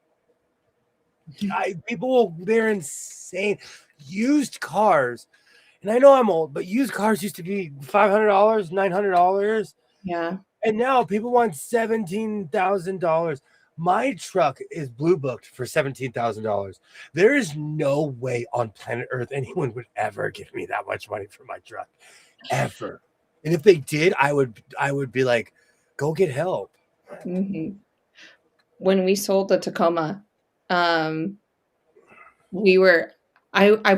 They're insane. Used cars, and I know I'm old, but used cars used to be $500, $900, Yeah. and now people want $17,000. My truck is blue booked for $17,000. There is no way on planet Earth anyone would ever give me that much money for my truck, ever. And if they did, I would be like, go get help. Mm-hmm. When we sold the Tacoma, I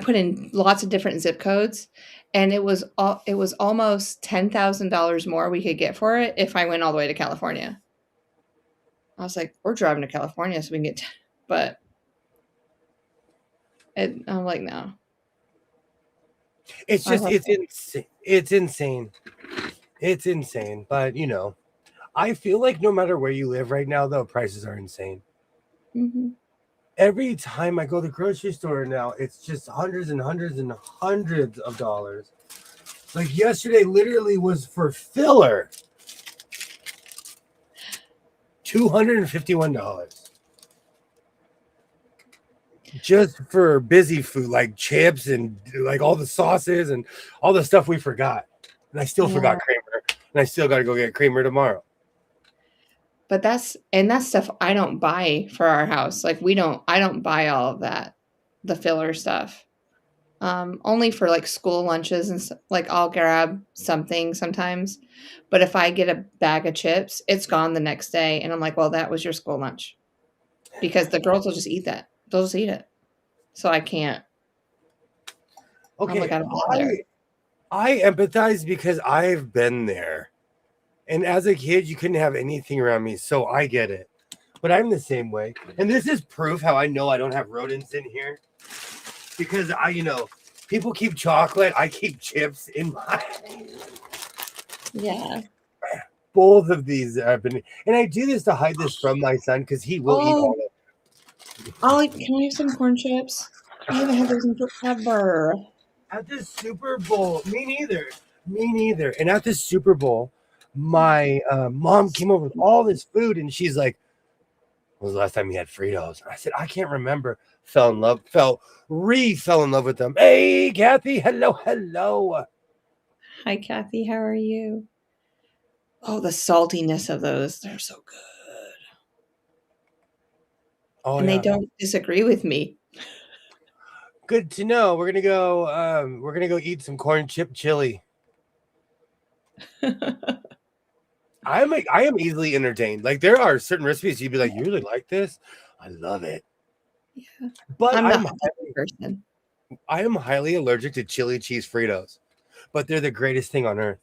put in lots of different zip codes, and it was almost $10,000 more we could get for it if I went all the way to California. I was like, we're driving to California so we can get, but I'm like, no. It's just it's insane. It's insane. It's insane. But I feel like no matter where you live right now, though, prices are insane. Mm-hmm. Every time I go to the grocery store now, it's just hundreds and hundreds and hundreds of dollars. Like yesterday, literally was for filler. $251. Just for busy food, like chips and like all the sauces and all the stuff we forgot. And I still forgot creamer. And I still got to go get creamer tomorrow. But that's stuff I don't buy for our house. Like I don't buy all of that, the filler stuff. Only for like school lunches and like I'll grab something sometimes. But if I get a bag of chips, it's gone the next day. And I'm like, well, that was your school lunch. Because the girls will just eat that. They'll just eat it. So I can't. Okay. I'm like, I don't bother. I empathize because I've been there. And as a kid, you couldn't have anything around me. So I get it. But I'm the same way. And this is proof how I know I don't have rodents in here. Because people keep chocolate. I keep chips in my. Yeah. Both of these have been. And I do this to hide this from my son because he will eat all of it. Ollie, can I have some corn chips? I haven't had those in forever. At the Super Bowl, me neither. And at the Super Bowl, my mom came over with all this food, and she's like, "When was the last time you had Fritos?" I said, "I can't remember." Fell in love with them. Hey, Kathy, hello. Hi, Kathy. How are you? Oh, the saltiness of those—they're so good. Oh, and they don't disagree with me. Good to know. We're gonna go eat some corn chip chili. I am easily entertained. Like there are certain recipes you'd be like, you really like this? I love it. Yeah. But I'm not a person. I am highly allergic to chili cheese Fritos, but they're the greatest thing on earth.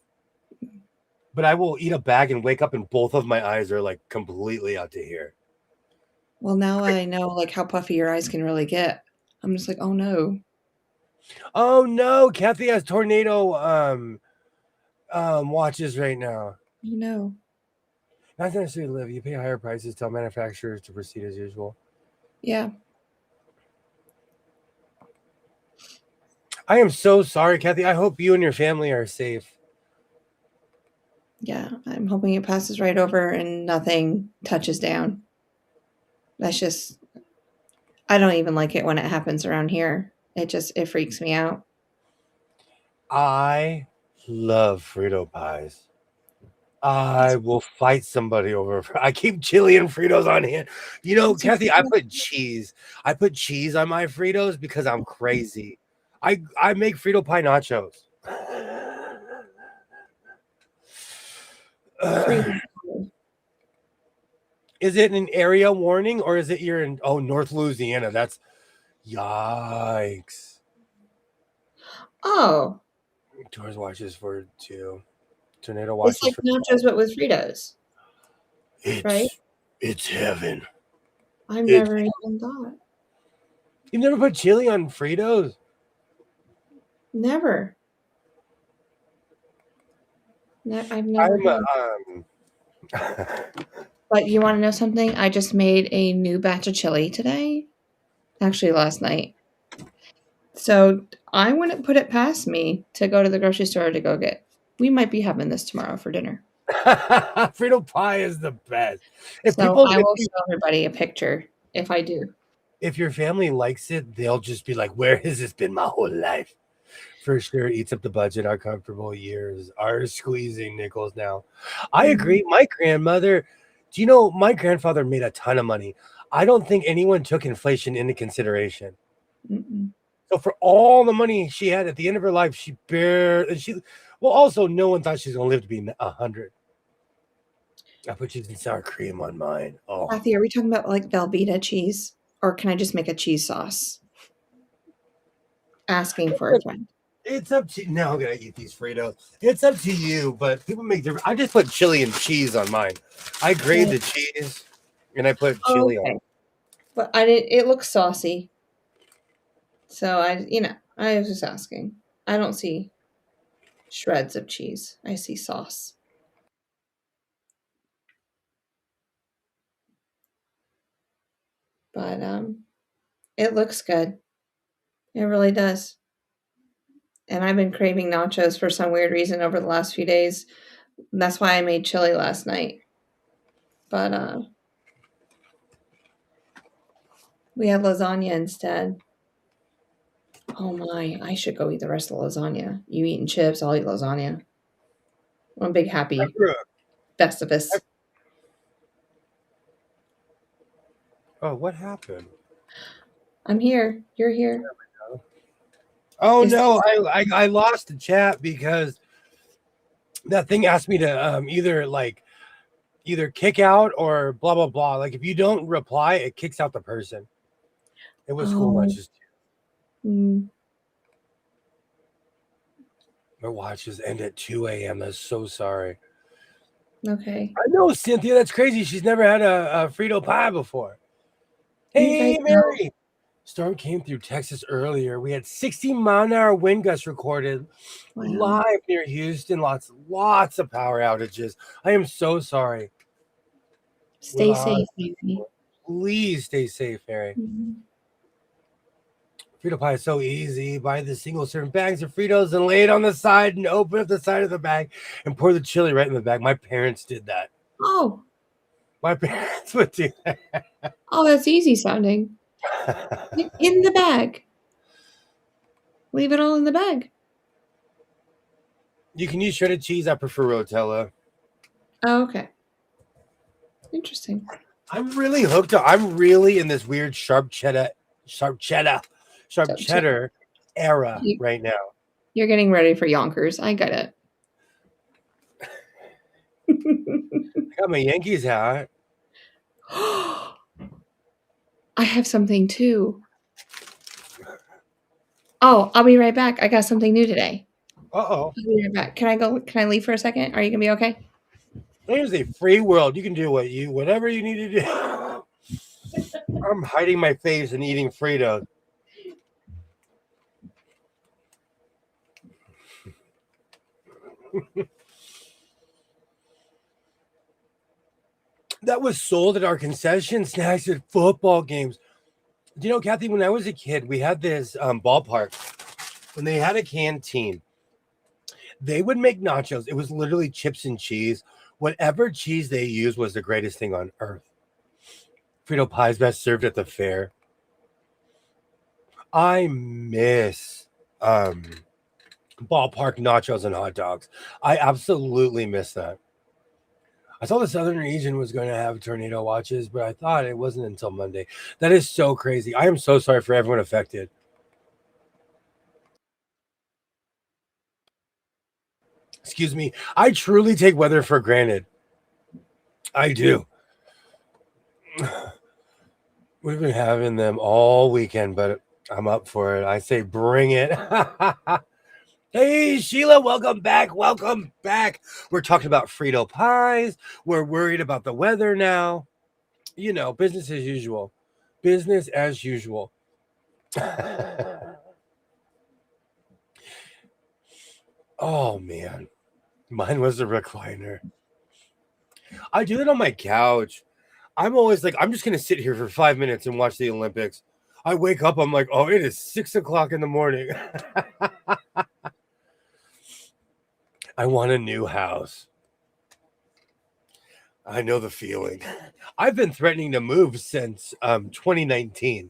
But I will eat a bag and wake up and both of my eyes are like completely out to here. Well, now I know like how puffy your eyes can really get. I'm just like, oh no. Oh no, Kathy has tornado watches right now. You know. Not necessarily live. You pay higher prices, tell manufacturers to proceed as usual. Yeah. I am so sorry, Kathy. I hope you and your family are safe. Yeah, I'm hoping it passes right over and nothing touches down. That's just, I don't even like it when it happens around here. It freaks me out. I love Frito pies. I will fight somebody over. I keep chili and Fritos on hand. You know, That's a Kathy, I Frito. put cheese. I put cheese on my Fritos because I'm crazy. I make Frito pie nachos. Frito. Is it an area warning or is it you're in North Louisiana? That's yikes. Oh, Doors watches for 2. Tornado it's watches like for nachos, but with Fritos, right? it's heaven. I've It's never even thought. You've never put chili on Fritos? Never. I've never I'm had. But you want to know something? I just made a new batch of chili today. Actually, last night. So I wouldn't put it past me to go to the grocery store to go get. We might be having this tomorrow for dinner. Frito pie is the best. If So people, I will show everybody a picture if I do. if your family likes it, they'll just be like, "Where has this been my whole life?" For sure, eats up the budget. Our comfortable years are squeezing nickels now. I agree. My grandmother, do you know my grandfather made a ton of money? I don't think anyone took inflation into consideration. Mm-mm. So for all the money she had at the end of her life, also no one thought she was gonna live to be 100. I put cheese and sour cream on mine. Oh, Kathy, are we talking about like Velveeta cheese? Or can I just make a cheese sauce? Asking for a friend. it's up to now. I'm gonna eat these Fritos. It's up to you, but people make different. I just put chili and cheese on mine. I grate the cheese and I put chili on. But it looks saucy. So I was just asking. I don't see shreds of cheese. I see sauce. But it looks good. It really does. And I've been craving nachos for some weird reason over the last few days. And that's why I made chili last night. But we had lasagna instead. Oh my, I should go eat the rest of the lasagna. You eating chips, I'll eat lasagna. One big happy Festivus. Oh, what happened? I'm here. You're here. Oh no, I lost the chat because that thing asked me to either kick out or blah blah blah. Like if you don't reply, it kicks out the person. It was school lunches too. Mm. My watches end at 2 a.m. I'm so sorry. Okay. I know, Cynthia. That's crazy. She's never had a Frito pie before. Hey, Mary. Storm came through Texas earlier. We had 60-mile-an-hour wind gusts recorded live near Houston. Lots of power outages. I am so sorry. Stay safe, baby. Please stay safe, Harry. Mm-hmm. Frito pie is so easy. Buy the single-serving bags of Fritos and lay it on the side and open up the side of the bag and pour the chili right in the bag. My parents did that. Oh. My parents would do that. Oh, that's easy sounding. In the bag. Leave it all in the bag. You can use shredded cheese. I prefer Rotella. Oh, okay. Interesting. I'm really hooked up. I'm really in this weird sharp cheddar era right now. You're getting ready for Yonkers. I get it. I got my Yankees hat. I have something too. Oh, I'll be right back. I got something new today. Uh-oh. I'll be right back. Can I leave for a second? Are you gonna be okay? There's a free world. You can do whatever you need to do. I'm hiding my face and eating Fritos. That was sold at our concession snacks at football games. Do you know, Kathy, when I was a kid, we had this ballpark. When they had a canteen, they would make nachos. It was literally chips and cheese. Whatever cheese they used was the greatest thing on earth. Frito pies best served at the fair. I miss ballpark nachos and hot dogs. I absolutely miss that. I saw the southern region was going to have tornado watches, but I thought it wasn't until Monday. That is so crazy. I am so sorry for everyone affected. Excuse me. I truly take weather for granted. I do. We've been having them all weekend, but I'm up for it. I say bring it. Hey, Sheila, welcome back. Welcome back. We're talking about Frito pies. We're worried about the weather now. You know, business as usual. Business as usual. Oh, man. Mine was a recliner. I do it on my couch. I'm always like, I'm just going to sit here for 5 minutes and watch the Olympics. I wake up, I'm like, oh, it is 6 o'clock in the morning. I want a new house. I know the feeling. I've been threatening to move since 2019.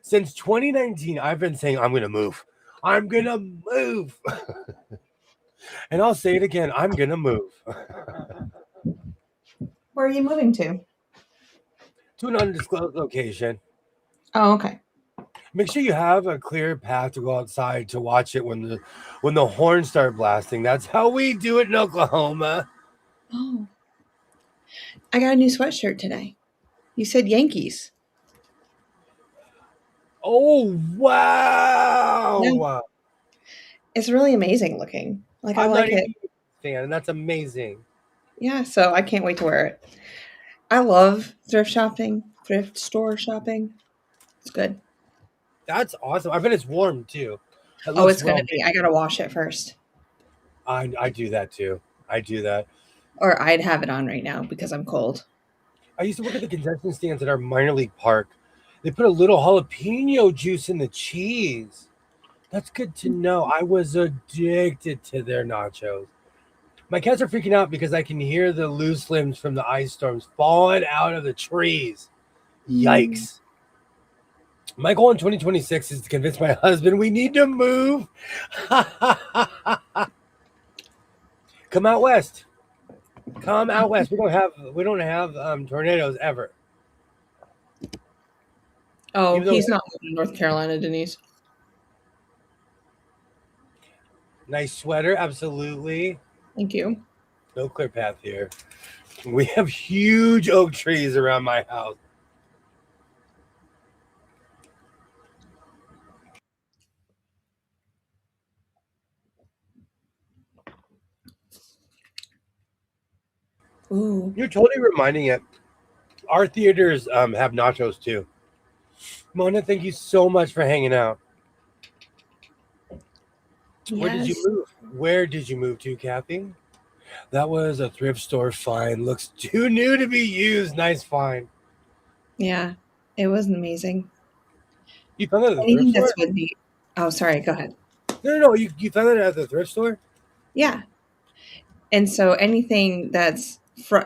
Since 2019, I've been saying, I'm going to move. I'm going to move. And I'll say it again. I'm going to move. Where are you moving to? To an undisclosed location. Oh, okay. Make sure you have a clear path to go outside to watch it when the horns start blasting. That's how we do it in Oklahoma. Oh. I got a new sweatshirt today. You said Yankees. Oh, wow. Yeah. It's really amazing looking. Like, I I'm like not it. even a fan, and that's amazing. Yeah, so I can't wait to wear it. I love thrift shopping, thrift store shopping. It's good. That's awesome. I bet it's warm too. Oh, it's going to be. I got to wash it first. I do that too. I do that. Or I'd have it on right now because I'm cold. I used to work at the concession stands at our minor league park. They put a little jalapeno juice in the cheese. That's good to know. I was addicted to their nachos. My cats are freaking out because I can hear the loose limbs from the ice storms falling out of the trees. Yikes. My goal in 2026 is to convince my husband we need to move. Come out west. Come out west. We don't have tornadoes ever. Oh, he's not moving to North Carolina, Denise. Nice sweater, absolutely. Thank you. No clear path here. We have huge oak trees around my house. Ooh. You're totally reminding it. Our theaters have nachos too. Mona, thank you so much for hanging out. Yes. Where did you move to, Kathy? That was a thrift store find. Looks too new to be used. Nice find. Yeah, it was amazing. You found that at the Anything thrift store? that's with me. Oh, sorry. Go ahead. No. You found that at the thrift store? Yeah. And so anything that's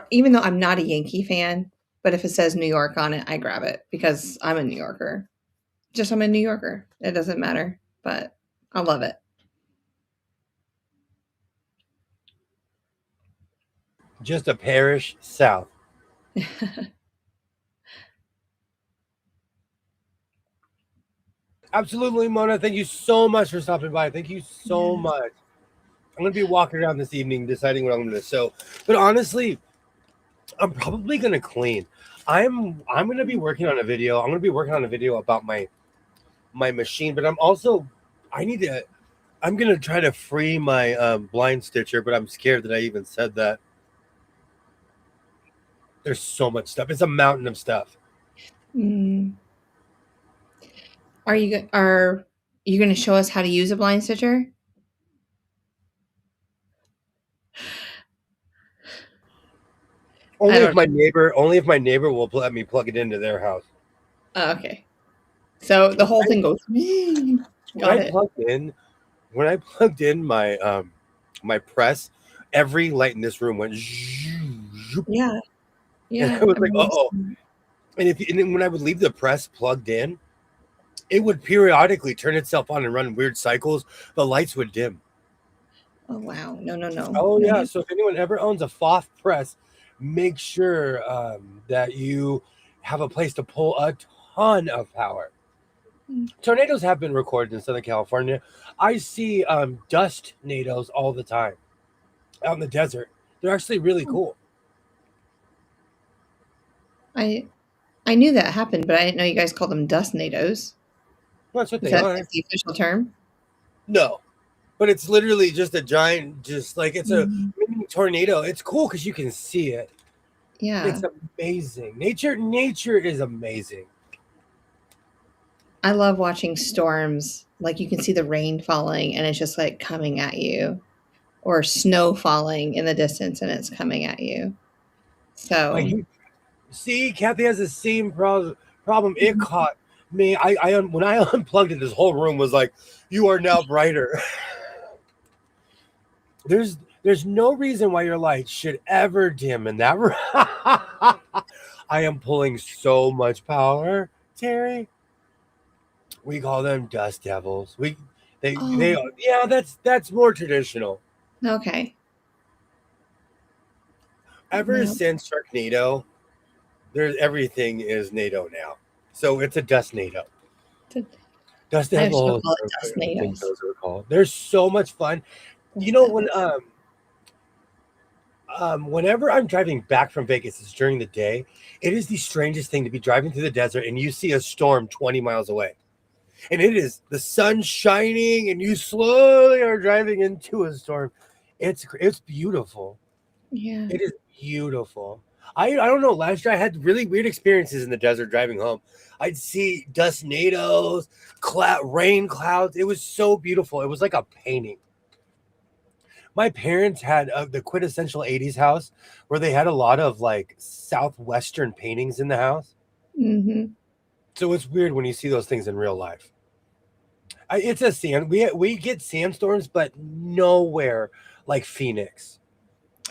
even though I'm not a Yankee fan, but if it says New York on it, I grab it because I'm a New Yorker. I'm a New Yorker. It doesn't matter, but I love it. Just a parish south. Absolutely, Mona. Thank you so much for stopping by. Thank you so much. I'm going to be walking around this evening deciding what I'm going to sew. But honestly, I'm probably going to clean. I'm going to be working on a video. I'm going to be working on a video about my machine, but I'm going to try to free my blind stitcher, but I'm scared that I even said that. There's so much stuff. It's a mountain of stuff. Are you going to show us how to use a blind stitcher? Only if my neighbor will let me plug it into their house. Oh, okay. So the whole thing goes. Got it. When I plugged in my my press, every light in this room went. Yeah. And I was like, oh. And then when I would leave the press plugged in, it would periodically turn itself on and run weird cycles. The lights would dim. Oh wow. No, no, no. Oh No, yeah. no. So if anyone ever owns a Foth press, make sure that you have a place to pull a ton of power. Tornadoes have been recorded in Southern California. I see dust nados all the time out in the desert. They're actually really cool. I knew that happened, but I didn't know you guys called them dust nados. That's what Is they that are. like the official term? No, but it's literally just a giant, just like it's a Mhm. mini tornado. It's cool because you can see it. Yeah. It's amazing. Nature is amazing. I love watching storms. Like you can see the rain falling and it's just like coming at you, or snow falling in the distance and it's coming at you. So See, Kathy has the same problem. It Mhm. caught me. When I unplugged it, this whole room was like, "You are now brighter." There's no reason why your light should ever dim in that room. I am pulling so much power, Terry. We call them dust devils. Oh, Yeah, that's more traditional. okay. Ever No. since Sharknado, there's everything is NATO now. So it's a dust NATO. Dust I still devils. call it dust I think nados. those are called. They're so much fun. You Dust know when devils. whenever I'm driving back from Vegas, it's during the day. It is the strangest thing to be driving through the desert and you see a storm 20 miles away. And it is the sun shining and you slowly are driving into a storm. It's beautiful. Yeah. It is beautiful. I don't know. Last year I had really weird experiences in the desert driving home. I'd see dust nados, rain clouds. It was so beautiful. It was like a painting. My parents had the quintessential 80s house where they had a lot of like southwestern paintings in the house. Mm-hmm. So it's weird when you see those things in real life. It's a sand. We get sandstorms, but nowhere like Phoenix.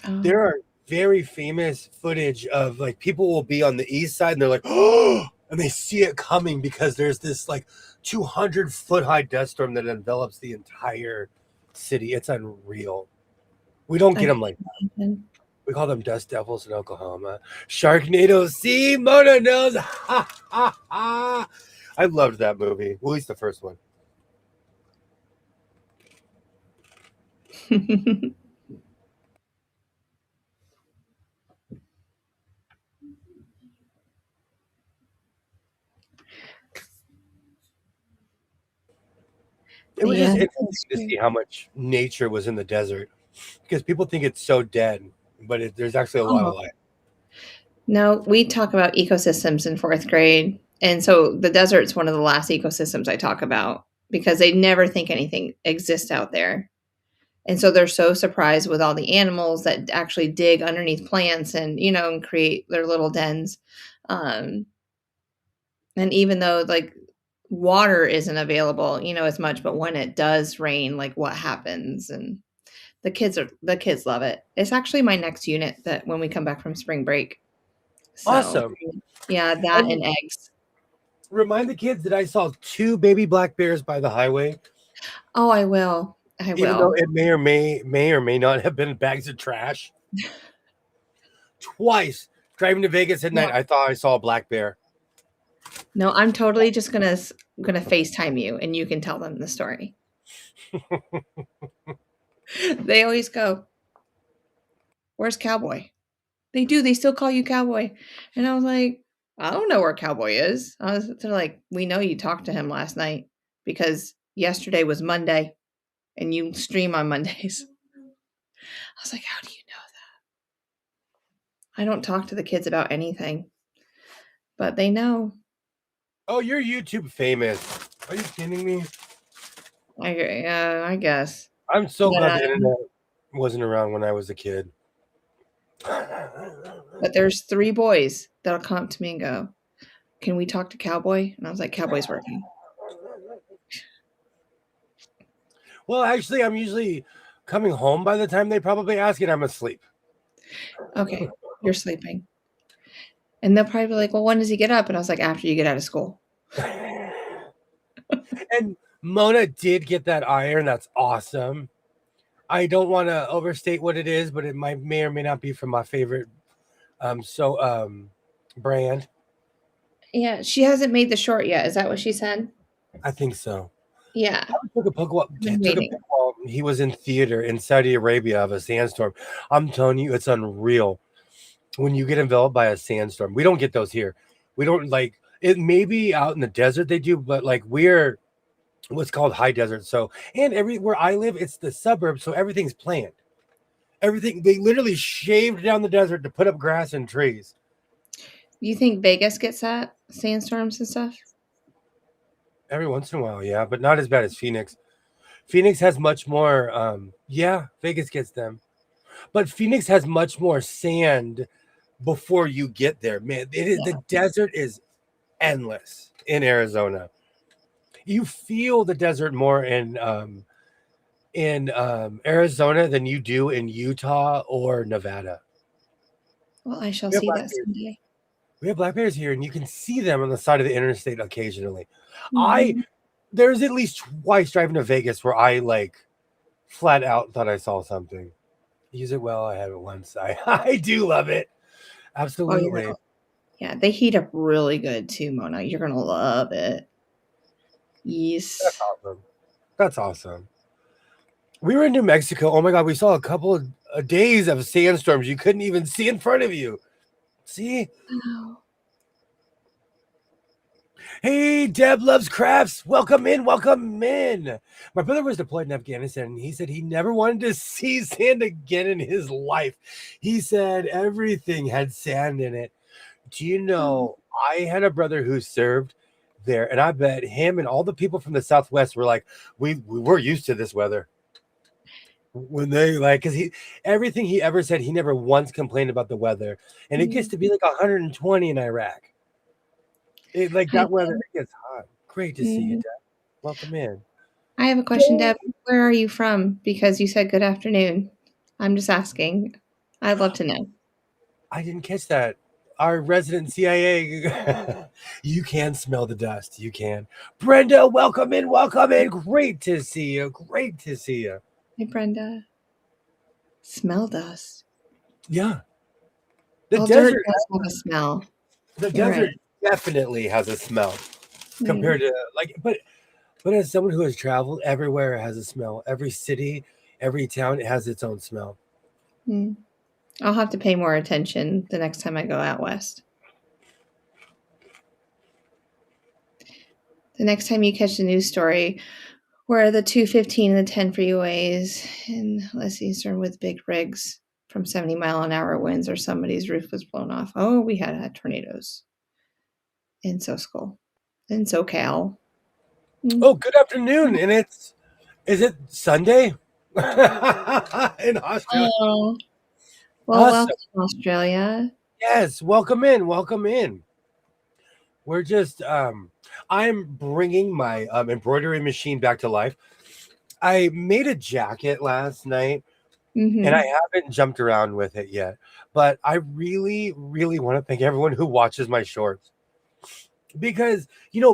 There Oh, are very famous footage of like people will be on the east side and they're like, oh, and they see it coming because there's this like 200-foot high dust storm that envelops the entire city. It's unreal. We don't I get them can like imagine. we call them dust devils in Oklahoma. Sharknado, see, Mona knows. Ha, ha, ha. I loved that movie. Well, at least the first one. It was Yeah, just that's interesting to true. see how much nature was in the desert because people think it's so dead, but there's actually a lot Oh, of life. no, we talk about ecosystems in fourth grade. And so the desert's one of the last ecosystems I talk about because they never think anything exists out there. And so they're so surprised with all the animals that actually dig underneath plants and, and create their little dens. Um, and even though like water isn't available, as much, but when it does rain, like what happens? And the kids love it. It's actually my next unit that when we come back from spring break. So Awesome. yeah, that And and eggs. remind the kids that I saw 2 baby black bears by the highway, Oh, I will. I even though will. it may or may not have been bags of trash. Twice driving to Vegas at night, No, I thought I saw a black bear. no, I'm totally just gonna FaceTime you and you can tell them the story. They always go, "Where's Cowboy?" They do. They still call you Cowboy. And I was like, I don't know where Cowboy is. They're like, we know you talked to him last night because yesterday was Monday and you stream on Mondays. I was like, how do you know that? I don't talk to the kids about anything, but they know. Oh, you're YouTube famous. Are you kidding me? I guess. I'm so But glad the internet wasn't around when I was a kid. but there's 3 boys that'll come up to me and go, "Can we talk to Cowboy?" And I was like, "Cowboy's working." Well, actually, I'm usually coming home by the time they probably ask, and I'm asleep. Okay, you're sleeping. And they'll probably be like, well, when does he get up? And I was like, after you get out of school. And Mona did get that iron. That's awesome. I don't want to overstate what it is, but it may or may not be from my favorite brand. Yeah, she hasn't made the short yet. Is that what she said? I think so. Yeah. I took a pic while waiting. he was in theater in Saudi Arabia of a sandstorm. I'm telling you, it's unreal when you get enveloped by a sandstorm. We don't get those here. We don't like it. Maybe out in the desert they do, but like we're what's called high desert. So, and where I live, it's the suburbs, so everything's planned. Everything, they literally shaved down the desert to put up grass and trees. You think Vegas gets that? Sandstorms and stuff? Every once in a while, yeah, but not as bad as Phoenix. Phoenix has much more, Vegas gets them. But Phoenix has much more sand before you get there. Man, the desert is endless in Arizona. You feel the desert more in Arizona than you do in Utah or Nevada. Well, I shall see that someday. We have black bears here, and you can see them on the side of the interstate occasionally. Mm-hmm. There's at least twice driving to Vegas where I like flat out thought I saw something. Use it well. I have it once. I do love it. Absolutely. Oh, yeah, they heat up really good too, Mona. You're gonna love it. Yes. That's awesome. That's awesome. We were in New Mexico. Oh my God, we saw a couple of days of sandstorms you couldn't even see in front of you. See? Oh. Hey, Deb loves crafts. Welcome in. Welcome in. My brother was deployed in Afghanistan, and he said he never wanted to see sand again in his life. He said everything had sand in it. Do you know, I had a brother who served there, and I bet him and all the people from the Southwest were like, we were used to this weather. When they because everything he ever said, he never once complained about the weather, and it gets to be like 120 in Iraq. That weather, it gets hot. Great to see you, Deb. Welcome in. I have a question, Deb. Where are you from? Because you said good afternoon. I'm just asking. I'd love to know. I didn't catch that. Our resident CIA, you can smell the dust. You can. Brenda, welcome in. Welcome in. Great to see you. Great to see you. Hey, Brenda. Smell dust. Yeah. The desert does have a smell. The desert definitely has a smell compared to but as someone who has traveled, everywhere has a smell. Every city, every town, it has its own smell. I'll have to pay more attention the next time I go out west. The next time you catch a news story where the 215 and the 10 freeways in less eastern with big rigs from 70-mile-an-hour winds, or somebody's roof was blown off. Oh, we had tornadoes in SoCal. Oh, good afternoon. And is it Sunday in Australia? Oh, well, awesome. Welcome, Australia. Yes, welcome in. Welcome in. We're just, I'm bringing my embroidery machine back to life. I made a jacket last night, and I haven't jumped around with it yet. But I really, really want to thank everyone who watches my shorts. Because,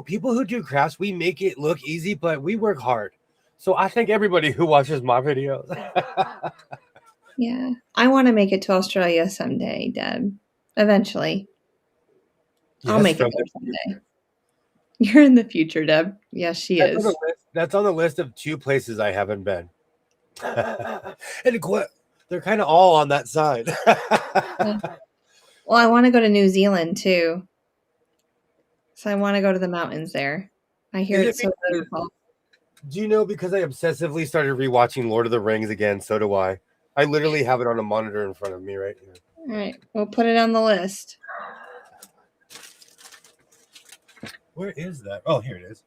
people who do crafts, we make it look easy, but we work hard. So I thank everybody who watches my videos. Yeah. I want to make it to Australia someday, Deb. Eventually. Yes, I'll make it there someday. You're in the future, Deb. Yes, she is. That's on the list of 2 places I haven't been. And they're kind of all on that side. Well, I want to go to New Zealand, too. So I want to go to the mountains there. I hear it's so beautiful. Do you know, because I obsessively started rewatching Lord of the Rings again, so do I. I literally have it on a monitor in front of me right here. All right. We'll put it on the list. Where is that? Oh, here it is.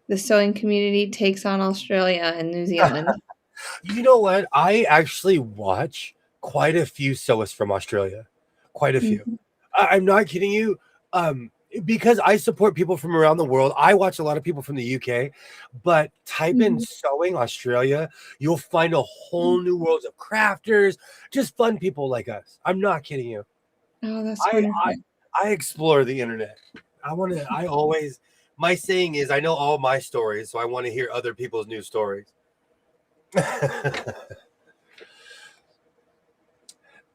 The sewing community takes on Australia and New Zealand. You know what? I actually watch quite a few sewists from Australia. Quite a few. I'm not kidding you. Because I support people from around the world. I watch a lot of people from the UK, but type in sewing Australia, you'll find a whole new world of crafters, just fun people like us. I'm not kidding you. Oh, that's wonderful. I explore the internet. I always, my saying is, I know all my stories, so I want to hear other people's news stories.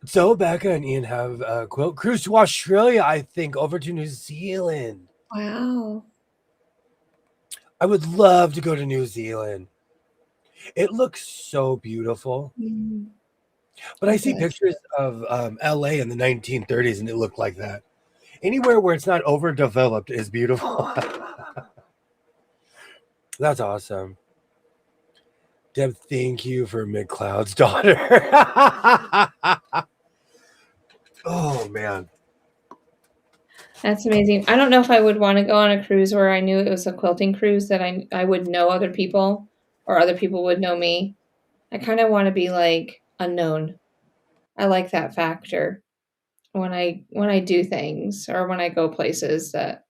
So Becca and Ian have a quote cruise to Australia, I think, over to New Zealand. Wow. I would love to go to New Zealand. It looks so beautiful. Mm. But I It see does. pictures of LA in the 1930s and it looked like that. Anywhere where it's not overdeveloped is beautiful. That's awesome. Deb, thank you for McCloud's daughter. Oh, man. That's amazing. I don't know if I would want to go on a cruise where I knew it was a quilting cruise that I would know other people or other people would know me. I kind of want to be like unknown. I like that factor when I do things or when I go places that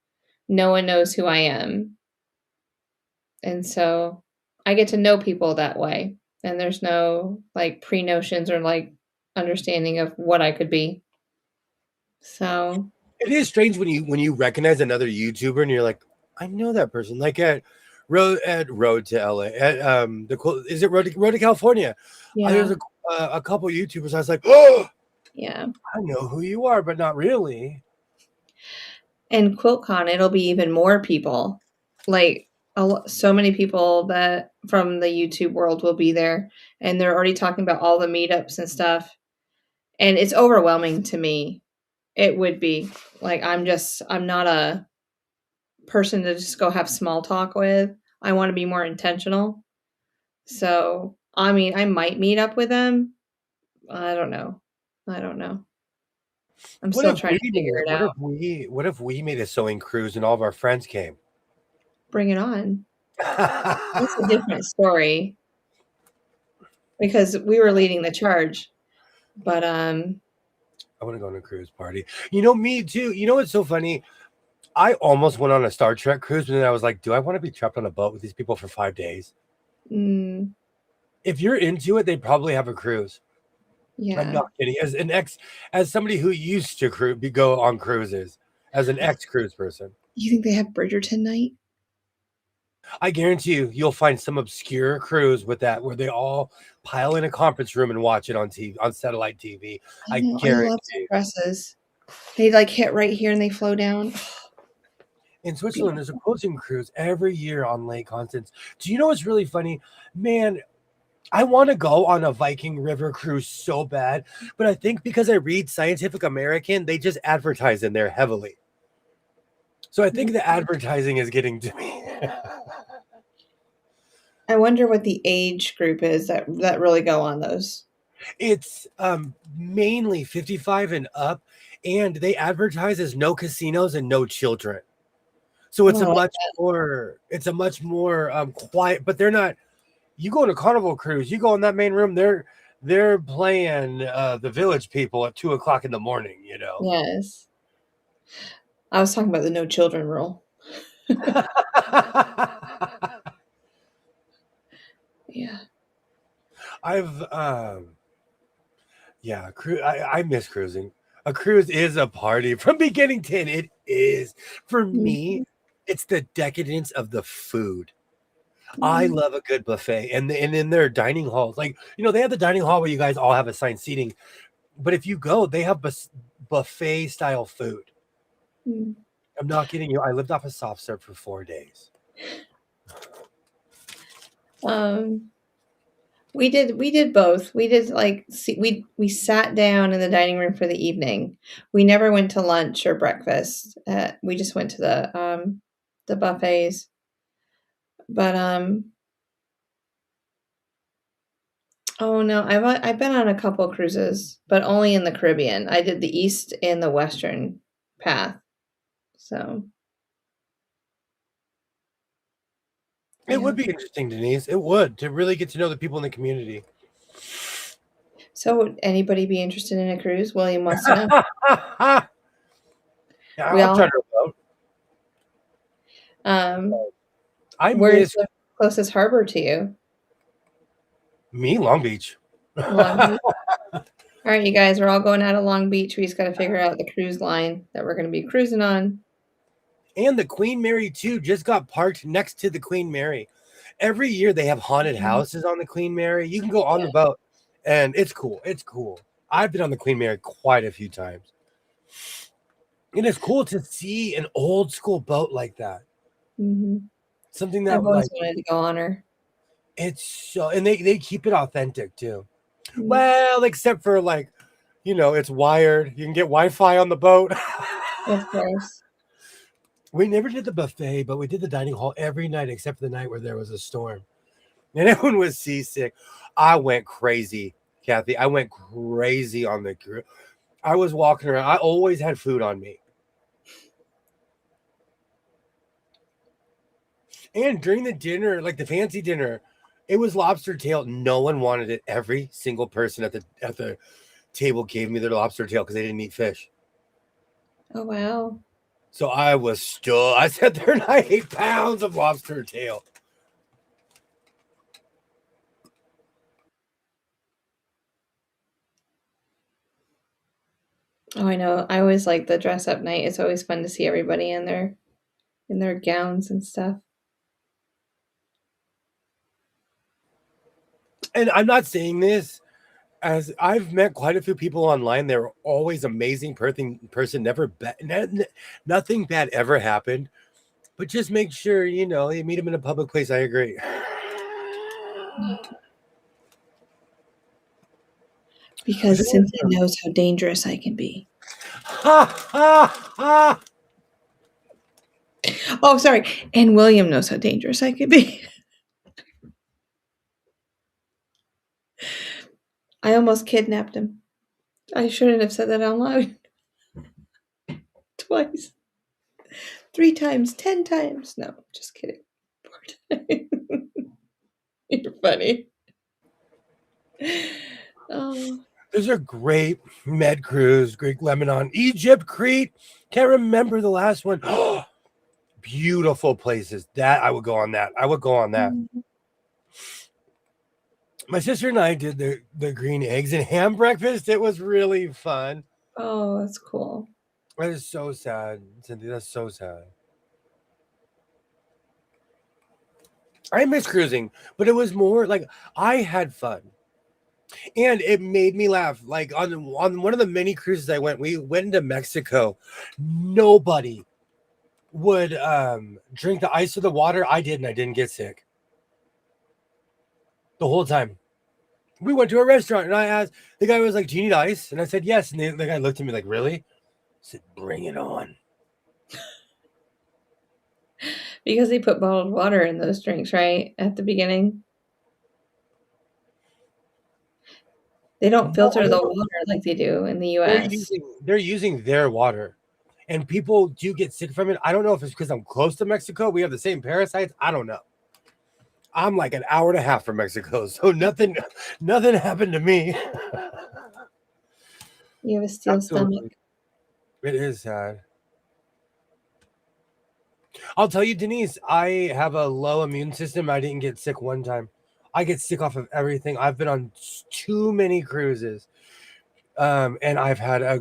no one knows who I am. And so I get to know people that way. And there's no like pre-notions or like understanding of what I could be. So It is strange when you recognize another YouTuber and you're like, I know that person. Like at Road to LA at is it Road to California? There's yeah, a couple YouTubers. I was like, oh, yeah. I know who you are, but not really. And QuiltCon, it'll be even more people. Like so many people that from the YouTube world will be there, and they're already talking about all the meetups and stuff. And it's overwhelming to me. It would be like I'm not a person to just go have small talk with. I want to be more intentional. So, I mean, I might meet up with them. I don't know. I don't know. I'm What still if trying to figure it out. what if we made a sewing cruise and all of our friends came? Bring it on. That's a I different story because we were leading the charge. But want to go on a cruise party. You know, me too. You know what's so funny? I almost went on a Star Trek cruise, but then I was like, do I want to be trapped on a boat with these people for 5 days? mm, If you're into it, they probably have a cruise. I'm yeah. not kidding. As somebody who used to go on cruises, as an ex-cruise person, You think they have Bridgerton night? I guarantee you'll find some obscure cruise with that where they all pile in a conference room and watch it on TV, on satellite TV. I I know. I love guarantee. dresses. They like hit right here and they flow down. In Switzerland, there's a quilting cruise every year on Lake Constance. Do you know what's really funny? Man, I want to go on a Viking River cruise so bad, but I think because I read Scientific American, they just advertise in there heavily. So I think the advertising is getting to me. I wonder what the age group is that really go on those. It's mainly 55 and up, and they advertise as no casinos and no children. So it's Oh, I like it's a much more quiet, but they're not. You go on a Carnival cruise, you go in that main room, they're playing the Village People at 2:00 in the morning. You know. Yes. I was talking about the no children rule. Yeah. I've yeah, I miss cruising. A cruise is a party from beginning to end. It is for me. It's the decadence of the food. I love a good buffet, and in their dining halls, like they have the dining hall where you guys all have assigned seating. But if you go, they have buffet style food. Mm. I'm not kidding you. I lived off a soft serve for 4 days. We did both. We did we sat down in the dining room for the evening. We never went to lunch or breakfast. We just went to the buffets. But oh no, I've been on a couple cruises, but only in the Caribbean. I did the East and the Western path. So It would be interesting, Denise. It would, to really get to know the people in the community. So would anybody be interested in a cruise? William wants to know. Yeah, We I'll all try to vote. I where's miss the closest harbor to you? me, Long Beach. Long Beach? All right, you guys, we're all going out of Long Beach. We just got to figure out the cruise line that we're going to be cruising on. And the Queen Mary, too, just got parked next to the Queen Mary. Every year they have haunted houses on the Queen Mary. You can go on the boat, and it's cool. It's cool. I've been on the Queen Mary quite a few times. And it's cool to see an old school boat like that. Mm-hmm. Something that I've always wanted to go on her. It's so, and they keep it authentic too. Mm-hmm. Well, except for like, it's wired. You can get Wi-Fi on the boat. Of course. We never did the buffet, but we did the dining hall every night except for the night where there was a storm. And everyone was seasick. I went crazy, Kathy. I went crazy on the cruise. I was walking around. I always had food on me. And during the dinner, like the fancy dinner, it was lobster tail. No one wanted it. Every single person at the table gave me their lobster tail because they didn't eat fish. Oh, wow. So I was still, I sat there and I ate pounds of lobster tail. Oh, I know. I always like the dress up night. It's always fun to see everybody in their gowns and stuff. And I'm not saying this as I've met quite a few people online. They're always amazing person. Never nothing bad ever happened. But just make sure, you meet them in a public place. I agree. Because Cynthia knows how dangerous I can be. Ha, ha, ha. Oh, sorry. And William knows how dangerous I can be. I almost kidnapped him. I shouldn't have said that out loud. Twice. 3 times, 10 times. No, just kidding. 4 times. You're funny. Oh. There's a great Med cruise, Greek Lebanon, Egypt, Crete. Can't remember the last one. Beautiful places. I would go on that. Mm-hmm. My sister and I did the green eggs and ham breakfast. It was really fun. Oh, that's cool. That is so sad, Cynthia. That's so sad. I miss cruising, but it was more like I had fun. And it made me laugh. Like on one of the many cruises I went, we went into Mexico. Nobody would drink the ice or the water. I did, and I didn't get sick. The whole time. We went to a restaurant, and I asked, the guy was like, "Do you need ice?" And I said, "Yes." And the guy looked at me like, "Really?" I said, "Bring it on." Because they put bottled water in those drinks, right? At the beginning. They don't filter the water like they do in the U.S. They're using their water. And people do get sick from it. I don't know if it's because I'm close to Mexico. We have the same parasites. I don't know. I'm like an hour and a half from Mexico, so nothing happened to me. You have a steel stomach. It is sad. I'll tell you, Denise, I have a low immune system. I didn't get sick one time. I get sick off of everything. I've been on too many cruises, and I've had a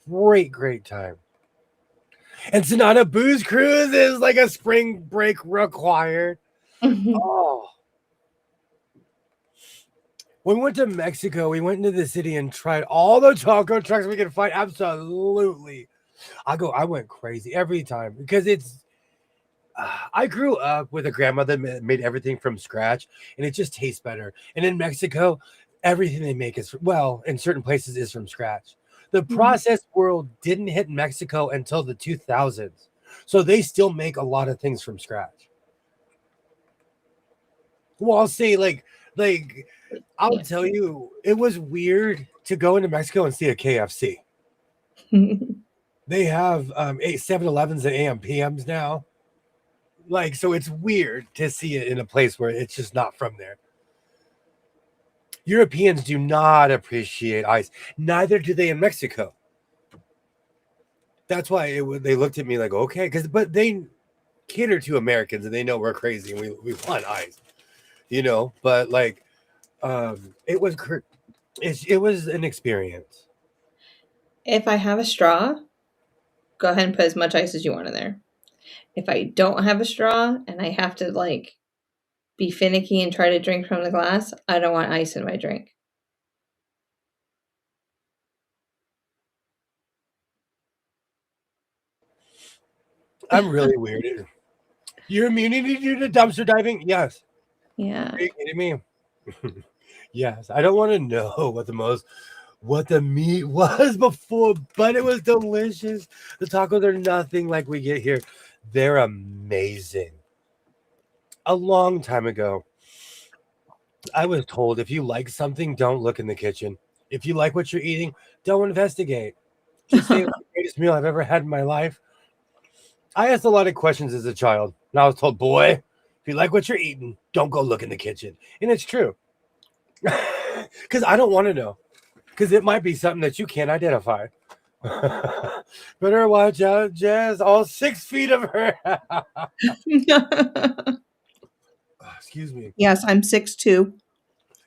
great time. And so not a booze cruise is like a spring break required. Oh. When we went to Mexico, we went into the city and tried all the taco trucks we could find. Absolutely. I went crazy every time because I grew up with a grandmother that made everything from scratch, and it just tastes better. And in Mexico, everything they make is, well, in certain places is from scratch. The processed world didn't hit Mexico until the 2000s. So they still make a lot of things from scratch. Well, I'll say I'll tell you, it was weird to go into Mexico and see a KFC. They have 7-Elevens and AM PMs now. So it's weird to see it in a place where it's just not from there. Europeans do not appreciate ice. Neither do they in Mexico. That's why they looked at me like, okay, but they cater to Americans and they know we're crazy and we want ice, But it was it was an experience. If I have a straw, go ahead and put as much ice as you want in there. If I don't have a straw and I have to like be finicky and try to drink from the glass, I don't want ice in my drink. I'm really weird. Your immunity due to dumpster diving? Yes. Yeah. Are you kidding me? Yes. I don't want to know what the meat was before, but it was delicious. The tacos are nothing like we get here. They're amazing. A long time ago, I was told if you like something, don't look in the kitchen. If you like what you're eating, don't investigate. Just say it's the greatest meal I've ever had in my life. I asked a lot of questions as a child, and I was told, boy, if you like what you're eating, don't go look in the kitchen. And it's true. Because I don't want to know. Because it might be something that you can't identify. Better watch out, Jazz. All 6 feet of her. Excuse me. Yes, I'm 6'2".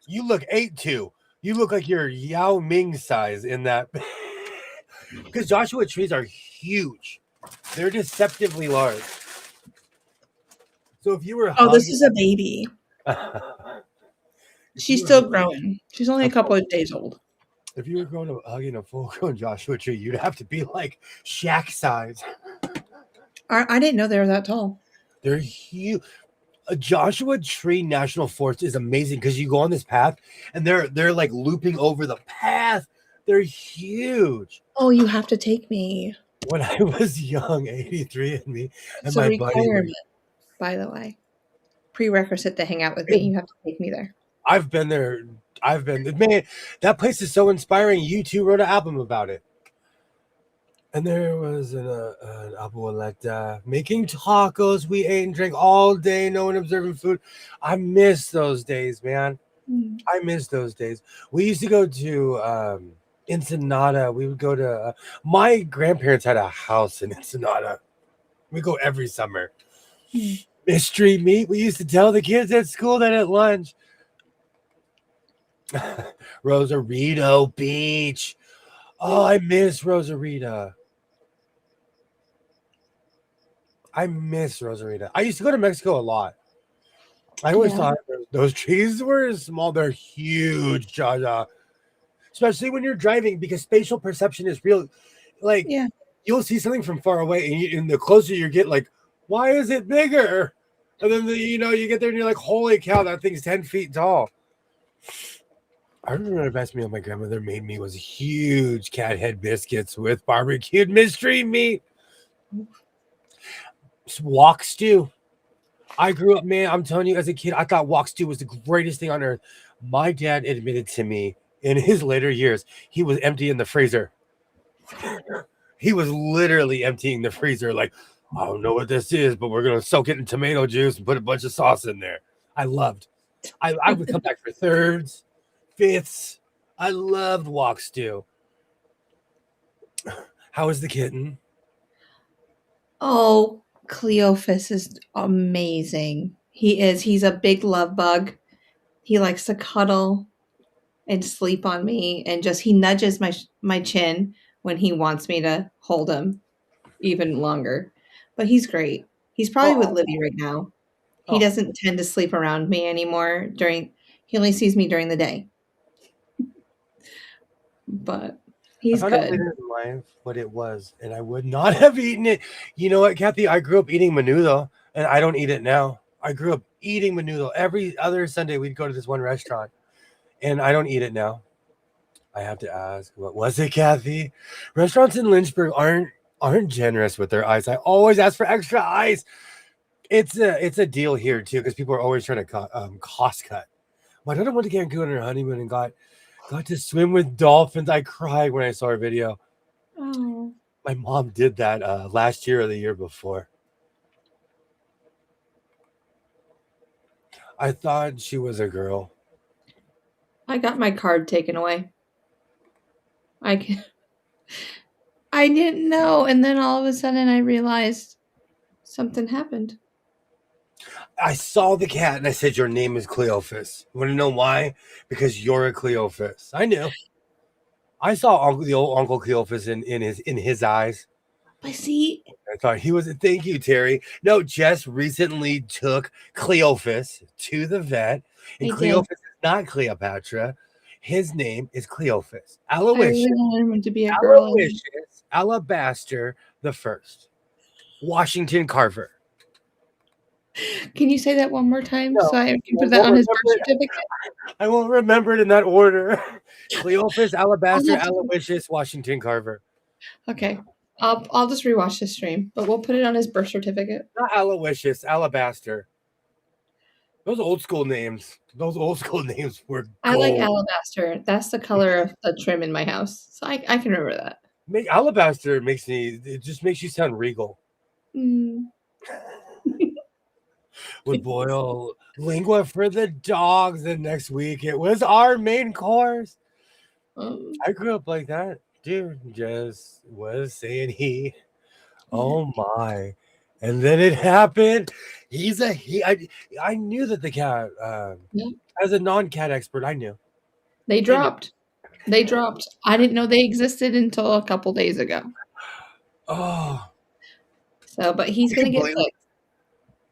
You look 8'2". You look like you're Yao Ming size in that. Because Joshua trees are huge. They're deceptively large. So if you were Oh, this is a baby. If She's you were still hugging- growing. She's only a couple of days old. If you were hugging a full-grown Joshua tree, you'd have to be like Shaq size. I didn't know they were that tall. They're huge. A Joshua Tree National Forest is amazing because you go on this path and they're like looping over the path. They're huge. Oh, you have to take me. When I was young, 83 and me and It's a my buddy. requirement, by the way. Prerequisite to hang out with me. You have to take me there. I've been there. Man, that place is so inspiring. U2 wrote an album about it. And there was an abuelita making tacos. We ate and drank all day, no one observing food. I miss those days, man. I miss those days. We used to go to Ensenada. We would go to my grandparents had a house in Ensenada. We go every summer. Mystery meat. We used to tell the kids at school that at lunch. Rosarito Beach. Oh, I miss Rosarita. I miss Rosarita. I used to go to Mexico a lot. I always thought those trees were small. They're huge, Jaja. Especially when you're driving, because spatial perception is real. Like, you'll see something from far away, and the closer you get, like, why is it bigger? And then, you get there and you're like, holy cow, that thing's 10 feet tall. I remember the best meal my grandmother made me was huge cat head biscuits with barbecued mystery meat. Wok stew. I grew up, man, I'm telling you, as a kid, I thought wok stew was the greatest thing on earth. My dad admitted to me in his later years, he was emptying the freezer. He was literally emptying the freezer like, I don't know what this is, but we're going to soak it in tomato juice and put a bunch of sauce in there. I would come back for thirds, fifths. I loved wok stew. How is the kitten? Oh, Cleophas is amazing. He is. He's a big love bug. He likes to cuddle and sleep on me, and just he nudges my chin when he wants me to hold him even longer. But he's great. He's probably with Libby right now. He doesn't tend to sleep around me anymore he only sees me during the day. But he's I found good. out later in life what it was, and I would not have eaten it. You know what, Kathy? I grew up eating menudo, and I don't eat it now. I grew up eating menudo. Every other Sunday, we'd go to this one restaurant, and I don't eat it now. I have to ask, what was it, Kathy? Restaurants in Lynchburg aren't generous with their ice. I always ask for extra ice. It's a deal here too, because people are always trying to cost cut. My daughter went to Cancun on her honeymoon and got to swim with dolphins. I cried when I saw her video. Oh. My mom did that last year or the year before. I thought she was a girl. I got my card taken away. I didn't know, and then all of a sudden I realized something happened. I saw the cat and I said, "Your name is Cleophas." Want to know why? Because you're a Cleophas. I knew. I saw the old Uncle Cleophas in his eyes. But see, I thought he was. Thank you, Terry. No, Jess recently took Cleophas to the vet, and I did. Cleophas is not Cleopatra. His name is Cleophas. I Aloysius. really wanted him to be a girl. Aloysius Alabaster the First. Washington Carver. Can you say that one more time No, so I can I put that won't on his remember birth it. certificate? I won't remember it in that order. Cleophas Alabaster have to- Aloysius Washington Carver. Okay. I'll just rewatch the stream, but we'll put it on his birth certificate. Not Aloysius, Alabaster. Those old school names. Those old school names were gold. I like alabaster. That's the color of the trim in my house. So I can remember that. Alabaster it just makes you sound regal. Mm. Would boil lingua for the dogs the next week. It was our main course. I grew up like that. Dude just was saying he. Oh my. And then it happened. I knew that the cat, as a non-cat expert, I knew. They dropped. They dropped. I didn't know they existed until a couple days ago. Oh. So, but he's going to get fixed.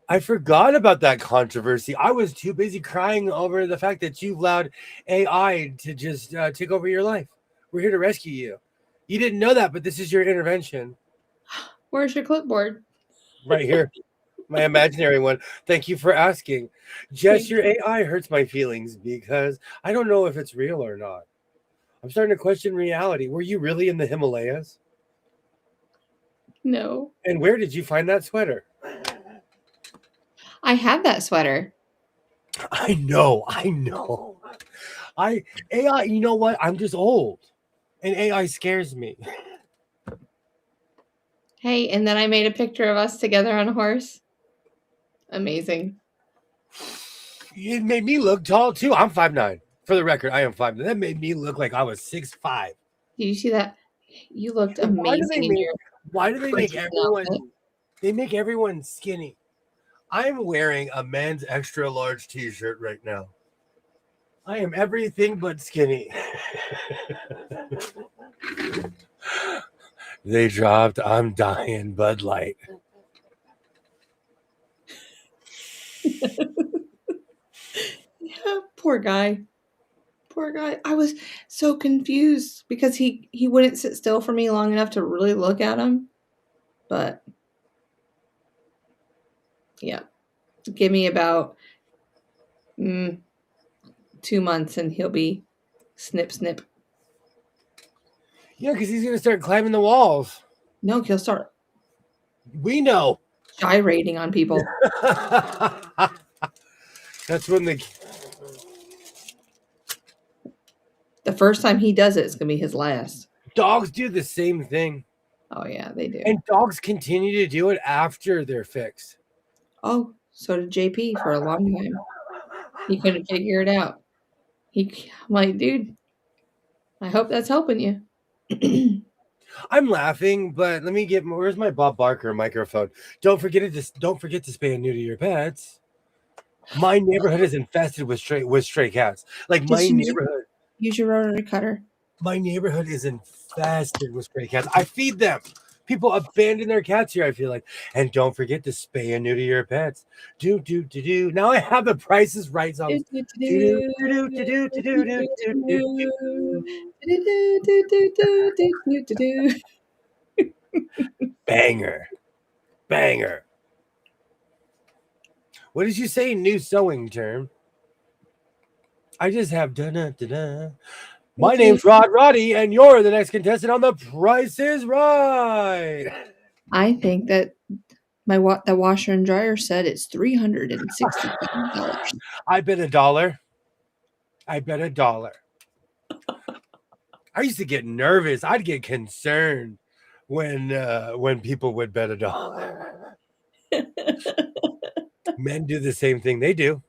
I forgot about that controversy. I was too busy crying over the fact that you've allowed AI to just take over your life. We're here to rescue you. You didn't know that, but this is your intervention. Where's your clipboard? Right here. My imaginary one. Thank you for asking. Jess, your AI hurts my feelings because I don't know if it's real or not. I'm starting to question reality. Were you really in the Himalayas? No. And where did you find that sweater? I have that sweater. I know. AI, you know what? I'm just old. And AI scares me. Hey, and then I made a picture of us together on a horse. Amazing. It made me look tall too. I'm 5'9". For the record, I am 5'9". That made me look like I was 6'5". Did you see that? You looked amazing. Why do they make everyone? They make everyone skinny. I'm wearing a men's extra large T-shirt right now. I am everything but skinny. They dropped I'm dying Bud Light. Yeah, poor guy. Poor guy. I was so confused because he wouldn't sit still for me long enough to really look at him. But yeah, give me about 2 months and he'll be snip, snip. Yeah, because he's going to start climbing the walls. No, he'll start. We know. Gyrating on people. That's when the first time he does it, it's going to be his last. Dogs do the same thing. Oh, yeah, they do. And dogs continue to do it after they're fixed. Oh, so did JP for a long time. He couldn't figure it out. I'm like, dude, I hope that's helping you. I'm laughing, but let me get where's my Bob Barker microphone? Don't forget to spay and neuter your pets. My neighborhood is infested with stray cats. Like my neighborhood. Use your rotary cutter. My neighborhood is infested with stray cats. I feed them. People abandon their cats here, I feel like. And don't forget to spay and neuter your pets. Do. Now I have the prices right songs. Banger. What did you say? New sewing term. I just have da-da-da-da. My name's Roddy, and you're the next contestant on The Price is Right. I think that the washer and dryer said it's $360. I bet $1. I used to get nervous. I'd get concerned when people would bet $1. Men do the same thing. They do.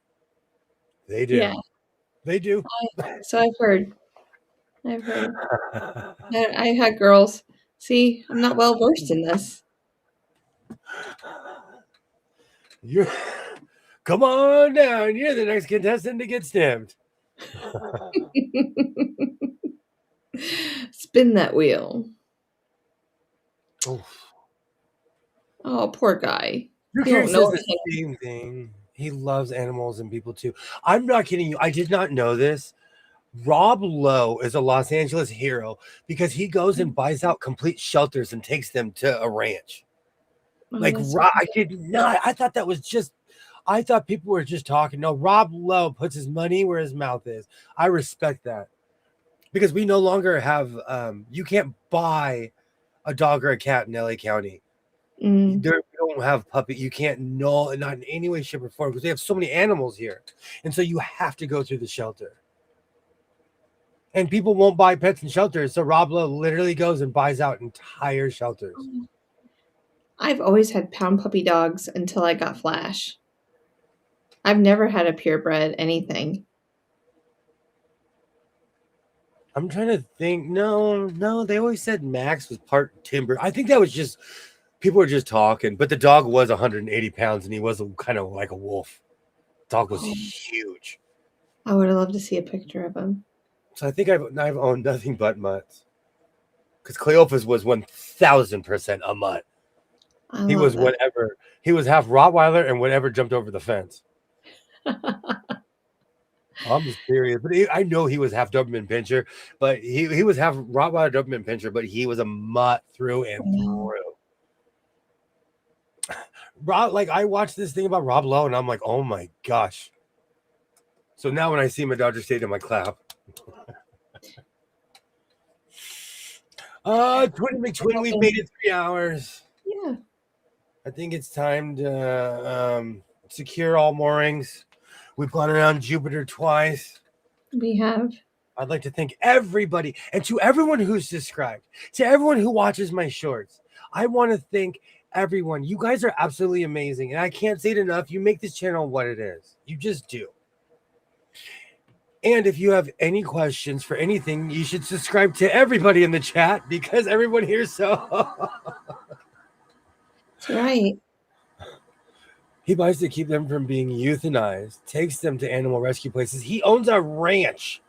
Yeah. They do. So I've heard. I had girls. See, I'm not well versed in this. Come on down. You're the next contestant to get stamped. Spin that wheel. Oof. Oh, poor guy. Drew He Carey won't says know the same thing. He loves animals and people too. I'm not kidding you. I did not know this. Rob Lowe is a Los Angeles hero because he goes and buys out complete shelters and takes them to a ranch. Oh, Like, that's I did not. I thought that was just. I thought people were just talking. No, Rob Lowe puts his money where his mouth is. I respect that because we no longer have. You can't buy a dog or a cat in LA County. We don't have puppy. You can't not in any way, shape, or form because we have so many animals here, and so you have to go through the shelter. And people won't buy pets in shelters, so Rob Lowe literally goes and buys out entire shelters. I've always had pound puppy dogs until I got Flash. I've never had a purebred anything. I'm trying to think. No, they always said Max was part timber. I think that was just people were just talking, but the dog was 180 pounds and he was kind of like a wolf. Dog was huge. I would have loved to see a picture of him. So I think I've owned nothing but mutts. Because Cleophas was 1,000% a mutt. He was that. whatever. He was half Rottweiler and whatever jumped over the fence. I'm serious, but I know he was half Doberman Pinscher, but he was half Rottweiler Doberman Pinscher, but he was a mutt through and through. Like I watched this thing about Rob Lowe, and I'm like, oh my gosh. So now when I see him at Dodger Stadium, I clap. Twin McTwin, we've made it 3 hours. Yeah. I think it's time to secure all moorings. We've gone around Jupiter twice. We have. I'd like to thank everybody and to everyone who's subscribed, to everyone who watches my shorts. I want to thank everyone. You guys are absolutely amazing. And I can't say it enough. You make this channel what it is. You just do. And if you have any questions for anything, you should subscribe to everybody in the chat because everyone here so. That's right. He buys to keep them from being euthanized, takes them to animal rescue places. He owns a ranch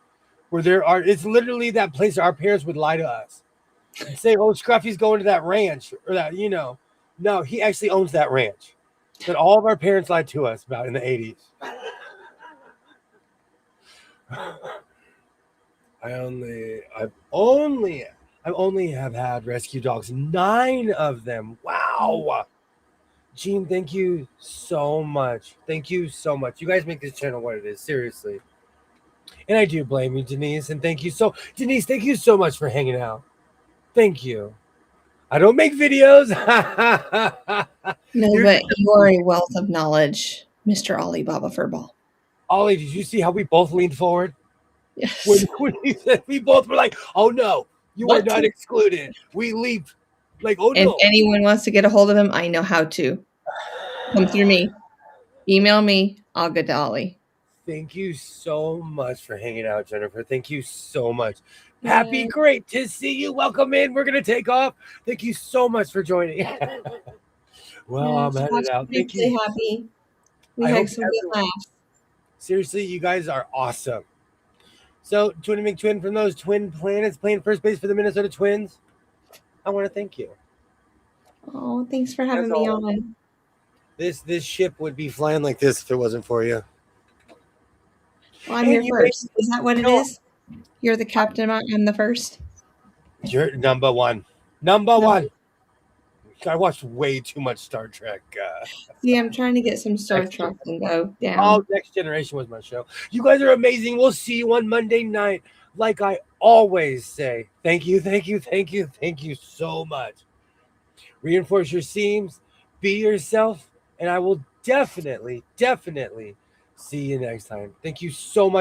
where it's literally that place our parents would lie to us. Say, oh, Scruffy's going to that ranch or that, No, he actually owns that ranch that all of our parents lied to us about in the 80s. I've only have had rescue dogs, 9 of them. Wow. Gene, thank you so much. Thank you so much. You guys make this channel what it is, seriously. And I do blame you, Denise, and Denise, thank you so much for hanging out. Thank you. I don't make videos. No, but you're a wealth of knowledge, Mr. Ollie Baba Furball. Ollie, did you see how we both leaned forward? Yes. When he said, we both were like, oh no, you are not excluded. We leaped. Like, oh no. If anyone wants to get a hold of him, I know how to. Come through me. Email me. I'll get to Ollie. Thank you so much for hanging out, Jennifer. Thank you so much. Happy, great to see you. Welcome in. We're going to take off. Thank you so much for joining. Well, I'm headed out. Thank you. Happy. We had some good laughs. Seriously, you guys are awesome. So, Twin McTwin from those twin planets playing first base for the Minnesota Twins. I want to thank you. Oh, thanks for having me on. This ship would be flying like this if it wasn't for you. Well, I'm here first. Is that what it is? You're the captain. I'm the first. You're number one. Number one. I watched way too much Star Trek. Yeah, I'm trying to get some Star Trek and go down. Oh, Next Generation was my show. You guys are amazing. We'll see you on Monday night. Like I always say, thank you, thank you, thank you, thank you so much. Reinforce your seams, be yourself, and I will definitely see you next time. Thank you so much.